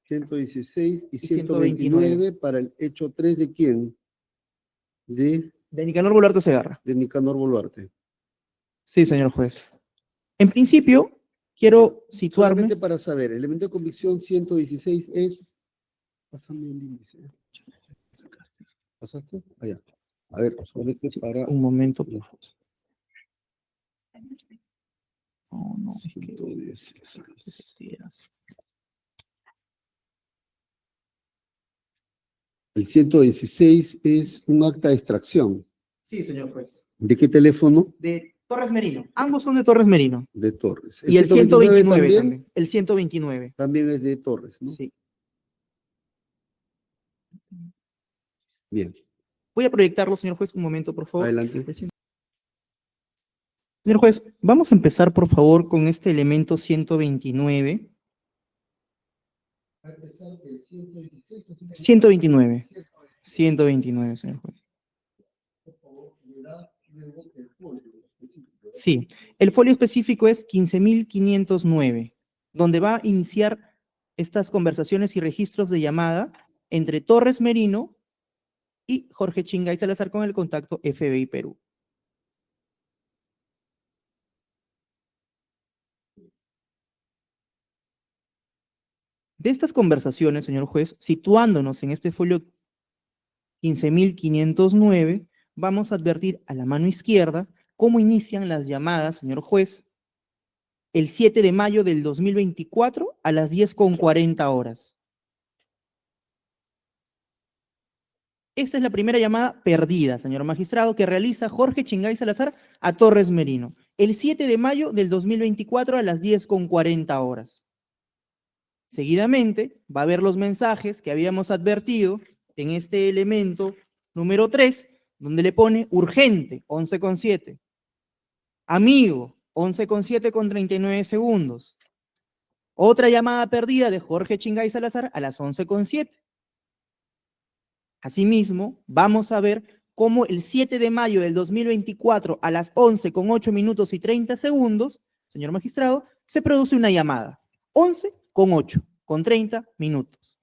116 y Y 129 para el hecho 3 ¿de quién? De Nicanor Boluarte Segarra. Nicanor Boluarte. Sí, señor juez. En principio, quiero situarme... Solamente para saber, el elemento de convicción 116 es... Pásame el índice. ¿Pasaste? Allá. A ver, solamente para... Un momento, por favor. Oh, no, es que- 116. El 116 es un acta de extracción. Sí, señor juez. ¿De qué teléfono? De Torres Merino. Ambos son de Torres Merino. De Torres. Y el 129 también. El 129. También es de Torres, ¿no? Sí. Bien, Voy a proyectarlo, señor juez, un momento, por favor. adelante. Señor juez, vamos a empezar, por favor, con este elemento 129. 129. 129, señor juez. Sí, el folio específico es 15.509, donde va a iniciar estas conversaciones y registros de llamada entre Torres Merino y Jorge Chingay Salazar con el contacto FBI Perú. De estas conversaciones, señor juez, situándonos en este folio 15.509, vamos a advertir a la mano izquierda cómo inician las llamadas, señor juez, el 7 de mayo del 2024 a las 10:40 horas. Esa es la primera llamada perdida, señor magistrado, que realiza Jorge Chingay Salazar a Torres Merino, el 7 de mayo del 2024 a las 10:40 horas. Seguidamente, va a ver los mensajes que habíamos advertido en este elemento número 3, donde le pone urgente, 11:07. Amigo, 11:07 con 39 segundos. Otra llamada perdida de Jorge Chingay Salazar a las 11:07. Asimismo, vamos a ver cómo el 7 de mayo del 2024 a las 11:08 y 30 segundos, señor magistrado, se produce una llamada. 11:08 con 30 minutos.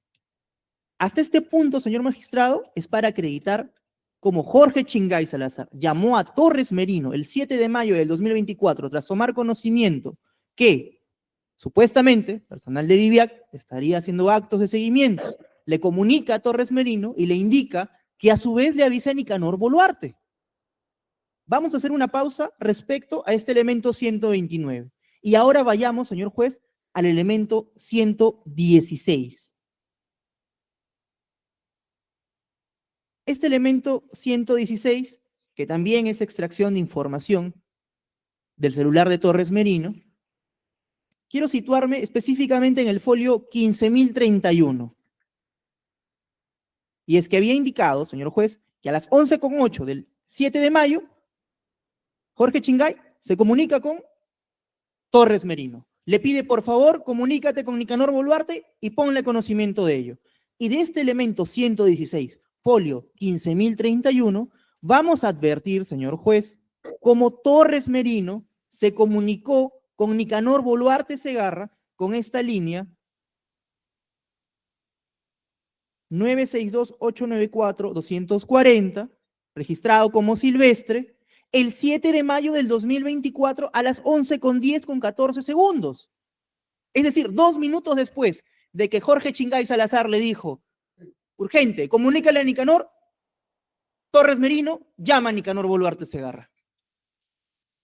Hasta este punto, señor magistrado, es para acreditar cómo Jorge Chingay Salazar llamó a Torres Merino el 7 de mayo del 2024 tras tomar conocimiento que supuestamente personal de DIVIAC estaría haciendo actos de seguimiento le comunica a Torres Merino y le indica que a su vez le avisa a Nicanor Boluarte. Vamos a hacer una pausa respecto a este elemento 129. Y ahora vayamos, señor juez, al elemento 116. Este elemento 116, que también es extracción de información del celular de Torres Merino, quiero situarme específicamente en el folio 15.031. Y es que había indicado, señor juez, que a las 11:08 del 7 de mayo, Jorge Chingay se comunica con Torres Merino. Le pide, por favor, comunícate con Nicanor Boluarte y ponle conocimiento de ello. Y de este elemento 116, folio 15.031, vamos a advertir, señor juez, cómo Torres Merino se comunicó con Nicanor Boluarte Segarra con esta línea 962-894-240, registrado como Silvestre, el 7 de mayo del 2024 a las 11:10:14. Es decir, 2 minutos después de que Jorge Chingay Salazar le dijo, urgente, comunícale a Nicanor, Torres Merino llama a Nicanor Boluarte Segarra.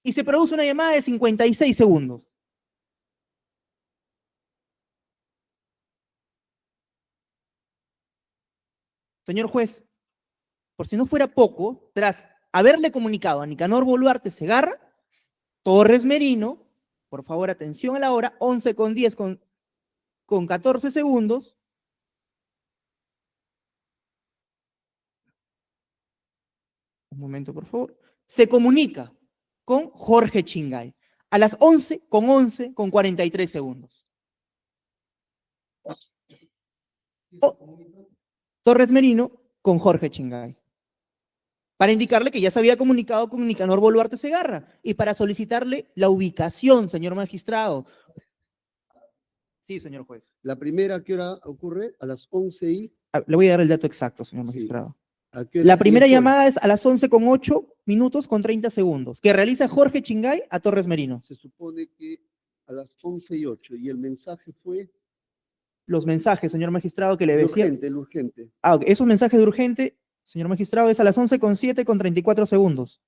Y se produce una llamada de 56 segundos. Señor juez, por si no fuera poco, tras haberle comunicado a Nicanor Boluarte Segarra, Torres Merino, por favor, atención a la hora, 11:10:14. Un momento, por favor. Se comunica con Jorge Chingay a las 11:11:43. Torres Merino con Jorge Chingay, para indicarle que ya se había comunicado con Nicanor Boluarte Segarra y para solicitarle la ubicación, señor magistrado. Sí, señor juez. La primera, ¿a qué hora ocurre? A las 11 y... Le voy a dar el dato exacto, señor Sí. magistrado. ¿A qué hora? La primera ¿Quién fue? llamada es a las 11:08:30, que realiza Jorge Chingay a Torres Merino. Se supone que a las 11:08 y el mensaje fue Los mensajes, señor magistrado, que le el decía. urgente, el urgente. Ok, esos mensajes de urgente, señor magistrado, es a las 11:07:34.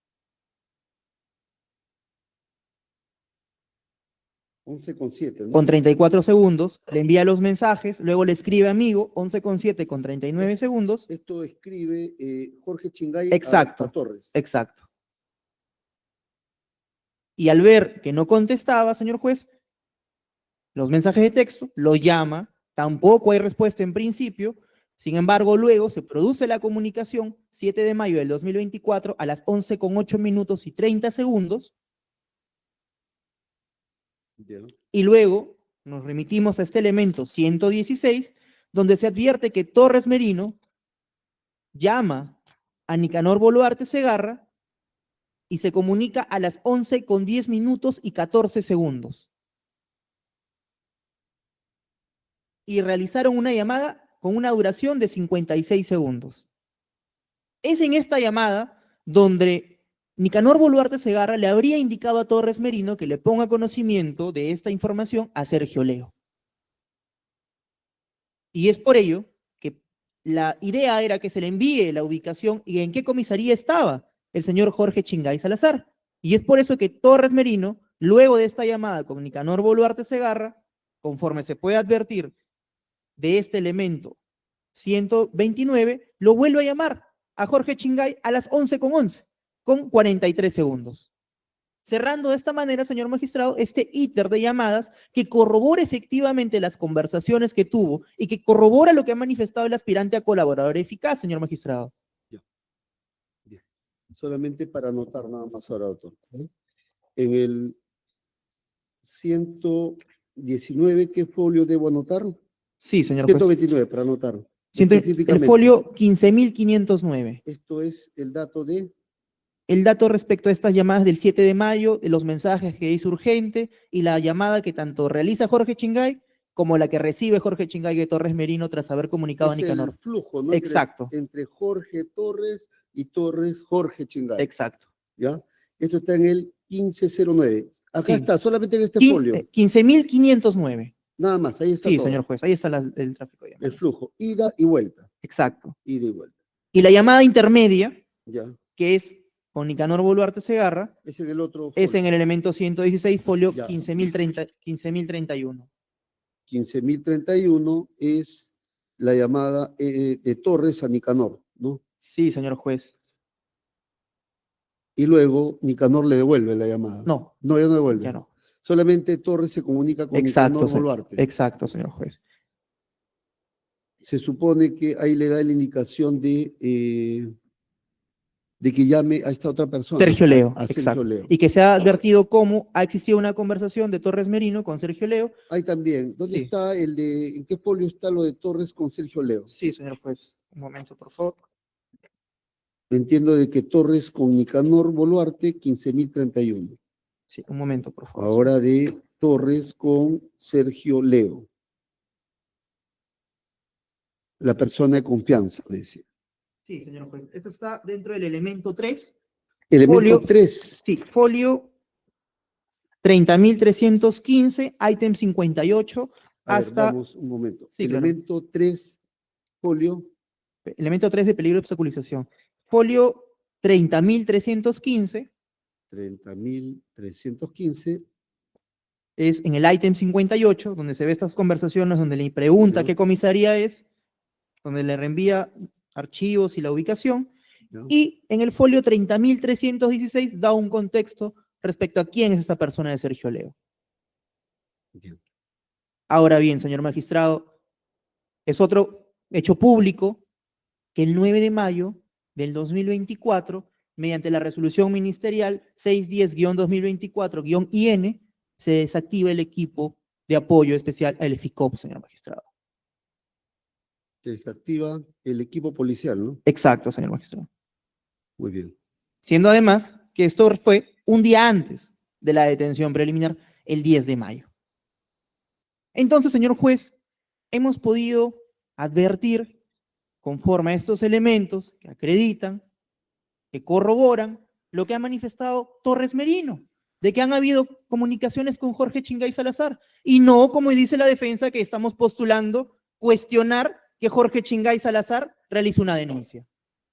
11:07, ¿no? Con 34 segundos, le envía los mensajes, luego le escribe amigo, 11:07:39. Esto escribe Jorge Chingay Exacto. a Torres. Exacto. Y al ver que no contestaba, señor juez, los mensajes de texto, lo llama, tampoco hay respuesta en principio, sin embargo, luego se produce la comunicación, 7 de mayo del 2024, a las 11:08:30, Ya. y luego nos remitimos a este elemento 116, donde se advierte que Torres Merino llama a Nicanor Boluarte Segarra y se comunica a las 11:10:14. Y realizaron una llamada con una duración de 56 segundos. Es en esta llamada donde Nicanor Boluarte Segarra le habría indicado a Torres Merino que le ponga conocimiento de esta información a Sergio Leo. Y es por ello que la idea era que se le envíe la ubicación y en qué comisaría estaba el señor Jorge Chingay Salazar. Y es por eso que Torres Merino, luego de esta llamada con Nicanor Boluarte Segarra, conforme se puede advertir de este elemento 129, lo vuelve a llamar a Jorge Chingay a las 11:11:43. Cerrando de esta manera, señor magistrado, este íter de llamadas que corrobora efectivamente las conversaciones que tuvo y que corrobora lo que ha manifestado el aspirante a colaborador eficaz, señor magistrado. Bien. Solamente para anotar nada más ahora, doctor. En el 119, ¿qué folio debo anotar? Sí, señor juez. 129, para anotar. El Específicamente. folio 15.509. Esto es el dato de... El dato respecto a estas llamadas del 7 de mayo, de los mensajes que hizo urgente y la llamada que tanto realiza Jorge Chingay como la que recibe Jorge Chingay de Torres Merino tras haber comunicado a Es Nicanor. el flujo, ¿no? Exacto. Entre Jorge Torres y Torres Jorge Chingay. Exacto. ¿Ya? Esto está en el 1509. Acá Sí. está, solamente en este folio. 15.509. Nada más, ahí está Sí, todo. señor juez, ahí está el tráfico de El llamadas. flujo, ida y vuelta, Exacto. ida y vuelta. Y la llamada intermedia, Ya, que es con Nicanor Boluarte Segarra, ese del otro es folio. en el elemento 116, folio Ya. 15.031. 15.031 es la llamada de Torres a Nicanor, ¿no? Sí, señor juez. Y luego Nicanor le devuelve la llamada. No, No, ya no devuelve. ya no. Solamente Torres se comunica con Exacto, Nicanor Boluarte. exacto, señor juez. Se supone que ahí le da la indicación de que llame a esta otra persona. Sergio Leo, A Sergio exacto. Leo. Y que se ha advertido cómo ha existido una conversación de Torres Merino con Sergio Leo. Ahí también. ¿Dónde Sí. está en qué folio está lo de Torres con Sergio Leo? Sí, señor juez. Un momento, por favor. Entiendo de que Torres con Nicanor Boluarte, 15.031. Sí, un momento, por favor. Ahora de Torres con Sergio Leo. La persona de confianza, le decía. Sí, señor juez. Esto está dentro del elemento 3. Elemento Folio. 3. Sí, folio 30.315, ítem 58, A ver, hasta vamos un momento. Sí, claro. Elemento 3, folio. elemento 3 de peligro de obstaculización. Folio 30.315 30.315. es en el ítem 58, donde se ve estas conversaciones, donde le pregunta Ya. qué comisaría es, donde le reenvía archivos y la ubicación, ¿Ya? y en el folio 30.316 da un contexto respecto a quién es esta persona de Sergio Leo. Bien. Ahora bien, señor magistrado, es otro hecho público que el 9 de mayo del 2024, mediante la resolución ministerial 610-2024-IN, se desactiva el equipo de apoyo especial al FICOP, señor magistrado. Se desactiva el equipo policial, ¿no? Exacto, señor magistrado. Muy bien. Siendo además que esto fue un día antes de la detención preliminar, el 10 de mayo. Entonces, señor juez, hemos podido advertir, conforme a estos elementos que acreditan, que corroboran lo que ha manifestado Torres Merino, de que han habido comunicaciones con Jorge Chingay Salazar, y no, como dice la defensa, que estamos postulando, cuestionar que Jorge Chingay Salazar realice una denuncia.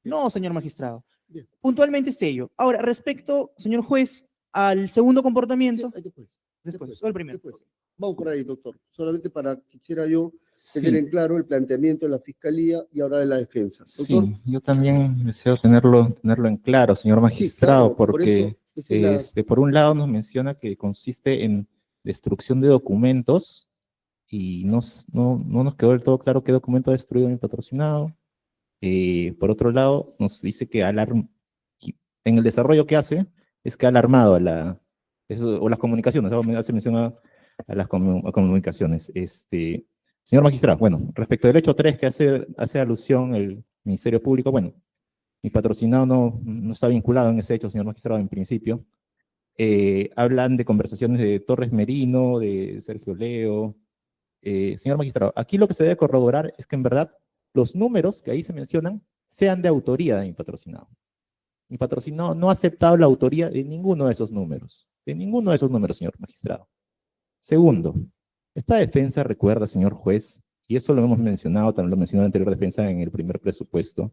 No, señor magistrado. Bien. Puntualmente es ello. Ahora, respecto, señor juez, al segundo comportamiento, Sí, después. después, o el primero. Después. Vamos por ahí, doctor. Solamente quisiera yo Sí, tener en claro el planteamiento de la fiscalía y ahora de la defensa. sí, Doctor. yo también deseo tenerlo en claro, señor magistrado, Sí, claro, por eso, porque esa es por un lado nos menciona que consiste en destrucción de documentos y no nos quedó del todo claro qué documento ha destruido mi patrocinado. Por otro lado, nos dice que en el desarrollo que hace es que ha alarmado o las comunicaciones, hace mención a las comunicaciones. Señor magistrado, bueno, respecto del hecho 3 que hace alusión el Ministerio Público, bueno, mi patrocinado no está vinculado en ese hecho, señor magistrado, en principio. Hablan de conversaciones de Torres Merino, de Sergio Leo. Señor magistrado, aquí lo que se debe corroborar es que en verdad los números que ahí se mencionan sean de autoría de mi patrocinado. Mi patrocinado no ha aceptado la autoría de ninguno de esos números, señor magistrado. Segundo, esta defensa recuerda, señor juez, y eso lo hemos mencionado, también lo mencionó en la anterior defensa en el primer presupuesto,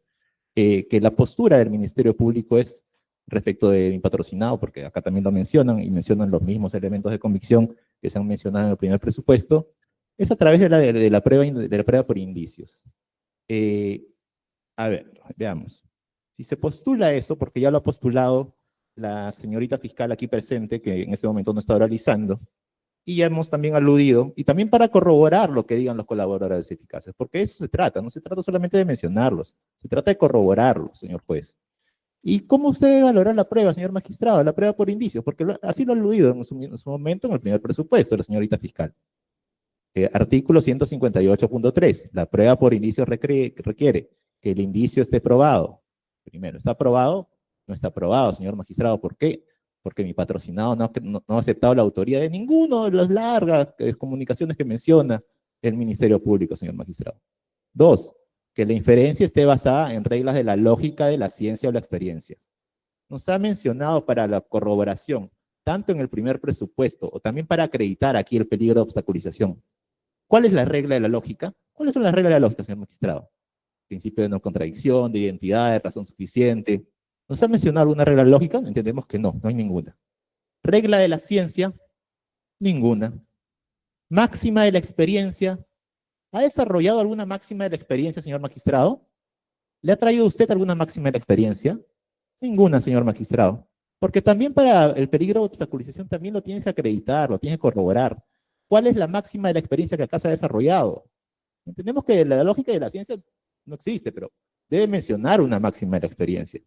que la postura del Ministerio Público es respecto de mi patrocinado, porque acá también lo mencionan y mencionan los mismos elementos de convicción que se han mencionado en el primer presupuesto, es a través de la prueba por indicios. A ver, veamos. Si se postula eso, porque ya lo ha postulado la señorita fiscal aquí presente, que en este momento no está oralizando, y ya hemos también aludido, y también para corroborar lo que digan los colaboradores eficaces, porque eso se trata, no se trata solamente de mencionarlos, se trata de corroborarlos, señor juez. ¿Y cómo usted debe valorar la prueba, señor magistrado? La prueba por indicios, porque así lo ha aludido en su momento en el primer presupuesto de la señorita fiscal. Artículo 158.3, la prueba por indicios requiere que el indicio esté probado. Primero, ¿está probado? No está probado, señor magistrado. ¿Por qué? Porque mi patrocinado no ha aceptado la autoría de ninguno de las largas comunicaciones que menciona el Ministerio Público, señor magistrado. Dos, que la inferencia esté basada en reglas de la lógica de la ciencia o la experiencia. Nos ha mencionado para la corroboración, tanto en el primer presupuesto o también para acreditar aquí el peligro de obstaculización. ¿Cuál es la regla de la lógica? ¿Cuáles son las reglas de la lógica, señor magistrado? Principio de no contradicción, de identidad, de razón suficiente. ¿Nos ha mencionado alguna regla lógica? Entendemos que no, no hay ninguna. Regla de la ciencia, ninguna. Máxima de la experiencia. ¿Ha desarrollado alguna máxima de la experiencia, señor magistrado? ¿Le ha traído usted alguna máxima de la experiencia? Ninguna, señor magistrado. Porque también para el peligro de obstaculización también lo tienes que acreditar, lo tienes que corroborar. ¿Cuál es la máxima de la experiencia que acá se ha desarrollado? Entendemos que la lógica de la ciencia no existe, pero debe mencionar una máxima de la experiencia.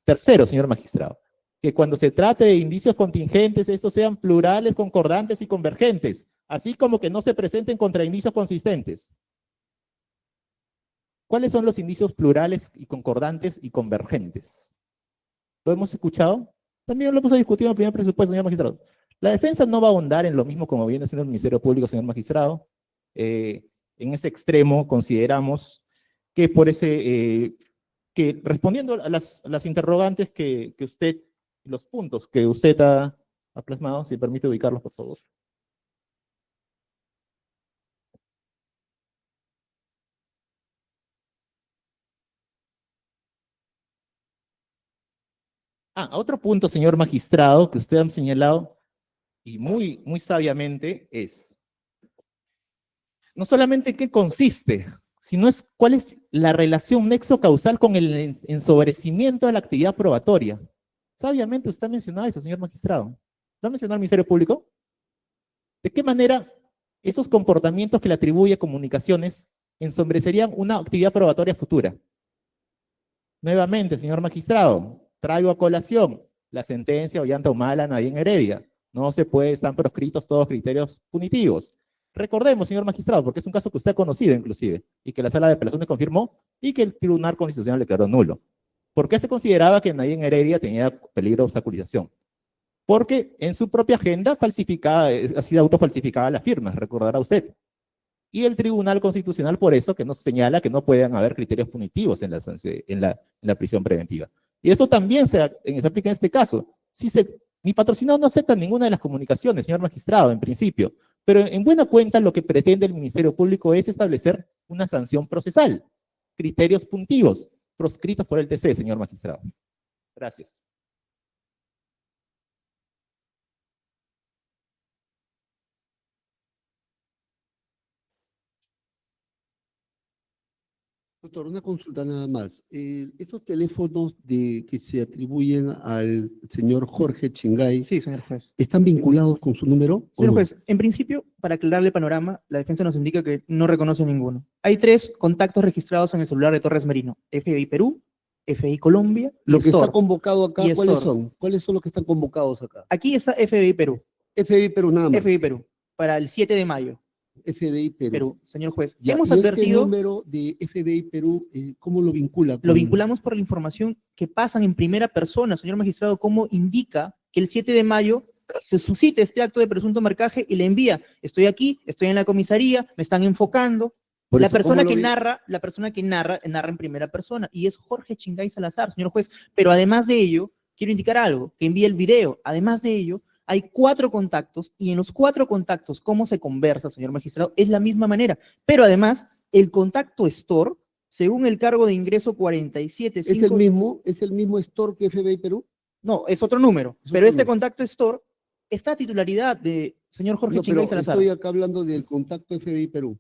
Tercero, señor magistrado, que cuando se trate de indicios contingentes, estos sean plurales, concordantes y convergentes, así como que no se presenten contraindicios consistentes. ¿Cuáles son los indicios plurales y concordantes y convergentes? ¿Lo hemos escuchado? También lo hemos discutido en el primer presupuesto, señor magistrado. La defensa no va a ahondar en lo mismo como viene haciendo el Ministerio Público, señor magistrado. En ese extremo consideramos que por ese, que respondiendo a las interrogantes que usted, los puntos que usted ha plasmado, si permite ubicarlos, por favor. Otro punto, señor magistrado, que usted ha señalado, y muy sabiamente, es no solamente en qué consiste, sino es cuál es la relación nexo causal con el ensobrecimiento de la actividad probatoria. Sabiamente usted ha mencionado eso, señor magistrado. ¿Lo ha mencionado el Ministerio Público? ¿De qué manera esos comportamientos que le atribuye comunicaciones ensombrecerían una actividad probatoria futura? Nuevamente, señor magistrado, traigo a colación la sentencia Ollanta Humala Nadine Heredia. No se puede, están proscritos todos criterios punitivos. Recordemos, señor magistrado, porque es un caso que usted ha conocido inclusive, y que la Sala de Apelaciones confirmó, y que el Tribunal Constitucional declaró nulo. ¿Por qué se consideraba que Nadine Heredia tenía peligro de obstaculización? Porque en su propia agenda falsificaba, así autofalsificaba las firmas, recordará usted. Y el Tribunal Constitucional por eso que nos señala que no pueden haber criterios punitivos en la prisión preventiva. Y eso también se aplica en este caso. Si mi patrocinado no acepta ninguna de las comunicaciones, señor magistrado, en principio, pero en buena cuenta lo que pretende el Ministerio Público es establecer una sanción procesal, criterios punitivos, proscritos por el TC, señor magistrado. Gracias. Doctor, una consulta nada más. Estos teléfonos que se atribuyen al señor Jorge Chingay, Sí, señor juez. ¿están vinculados con su número? ¿O Señor no? juez, en principio, para aclararle el panorama, la defensa nos indica que no reconoce ninguno. Hay 3 contactos registrados en el celular de Torres Merino: FBI Perú, FBI Colombia y Lo que está Store. convocado acá, Y ¿cuáles Store. son? ¿Cuáles son los que están convocados acá? Aquí está FBI Perú, FBI Perú nada más. FBI Perú, para el 7 de mayo. FBI Perú. Perú, señor juez. Ya, Hemos y este advertido, número de FBI Perú, ¿cómo lo vincula? lo con- vinculamos por la información que pasan en primera persona, señor magistrado, cómo indica que el 7 de mayo se suscita este acto de presunto marcaje y le envía: estoy aquí, estoy en la comisaría, me están enfocando. Por La eso, ¿cómo persona lo que vi- narra en primera persona, y es Jorge Chingay Salazar, señor juez. Pero además de ello, quiero indicar algo, que envía el video. Además de ello, hay 4 contactos, y en los 4 contactos, cómo se conversa, señor magistrado, es la misma manera. Pero además, el contacto Store, según el cargo de ingreso 47.5... ¿Es el mismo store que FBI Perú? No, es otro número. Es Pero otro este número. contacto Store está a titularidad de señor Jorge No, Chingay pero Salazar. estoy acá hablando del contacto FBI Perú.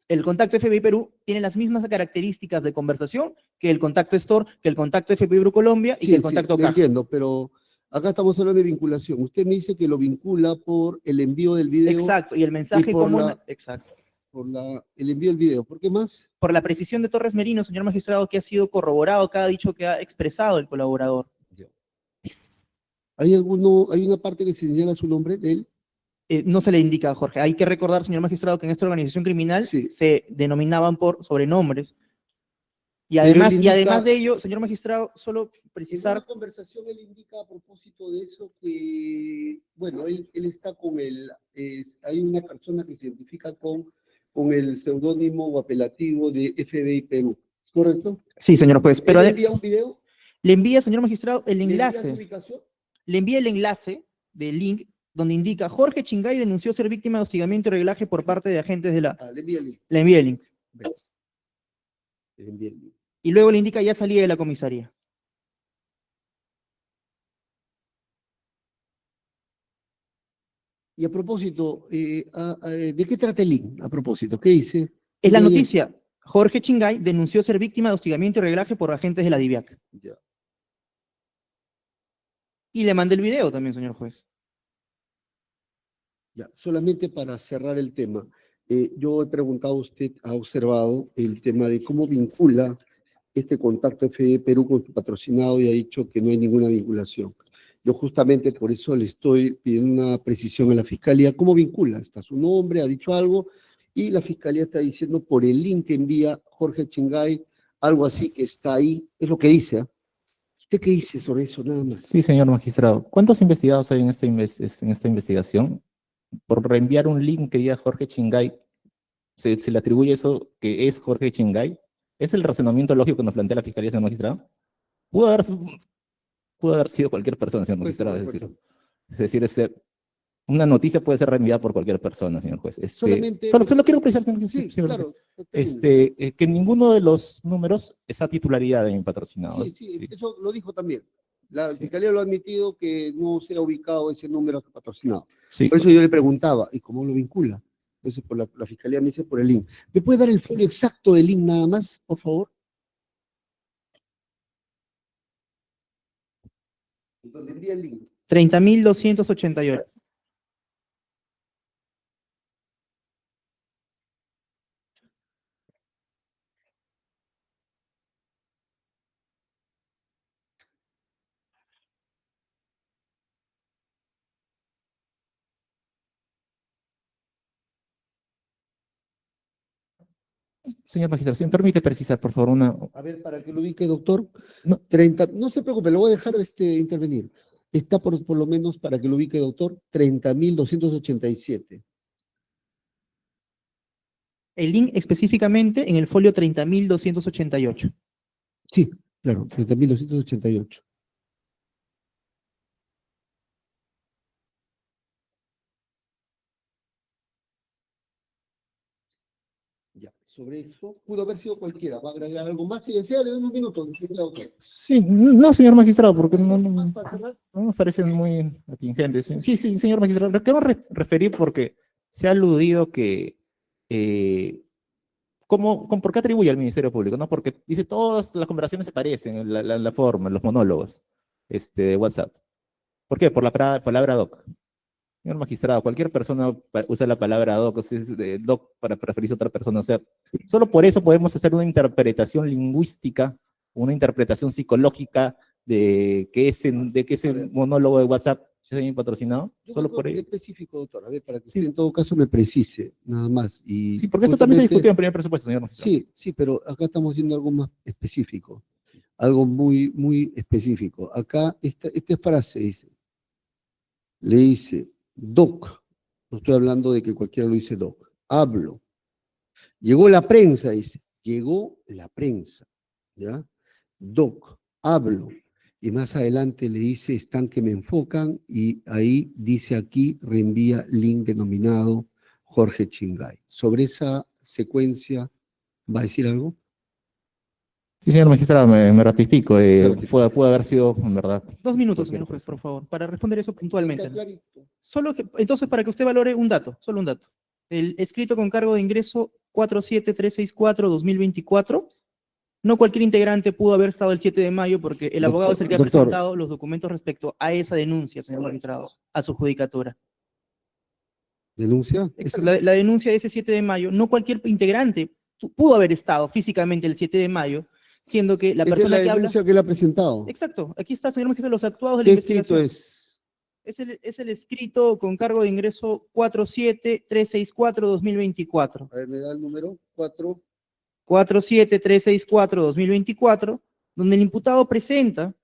El contacto FBI Perú tiene las mismas características de conversación que el contacto Store, que el contacto FBI Perú Colombia y que el contacto lo Caja. entiendo, pero acá estamos hablando de vinculación. Usted me dice que lo vincula por el envío del video. Exacto, y el mensaje y por común, la- exacto. Por el envío del video. ¿Por qué más? Por la precisión de Torres Merino, señor magistrado, que ha sido corroborado cada dicho que ha expresado el colaborador. ¿Hay una parte que se señala su nombre de él? No se le indica a Jorge. Hay que recordar, señor magistrado, que en esta organización criminal Sí. se denominaban por sobrenombres. Y Pero además, él indica- de ello, señor magistrado, solo En precisar... una conversación él indica a propósito de eso que, bueno, él está con hay una persona que se identifica con el seudónimo o apelativo de FBI Perú. ¿Es correcto? Sí, señor juez, pero ¿Él envía un video? le envía, señor magistrado, el ¿Le envía su enlace. ubicación? Le envía el enlace del link donde indica Jorge Chingay denunció ser víctima de hostigamiento y reglaje por parte de agentes de la... Ah, le envío el link. Le envía el link. Ve. Le envío el link. Y luego le indica ya salí de la comisaría. Y a propósito, ¿de qué trata el link? A propósito, ¿qué dice? Es la ¿Qué dice? noticia. Jorge Chingay denunció ser víctima de hostigamiento y reglaje por agentes de la DIVIAC. Ya. Y le mandé el video también, señor juez. Ya, solamente para cerrar el tema, yo he preguntado, usted ha observado el tema de cómo vincula este contacto FD Perú con su patrocinado y ha dicho que no hay ninguna vinculación. Yo justamente por eso le estoy pidiendo una precisión a la Fiscalía. ¿Cómo vincula? Está su nombre, ha dicho algo, y la Fiscalía está diciendo por el link que envía Jorge Chingay, algo así que está ahí, es lo que dice. ¿Ah? ¿Usted qué dice sobre eso? Nada más. Sí, señor magistrado. ¿Cuántos investigados hay en esta investigación? Por reenviar un link que diga Jorge Chingay, ¿se le atribuye eso que es Jorge Chingay? ¿Es el razonamiento lógico que nos plantea la Fiscalía, señor magistrado? Pudo haber sido cualquier persona, señor magistrado. Es decir, una noticia puede ser reenviada por cualquier persona, señor juez. Solamente- Solo quiero precisar, Sí, señor claro. que ninguno de los números es a titularidad de mi patrocinado. Sí, sí, Sí. eso lo dijo también. La Sí. Fiscalía lo ha admitido que no se ha ubicado ese número patrocinado. Sí. Por eso yo le preguntaba, ¿y cómo lo vincula? Entonces, por la Fiscalía me dice por el link. ¿Me puede dar el folio exacto del link nada más, por favor? Donde envía el link. 30.288. Señor magistrado, si me permite precisar, por favor, una... A ver, para que lo ubique, doctor. No. 30, no se preocupe, lo voy a dejar intervenir. Está por lo menos, para que lo ubique, doctor, 30.287. El link específicamente en el folio 30.288. Sí, claro, 30.288. Ya, sobre eso, pudo haber sido cualquiera. ¿Va a agregar algo más? Si desea, le doy unos minutos. Doctor. Sí, no, señor magistrado, porque no ¿Más para cerrar? nos parecen muy atingentes. Sí, señor magistrado, lo quiero referir porque se ha aludido que, ¿por qué atribuye al Ministerio Público? ¿No? Porque dice todas las conversaciones se parecen, en la forma, en los monólogos de WhatsApp. ¿Por qué? Por la palabra doc. Señor magistrado, cualquier persona usa la palabra doc, o sea, es doc para referirse a otra persona. O sea, solo por eso podemos hacer una interpretación lingüística, una interpretación psicológica de que ese monólogo de WhatsApp sea patrocinado. Yo Solo creo por que ello. específico, doctor. A ver, para que Sí. usted en todo caso me precise, nada más. Y Sí, porque eso también se justamente- discutió en primer presupuesto, señor magistrado. Sí, pero acá estamos viendo algo más específico. Algo muy, muy específico. Acá, esta frase dice, le dice, doc, no estoy hablando de que cualquiera lo dice doc, hablo. Llegó la prensa, dice, llegó la prensa, ¿ya? Doc, hablo. Y más adelante le dice, están que me enfocan, y ahí dice aquí, reenvía link denominado Jorge Chingay. Sobre esa secuencia, ¿va a decir algo? Sí, señor magistrado, me ratifico. Se ratifica. Puede haber sido, en verdad. 2 minutos, cualquier señor juez, cosa. por favor, para responder eso puntualmente. Está clarito. Entonces, para que usted valore un dato, solo un dato. El escrito con cargo de ingreso 47364-2024, no cualquier integrante pudo haber estado el 7 de mayo porque el abogado es el que ha Doctor. presentado los documentos respecto a esa denuncia, señor magistrado, a su judicatura. ¿Denuncia? Exacto, la denuncia de ese 7 de mayo, no cualquier integrante pudo haber estado físicamente el 7 de mayo, siendo que la Esta es persona la que habla... denuncia que él ha presentado. Exacto, aquí está, señor magistrado, los actuados de la ¿Qué investigación. escrito es? Es el escrito con cargo de ingreso 47364-2024. A ver, me da el número 4. 47364-2024, donde el imputado presenta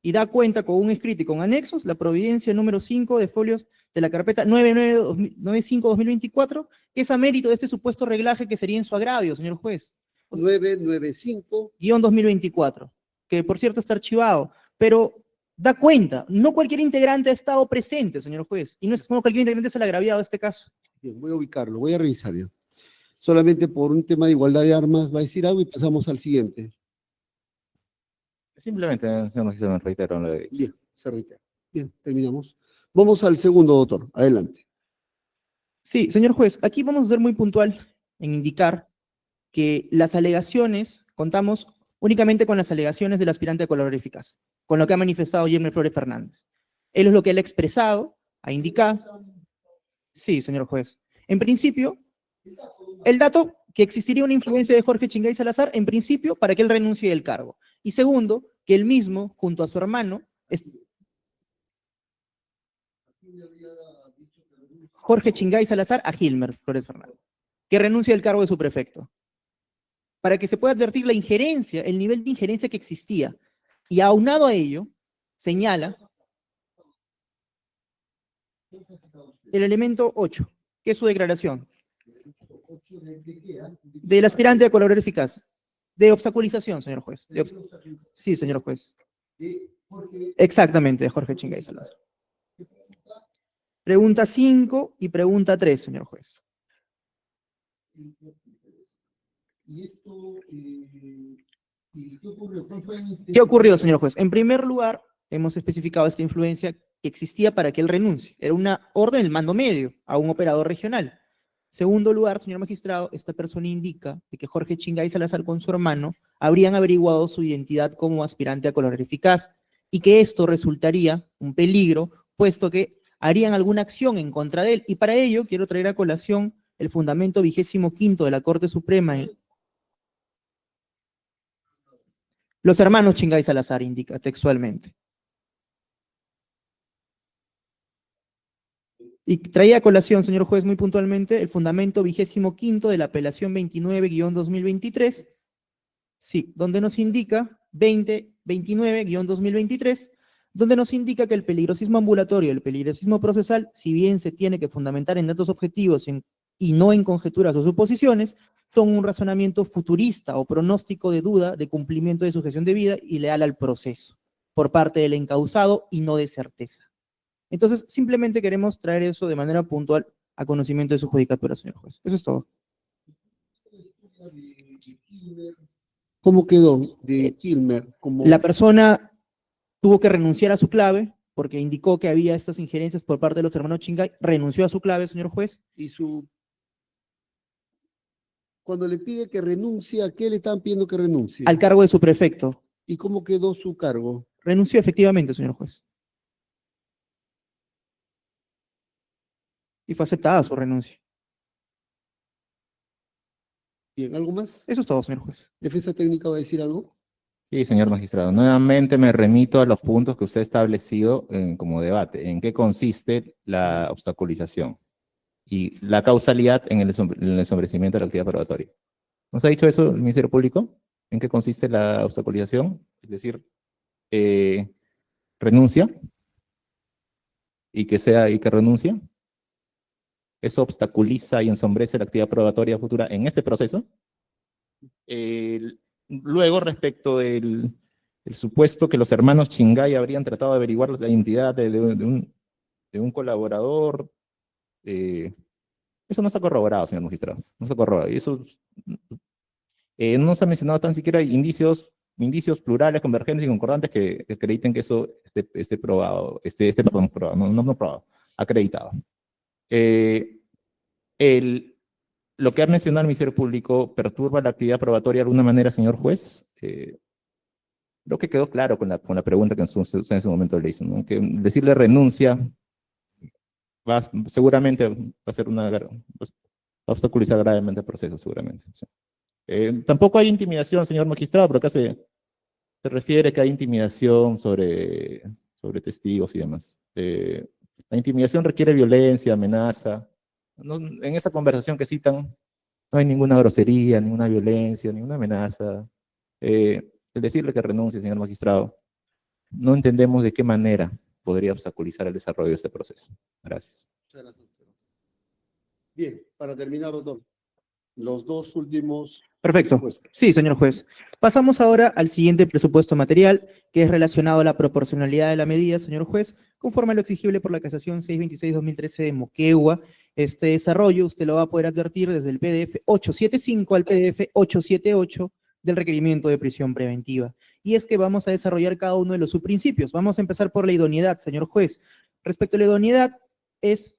y da cuenta con un escrito y con anexos la providencia número 5 de folios de la carpeta 995-2024, que es a mérito de este supuesto reglaje que sería en su agravio, señor juez. 995. Guión 2024, que por cierto está archivado, pero Da cuenta, no cualquier integrante ha estado presente, señor juez, y no es como cualquier integrante es el agraviado de este caso. Bien, voy a ubicarlo, voy a revisar ya. Solamente por un tema de igualdad de armas va a decir algo y pasamos al siguiente. Simplemente, señor magistrado, me reitero lo de dicho. Bien, se reitera. Bien, terminamos. Vamos al segundo, doctor. Adelante. Sí, señor juez, aquí vamos a ser muy puntual en indicar que las alegaciones, contamos únicamente con las alegaciones del aspirante a colaborador eficaz, con lo que ha manifestado Yermer Flores Fernández. Él es lo que él ha expresado, ha indicado. Sí, señor juez. En principio, el dato que existiría una influencia de Jorge Chingay Salazar, en principio, para que él renuncie del cargo. Y segundo, que él mismo, junto a su hermano, Jorge Chingay Salazar a Gilmer Flores Fernández, que renuncie del cargo de su prefecto. Para que se pueda advertir la injerencia, el nivel de injerencia que existía. Y aunado a ello, señala el elemento 8, que es su declaración. Del aspirante a colaborador eficaz. De obstaculización, señor juez. Sí, señor juez. Exactamente, de Jorge Chingay Salazar. Pregunta 5 y pregunta 3, señor juez. ¿Qué ocurrió, señor juez? En primer lugar, hemos especificado esta influencia que existía para que él renuncie. Era una orden del mando medio a un operador regional. Segundo lugar, señor magistrado, esta persona indica de que Jorge Chingay Salazar con su hermano habrían averiguado su identidad como aspirante a colaborador eficaz y que esto resultaría un peligro, puesto que harían alguna acción en contra de él. Y para ello quiero traer a colación el fundamento 25º de la Corte Suprema. Los hermanos Chingay Salazar indica textualmente. Y traía a colación, señor juez, muy puntualmente, el fundamento 25º de la apelación 29-2023, sí, donde nos indica, 29-2023, donde nos indica que el peligrosismo ambulatorio y el peligrosismo procesal, si bien se tiene que fundamentar en datos objetivos y no en conjeturas o suposiciones, son un razonamiento futurista o pronóstico de duda de cumplimiento de sujeción de vida y leal al proceso, por parte del encausado y no de certeza. Entonces, simplemente queremos traer eso de manera puntual a conocimiento de su judicatura, señor juez. Eso es todo. ¿Cómo quedó de Kilmer? La persona tuvo que renunciar a su clave porque indicó que había estas injerencias por parte de los hermanos Chingay. Renunció a su clave, señor juez. Y cuando le pide que renuncie, ¿a qué le están pidiendo que renuncie? Al cargo de su prefecto. ¿Y cómo quedó su cargo? Renunció efectivamente, señor juez. Y fue aceptada su renuncia. Bien, ¿algo más? Eso es todo, señor juez. ¿Defensa técnica va a decir algo? Sí, señor magistrado. Nuevamente me remito a los puntos que usted ha establecido como debate. ¿En qué consiste la obstaculización? Y la causalidad en el ensombrecimiento de la actividad probatoria. ¿Nos ha dicho eso el Ministerio Público? ¿En qué consiste la obstaculización? Es decir, renuncia y que renuncia. Eso obstaculiza y ensombrece la actividad probatoria futura en este proceso. Luego, respecto del supuesto que los hermanos Chingay habrían tratado de averiguar la identidad de un colaborador, eso no está corroborado, señor magistrado. No está corroborado. Y eso no se ha mencionado tan siquiera indicios plurales, convergentes y concordantes que acrediten que eso esté probado, perdón, probado, no probado, acreditado. Lo que ha mencionado el Ministerio Público perturba la actividad probatoria de alguna manera, señor juez. Creo que quedó claro con la pregunta que usted en ese momento le hizo, ¿no? Que decirle renuncia seguramente va a obstaculizar gravemente el proceso, seguramente. Sí. Tampoco hay intimidación, señor magistrado, pero acá se refiere que hay intimidación sobre testigos y demás. La intimidación requiere violencia, amenaza. En esa conversación que citan, no hay ninguna grosería, ninguna violencia, ninguna amenaza. El decirle que renuncie, señor magistrado, no entendemos de qué manera podría obstaculizar el desarrollo de este proceso. Gracias. Bien, para terminar, doctor. los dos últimos Perfecto. presupuestos. Sí, señor juez. Pasamos ahora al siguiente presupuesto material, que es relacionado a la proporcionalidad de la medida, señor juez, conforme a lo exigible por la casación 626-2013 de Moquegua. Este desarrollo usted lo va a poder advertir desde el PDF 875 al PDF 878 del requerimiento de prisión preventiva. Y es que vamos a desarrollar cada uno de los subprincipios. Vamos a empezar por la idoneidad, señor juez. Respecto a la idoneidad, es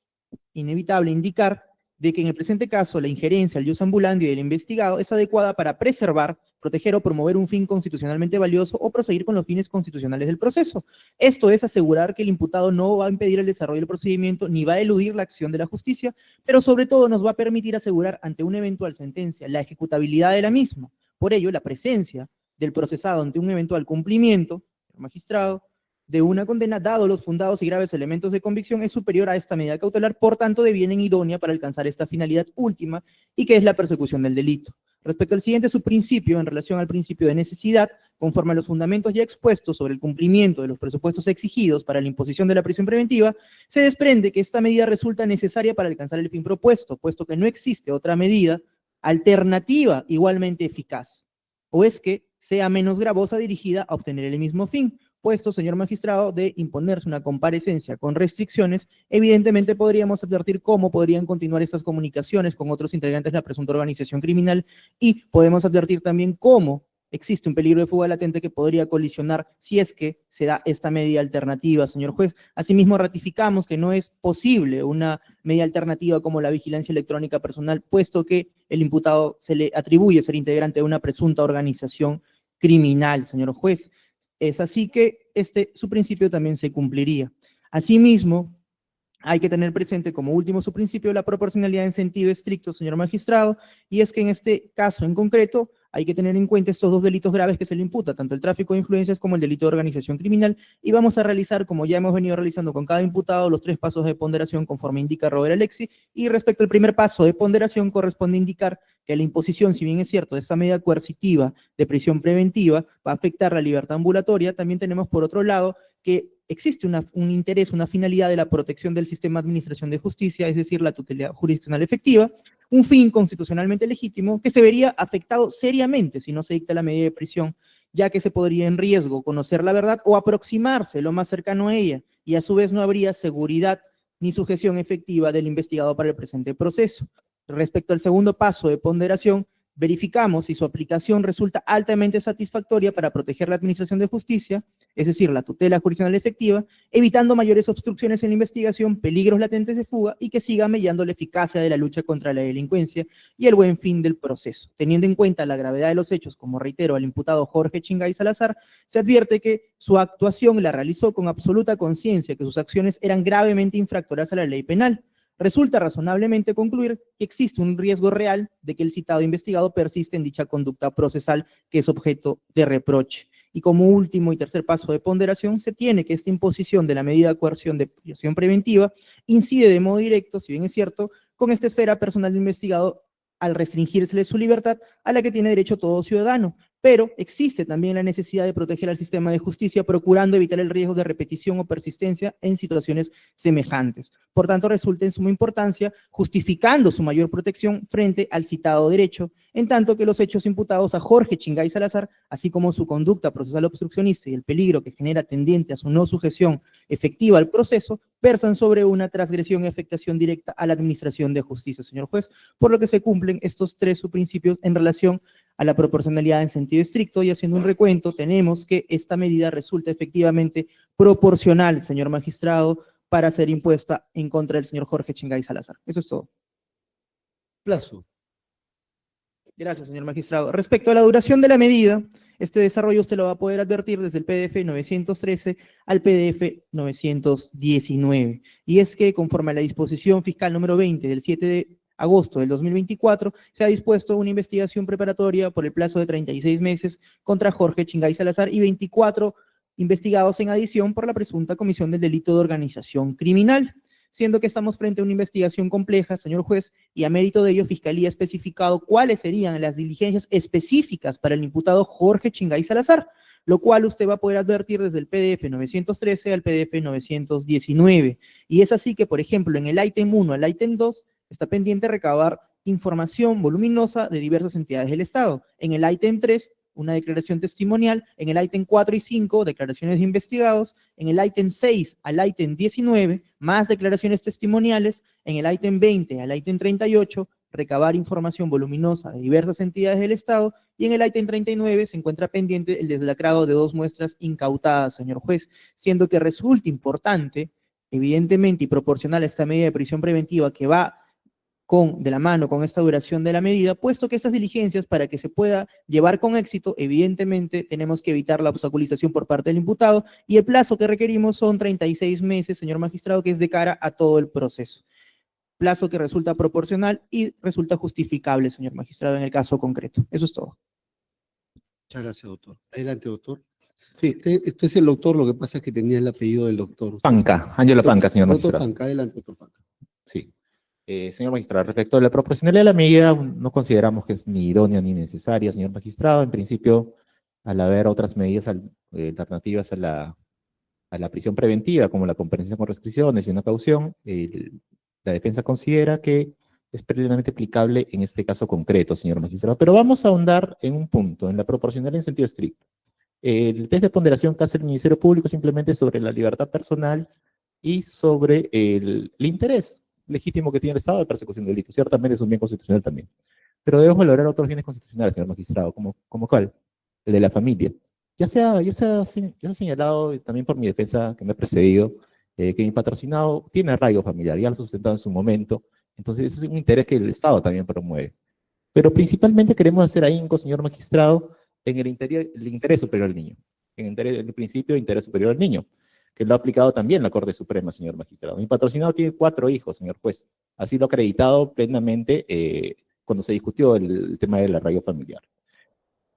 inevitable indicar de que en el presente caso la injerencia al ius ambulandi del investigado es adecuada para preservar, proteger o promover un fin constitucionalmente valioso o proseguir con los fines constitucionales del proceso. Esto es asegurar que el imputado no va a impedir el desarrollo del procedimiento ni va a eludir la acción de la justicia, pero sobre todo nos va a permitir asegurar ante una eventual sentencia la ejecutabilidad de la misma. Por ello, la presencia del procesado ante un eventual cumplimiento, el magistrado, de una condena, dado los fundados y graves elementos de convicción, es superior a esta medida cautelar, por tanto devienen idónea para alcanzar esta finalidad última, y que es la persecución del delito. Respecto al siguiente subprincipio, en relación al principio de necesidad, conforme a los fundamentos ya expuestos sobre el cumplimiento de los presupuestos exigidos para la imposición de la prisión preventiva, se desprende que esta medida resulta necesaria para alcanzar el fin propuesto, puesto que no existe otra medida alternativa igualmente eficaz, o es que sea menos gravosa dirigida a obtener el mismo fin. Puesto, señor magistrado, de imponerse una comparecencia con restricciones, evidentemente podríamos advertir cómo podrían continuar estas comunicaciones con otros integrantes de la presunta organización criminal, y podemos advertir también cómo existe un peligro de fuga latente que podría colisionar si es que se da esta medida alternativa, señor juez. Asimismo, ratificamos que no es posible una medida alternativa como la vigilancia electrónica personal, puesto que el imputado se le atribuye ser integrante de una presunta organización criminal, señor juez. Es así que su principio también se cumpliría. Asimismo, hay que tener presente como último subprincipio la proporcionalidad en sentido estricto, señor magistrado, y es que en este caso en concreto hay que tener en cuenta estos dos delitos graves que se le imputa, tanto el tráfico de influencias como el delito de organización criminal, y vamos a realizar, como ya hemos venido realizando con cada imputado, los 3 pasos de ponderación conforme indica Robert Alexi, y respecto al primer paso de ponderación corresponde indicar que la imposición, si bien es cierto, de esta medida coercitiva de prisión preventiva va a afectar la libertad ambulatoria, también tenemos por otro lado que existe un interés, una finalidad de la protección del sistema de administración de justicia, es decir, la tutela jurisdiccional efectiva, un fin constitucionalmente legítimo que se vería afectado seriamente si no se dicta la medida de prisión, ya que se podría en riesgo conocer la verdad o aproximarse lo más cercano a ella, y a su vez no habría seguridad ni sujeción efectiva del investigado para el presente proceso. Respecto al segundo paso de ponderación, verificamos si su aplicación resulta altamente satisfactoria para proteger la administración de justicia, es decir, la tutela jurisdiccional efectiva, evitando mayores obstrucciones en la investigación, peligros latentes de fuga y que siga mellando la eficacia de la lucha contra la delincuencia y el buen fin del proceso. Teniendo en cuenta la gravedad de los hechos, como reitero, al imputado Jorge Chingay Salazar, se advierte que su actuación la realizó con absoluta conciencia que sus acciones eran gravemente infractoras a la ley penal. Resulta razonablemente concluir que existe un riesgo real de que el citado investigado persiste en dicha conducta procesal que es objeto de reproche. Y como último y tercer paso de ponderación, se tiene que esta imposición de la medida de coerción de prisión preventiva incide de modo directo, si bien es cierto, con esta esfera personal del investigado al restringírsele su libertad a la que tiene derecho todo ciudadano, pero existe también la necesidad de proteger al sistema de justicia procurando evitar el riesgo de repetición o persistencia en situaciones semejantes. Por tanto, resulta en suma importancia justificando su mayor protección frente al citado derecho, en tanto que los hechos imputados a Jorge Chingay Salazar, así como su conducta procesal obstruccionista y el peligro que genera tendiente a su no sujeción efectiva al proceso, versan sobre una transgresión y afectación directa a la administración de justicia, señor juez, por lo que se cumplen estos 3 subprincipios en relación a la proporcionalidad en sentido estricto, y haciendo un recuento, tenemos que esta medida resulta efectivamente proporcional, señor magistrado, para ser impuesta en contra del señor Jorge Chingay Salazar. Eso es todo. Plazo. Gracias, señor magistrado. Respecto a la duración de la medida, este desarrollo usted lo va a poder advertir desde el PDF 913 al PDF 919. Y es que, conforme a la disposición fiscal número 20 del 7 de agosto del 2024, se ha dispuesto una investigación preparatoria por el plazo de 36 meses contra Jorge Chingay Salazar y 24 investigados en adición por la presunta comisión del delito de organización criminal, siendo que estamos frente a una investigación compleja, señor juez, y a mérito de ello, Fiscalía ha especificado cuáles serían las diligencias específicas para el imputado Jorge Chingay Salazar, lo cual usted va a poder advertir desde el PDF 913 al PDF 919. Y es así que, por ejemplo, en el ítem 1 al ítem 2, está pendiente recabar información voluminosa de diversas entidades del Estado. En el ítem 3, una declaración testimonial. En el ítem 4 y 5, declaraciones de investigados. En el ítem 6 al ítem 19, más declaraciones testimoniales. En el ítem 20 al ítem 38, recabar información voluminosa de diversas entidades del Estado. Y en el ítem 39 se encuentra pendiente el deslacrado de 2 muestras incautadas, señor juez, siendo que resulta importante, evidentemente, y proporcional a esta medida de prisión preventiva que va de la mano con esta duración de la medida, puesto que estas diligencias, para que se pueda llevar con éxito, evidentemente tenemos que evitar la obstaculización por parte del imputado, y el plazo que requerimos son 36 meses, señor magistrado, que es de cara a todo el proceso. Plazo que resulta proporcional y resulta justificable, señor magistrado, en el caso concreto. Eso es todo. Muchas gracias, doctor. Adelante, doctor. Sí, Este es el doctor, lo que pasa es que tenía el apellido del doctor. Panca, Ángelo Panca, señor Doctor magistrado. Panca, adelante, doctor Panca. Sí. Señor magistrado, respecto a la proporcionalidad de la medida, no consideramos que es ni idónea ni necesaria, señor magistrado. En principio, al haber otras medidas alternativas a la prisión preventiva, como la compensación con restricciones y una caución, la defensa considera que es plenamente aplicable en este caso concreto, señor magistrado. Pero vamos a ahondar en un punto, en la proporcionalidad en sentido estricto. El test de ponderación que hace el Ministerio Público simplemente sobre la libertad personal y sobre el interés legítimo que tiene el Estado de persecución de delitos. Ciertamente es un bien constitucional también. Pero debemos valorar otros bienes constitucionales, señor magistrado, como ¿cuál? El de la familia. Ya se ha señalado también por mi defensa que me ha precedido, que mi patrocinado tiene arraigo familiar, ya lo ha sustentado en su momento, entonces ese es un interés que el Estado también promueve. Pero principalmente queremos hacer ahínco, señor magistrado, en el interés superior al niño, en el principio de interés superior al niño, que lo ha aplicado también la Corte Suprema, señor magistrado. Mi patrocinado tiene 4 hijos, señor juez, así lo ha acreditado plenamente cuando se discutió el tema del arraigo familiar.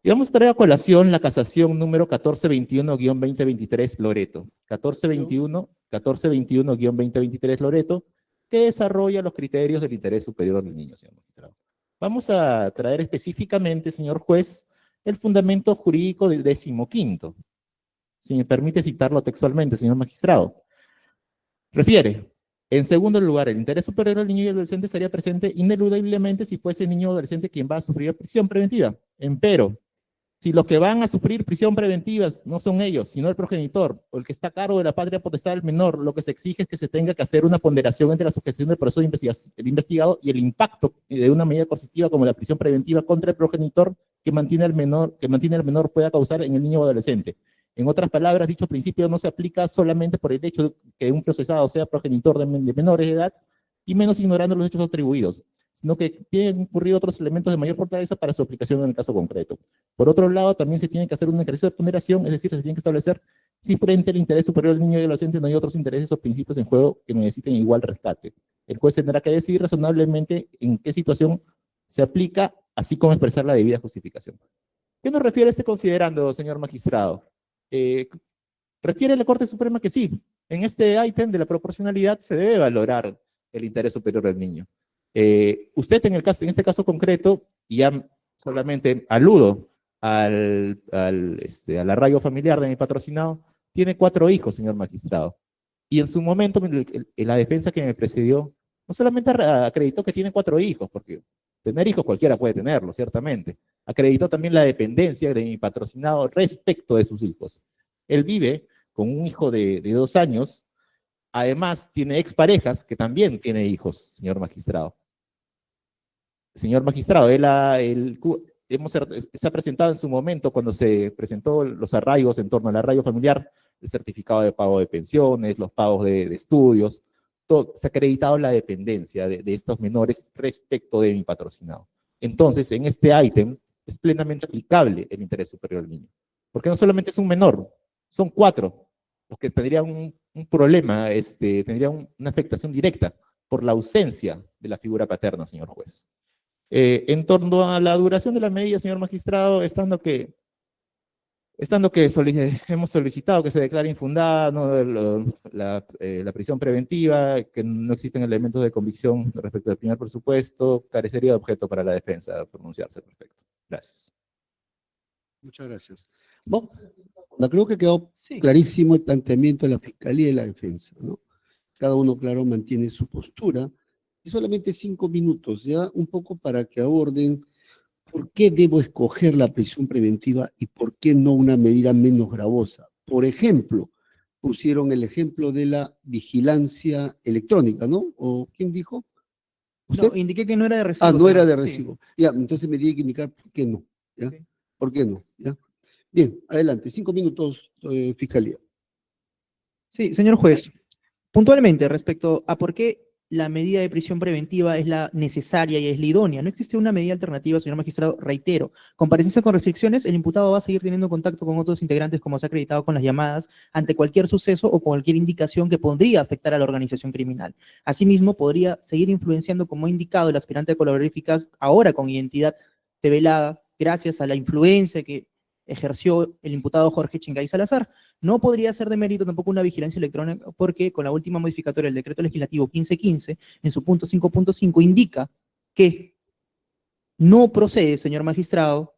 Y vamos a traer a colación la casación número 1421-2023 Loreto. 1421-2023 Loreto, que desarrolla los criterios del interés superior del niño, señor magistrado. Vamos a traer específicamente, señor juez, el fundamento jurídico del 15º. Si me permite citarlo textualmente, señor magistrado. Refiere, en segundo lugar, el interés superior del niño y adolescente estaría presente ineludiblemente si fuese el niño o adolescente quien va a sufrir prisión preventiva. Empero, si los que van a sufrir prisión preventiva no son ellos, sino el progenitor o el que está a cargo de la patria potestad del menor, lo que se exige es que se tenga que hacer una ponderación entre la sujeción del proceso del investigado y el impacto de una medida coercitiva como la prisión preventiva contra el progenitor que mantiene al menor pueda causar en el niño o adolescente. En otras palabras, dicho principio no se aplica solamente por el hecho de que un procesado sea progenitor de menores de edad, y menos ignorando los hechos atribuidos, sino que tienen ocurrido otros elementos de mayor fortaleza para su aplicación en el caso concreto. Por otro lado, también se tiene que hacer un ejercicio de ponderación, es decir, se tiene que establecer si frente al interés superior del niño y adolescente no hay otros intereses o principios en juego que necesiten igual rescate. El juez tendrá que decidir razonablemente en qué situación se aplica, así como expresar la debida justificación. ¿Qué nos refiere este considerando, señor magistrado? Refiere la Corte Suprema que sí, en este ítem de la proporcionalidad se debe valorar el interés superior del niño. Usted en este caso concreto, y ya solamente aludo al arraigo familiar de mi patrocinado, tiene 4 hijos, señor magistrado. Y en su momento, la defensa que me precedió, no solamente acreditó que tiene 4 hijos, porque tener hijos cualquiera puede tenerlo, ciertamente. Acreditó también la dependencia de mi patrocinado respecto de sus hijos. Él vive con un hijo de 2 años, además tiene exparejas que también tiene hijos, señor magistrado. Señor magistrado, se ha presentado en su momento, cuando se presentó los arraigos en torno al arraigo familiar, el certificado de pago de pensiones, los pagos de estudios, todo, se ha acreditado la dependencia de estos menores respecto de mi patrocinado. Entonces, en este ítem es plenamente aplicable el interés superior del niño, porque no solamente es un menor, son 4, los que tendrían un problema, tendrían una afectación directa por la ausencia de la figura paterna, señor juez. En torno a la duración de la medida, señor magistrado, estando que hemos solicitado que se declare infundada, ¿no? la prisión preventiva, que no existen elementos de convicción respecto al primer presupuesto, carecería de objeto para la defensa pronunciarse al respecto. Gracias. Muchas gracias. Bueno, creo que quedó Sí. clarísimo el planteamiento de la Fiscalía y la Defensa, ¿no? Cada uno, claro, mantiene su postura. Y solamente 5 minutos, ya un poco para que aborden por qué debo escoger la prisión preventiva y por qué no una medida menos gravosa. Por ejemplo, pusieron el ejemplo de la vigilancia electrónica, ¿no? ¿O quién dijo? ¿Usted? No, indiqué que no era de Ah, recibo, no era señor. de Sí, recibo. Ya, entonces me tiene que indicar por qué no. ¿Ya? sí. ¿Por qué no? ¿Ya? Bien, adelante. 5 minutos, Fiscalía. Sí, señor juez. Puntualmente, respecto a por qué la medida de prisión preventiva es la necesaria y es la idónea. No existe una medida alternativa, señor magistrado, reitero. Comparecencia con restricciones, el imputado va a seguir teniendo contacto con otros integrantes, como se ha acreditado con las llamadas, ante cualquier suceso o cualquier indicación que podría afectar a la organización criminal. Asimismo, podría seguir influenciando, como ha indicado el aspirante de colaborador eficaz, ahora con identidad develada, gracias a la influencia que ejerció el imputado Jorge Chingay Salazar. No podría ser de mérito tampoco una vigilancia electrónica porque con la última modificatoria del decreto legislativo 1515, en su punto 5.5, indica que no procede, señor magistrado,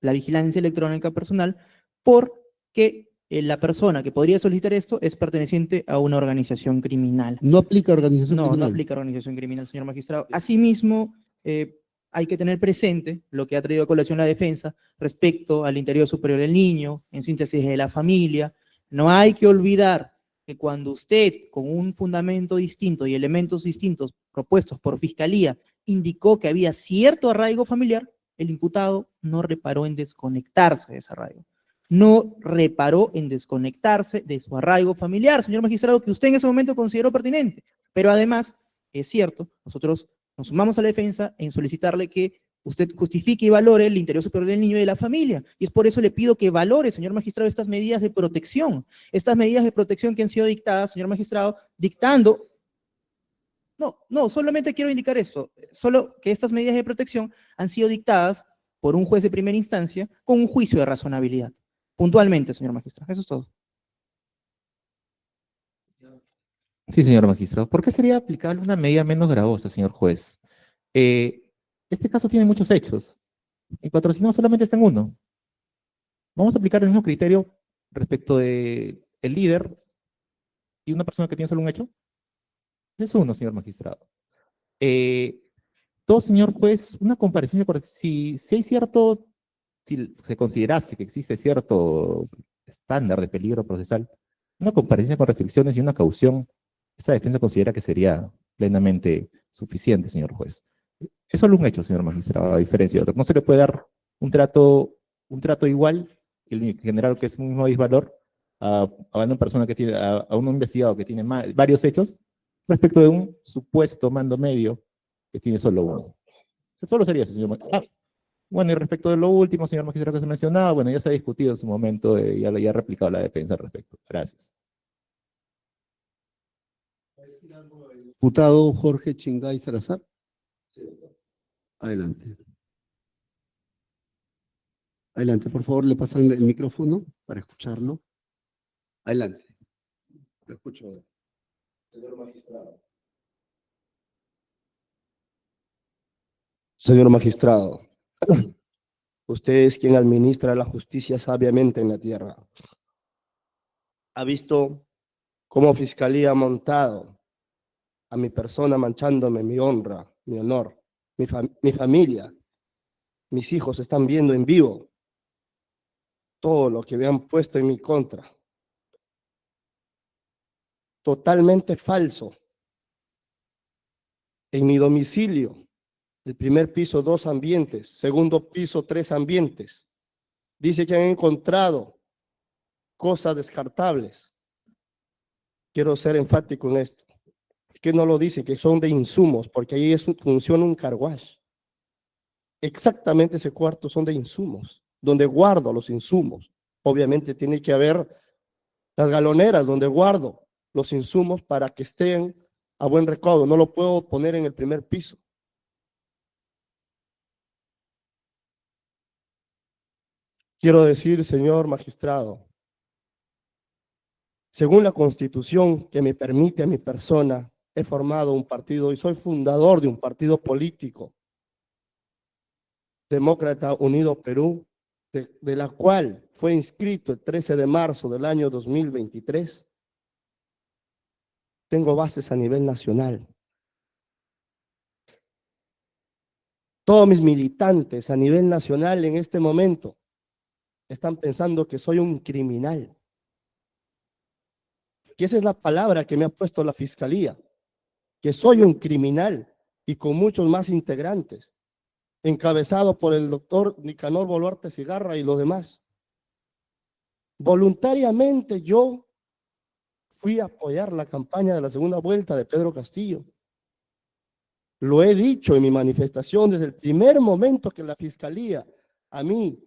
la vigilancia electrónica personal porque la persona que podría solicitar esto es perteneciente a una organización criminal. No aplica organización No, no criminal. aplica organización criminal, señor magistrado. Asimismo, hay que tener presente lo que ha traído a colación la defensa respecto al interior superior del niño, en síntesis de la familia. No hay que olvidar que cuando usted, con un fundamento distinto y elementos distintos propuestos por fiscalía, indicó que había cierto arraigo familiar, el imputado no reparó en desconectarse de ese arraigo. No reparó en desconectarse de su arraigo familiar, señor magistrado, que usted en ese momento consideró pertinente. Pero además, es cierto, nosotros nos sumamos a la defensa en solicitarle que usted justifique y valore el interés superior del niño y de la familia. Y es por eso le pido que valore, señor magistrado, estas medidas de protección que han sido dictadas, señor magistrado, dictando. No, solamente quiero indicar esto, solo que estas medidas de protección han sido dictadas por un juez de primera instancia con un juicio de razonabilidad. Puntualmente, señor magistrado, eso es todo. Sí, señor magistrado. ¿Por qué sería aplicable una medida menos gravosa, señor juez? Este caso tiene muchos hechos. El patrocinado solamente está en uno. Vamos a aplicar el mismo criterio respecto de el líder y una persona que tiene solo un hecho. Es uno, señor magistrado. Dos, señor juez, una comparecencia, si hay cierto, si se considerase que existe cierto estándar de peligro procesal, una comparecencia con restricciones y una caución, esta defensa considera que sería plenamente suficiente, señor juez. Es solo un hecho, señor magistrado, a diferencia de otro. No se le puede dar un trato igual, en general que es un mismo disvalor, a una persona que tiene, a un investigado que tiene varios hechos, respecto de un supuesto mando medio que tiene solo uno. Solo sería eso, señor magistrado. Bueno, y respecto de lo último, señor magistrado, que se mencionaba, bueno, ya se ha discutido en su momento, ya ha replicado la defensa al respecto. Gracias. Diputado Jorge Chingay Salazar. Adelante. Adelante, por favor, le pasan el micrófono para escucharlo. Adelante. Lo escucho ahora. Señor magistrado. Señor magistrado, usted es quien administra la justicia sabiamente en la tierra. Ha visto cómo Fiscalía ha montado a mi persona manchándome mi honra, mi honor, mi familia. Mis hijos están viendo en vivo todo lo que me han puesto en mi contra. Totalmente falso. En mi domicilio, el primer piso, 2 ambientes, segundo piso, 3 ambientes. Dice que han encontrado cosas descartables. Quiero ser enfático en esto. ¿Por qué no lo dice? Que son de insumos, porque ahí funciona un car wash. Exactamente ese cuarto son de insumos, donde guardo los insumos. Obviamente tiene que haber las galoneras donde guardo los insumos para que estén a buen recaudo. No lo puedo poner en el primer piso. Quiero decir, señor magistrado, según la Constitución que me permite a mi persona, he formado un partido y soy fundador de un partido político, Demócrata Unido Perú, de la cual fue inscrito el 13 de marzo del año 2023. Tengo bases a nivel nacional. Todos mis militantes a nivel nacional en este momento están pensando que soy un criminal. Que esa es la palabra que me ha puesto la fiscalía, que soy un criminal y con muchos más integrantes, encabezado por el doctor Nicanor Boluarte Cigarra y los demás. Voluntariamente yo fui a apoyar la campaña de la segunda vuelta de Pedro Castillo. Lo he dicho en mi manifestación desde el primer momento que la fiscalía a mí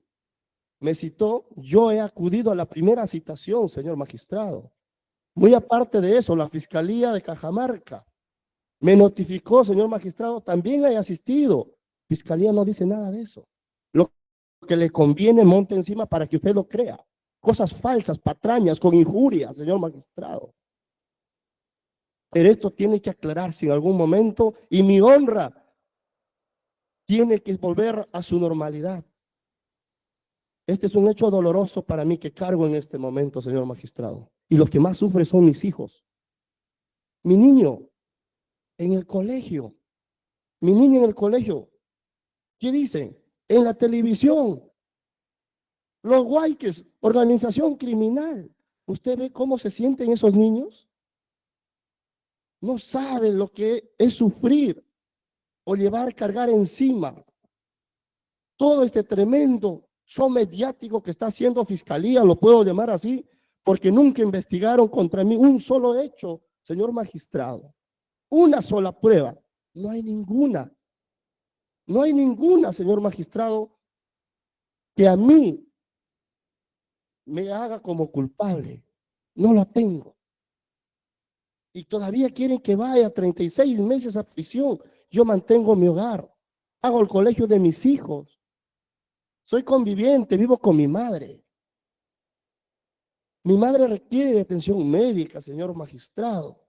me citó, yo he acudido a la primera citación, señor magistrado. Muy aparte de eso, la Fiscalía de Cajamarca me notificó, señor magistrado, también he asistido. Fiscalía no dice nada de eso. Lo que le conviene monte encima para que usted lo crea. Cosas falsas, patrañas, con injurias, señor magistrado. Pero esto tiene que aclararse en algún momento y mi honra tiene que volver a su normalidad. Este es un hecho doloroso para mí que cargo en este momento, señor magistrado. Y los que más sufren son mis hijos. Mi niño en el colegio. Mi niña en el colegio. ¿Qué dicen? En la televisión. Los Guayques, organización criminal. ¿Usted ve cómo se sienten esos niños? No saben lo que es sufrir o cargar encima todo este tremendo show mediático que está haciendo Fiscalía, lo puedo llamar así, porque nunca investigaron contra mí un solo hecho, señor magistrado. Una sola prueba. No hay ninguna. No hay ninguna, señor magistrado, que a mí me haga como culpable. No la tengo. Y todavía quieren que vaya 36 meses a prisión. Yo mantengo mi hogar. Hago el colegio de mis hijos. Soy conviviente, vivo con mi madre. Mi madre requiere de atención médica, señor magistrado.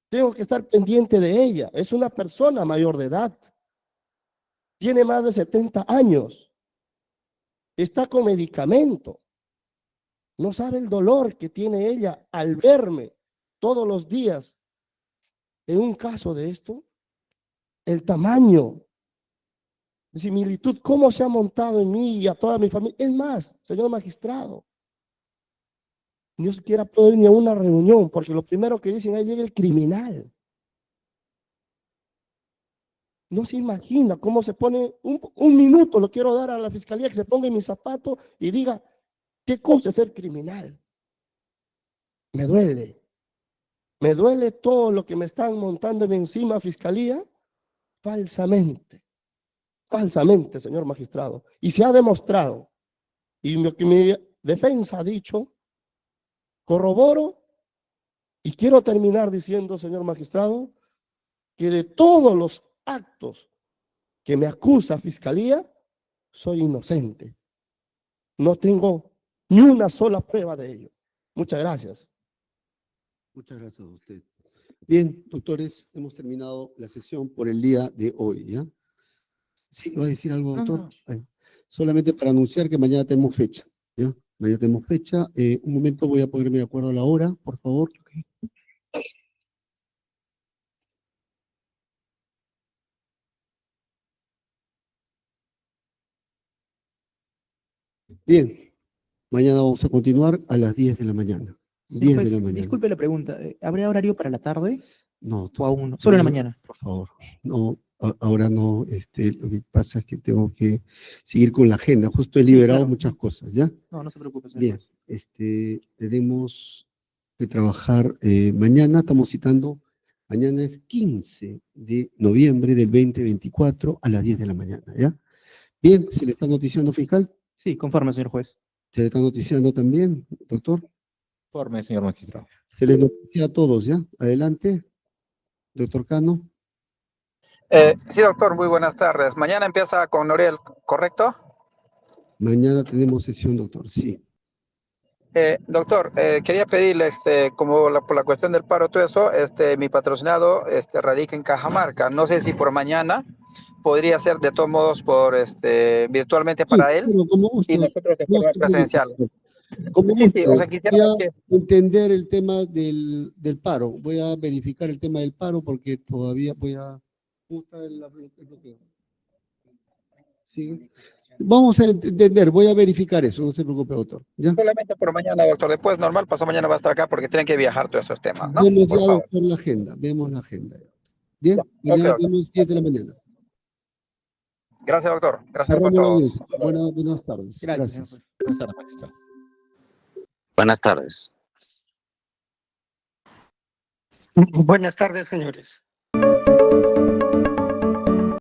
Tengo que estar pendiente de ella. Es una persona mayor de edad. Tiene más de 70 años. Está con medicamento. No sabe el dolor que tiene ella al verme todos los días. En un caso de esto, el tamaño de similitud, cómo se ha montado en mí y a toda mi familia. Es más, señor magistrado, ni siquiera puedo ir ni a una reunión, porque lo primero que dicen, ahí llega el criminal. No se imagina cómo se pone, un minuto lo quiero dar a la fiscalía que se ponga en mi zapato y diga, ¿qué cosa es ser criminal? Me duele todo lo que me están montando encima, fiscalía, falsamente, señor magistrado. Y se ha demostrado, y lo que mi defensa ha dicho, corroboro, y quiero terminar diciendo, señor magistrado, que de todos los actos que me acusa Fiscalía, soy inocente. No tengo ni una sola prueba de ello. Muchas gracias. Muchas gracias a usted. Bien, doctores, hemos terminado la sesión por el día de hoy, ¿ya? ¿Sí? ¿Va a decir algo, doctor? No. Bueno, solamente para anunciar que mañana tenemos fecha, ¿ya? Mañana tenemos fecha. Un momento, voy a ponerme de acuerdo a la hora, por favor. Bien, mañana vamos a continuar a las 10 de la mañana. Señor 10 de juez, la mañana. disculpe la pregunta. ¿Habrá horario para la tarde No, o aún no? Solo en la mañana. por favor. No, ahora no. Lo que pasa es que tengo que seguir con la agenda. Justo he Sí, liberado claro. muchas cosas, ¿ya? No, no se preocupe, señor Bien, juez. tenemos que trabajar mañana. Estamos citando, mañana es 15 de noviembre del 2024 a las 10 de la mañana, ¿ya? Bien, ¿se le está noticiando, fiscal? Sí, conforme, señor juez. ¿Se le está noticiando también, doctor? Informe, señor magistrado. Se les noticia a todos, ¿ya? Adelante, doctor Cano. Sí, doctor, muy buenas tardes. Mañana empieza con Noriel, ¿correcto? Mañana tenemos sesión, doctor, sí. Doctor, quería pedirle, por la cuestión del paro, todo eso, mi patrocinado radica en Cajamarca. No sé si por mañana podría ser de todos modos virtualmente para Sí, él pero como y guste, nosotros de no forma se preocupe, presencial. doctor. Como Sí, guste, o sea, quisiera voy a que... entender el tema del paro. Voy a verificar el tema del paro porque todavía voy a... ¿Cómo está el bloqueo? Sí. Vamos a entender, voy a verificar eso, no se preocupe, doctor. ¿Ya? Solamente por mañana, doctor. Después, normal, pasado mañana va a estar acá porque tienen que viajar todos esos temas, ¿no? Vemos Por ya, favor. doctor, la agenda, vemos la agenda. Bien, Ya, mañana ok, doctor. tenemos 10 de la mañana. Gracias, doctor. Gracias por Cerramos la todos. audiencia. Buenas tardes. Gracias, señor Gracias. juez. Buenas tardes, magistrado. Buenas tardes. Buenas tardes, señores.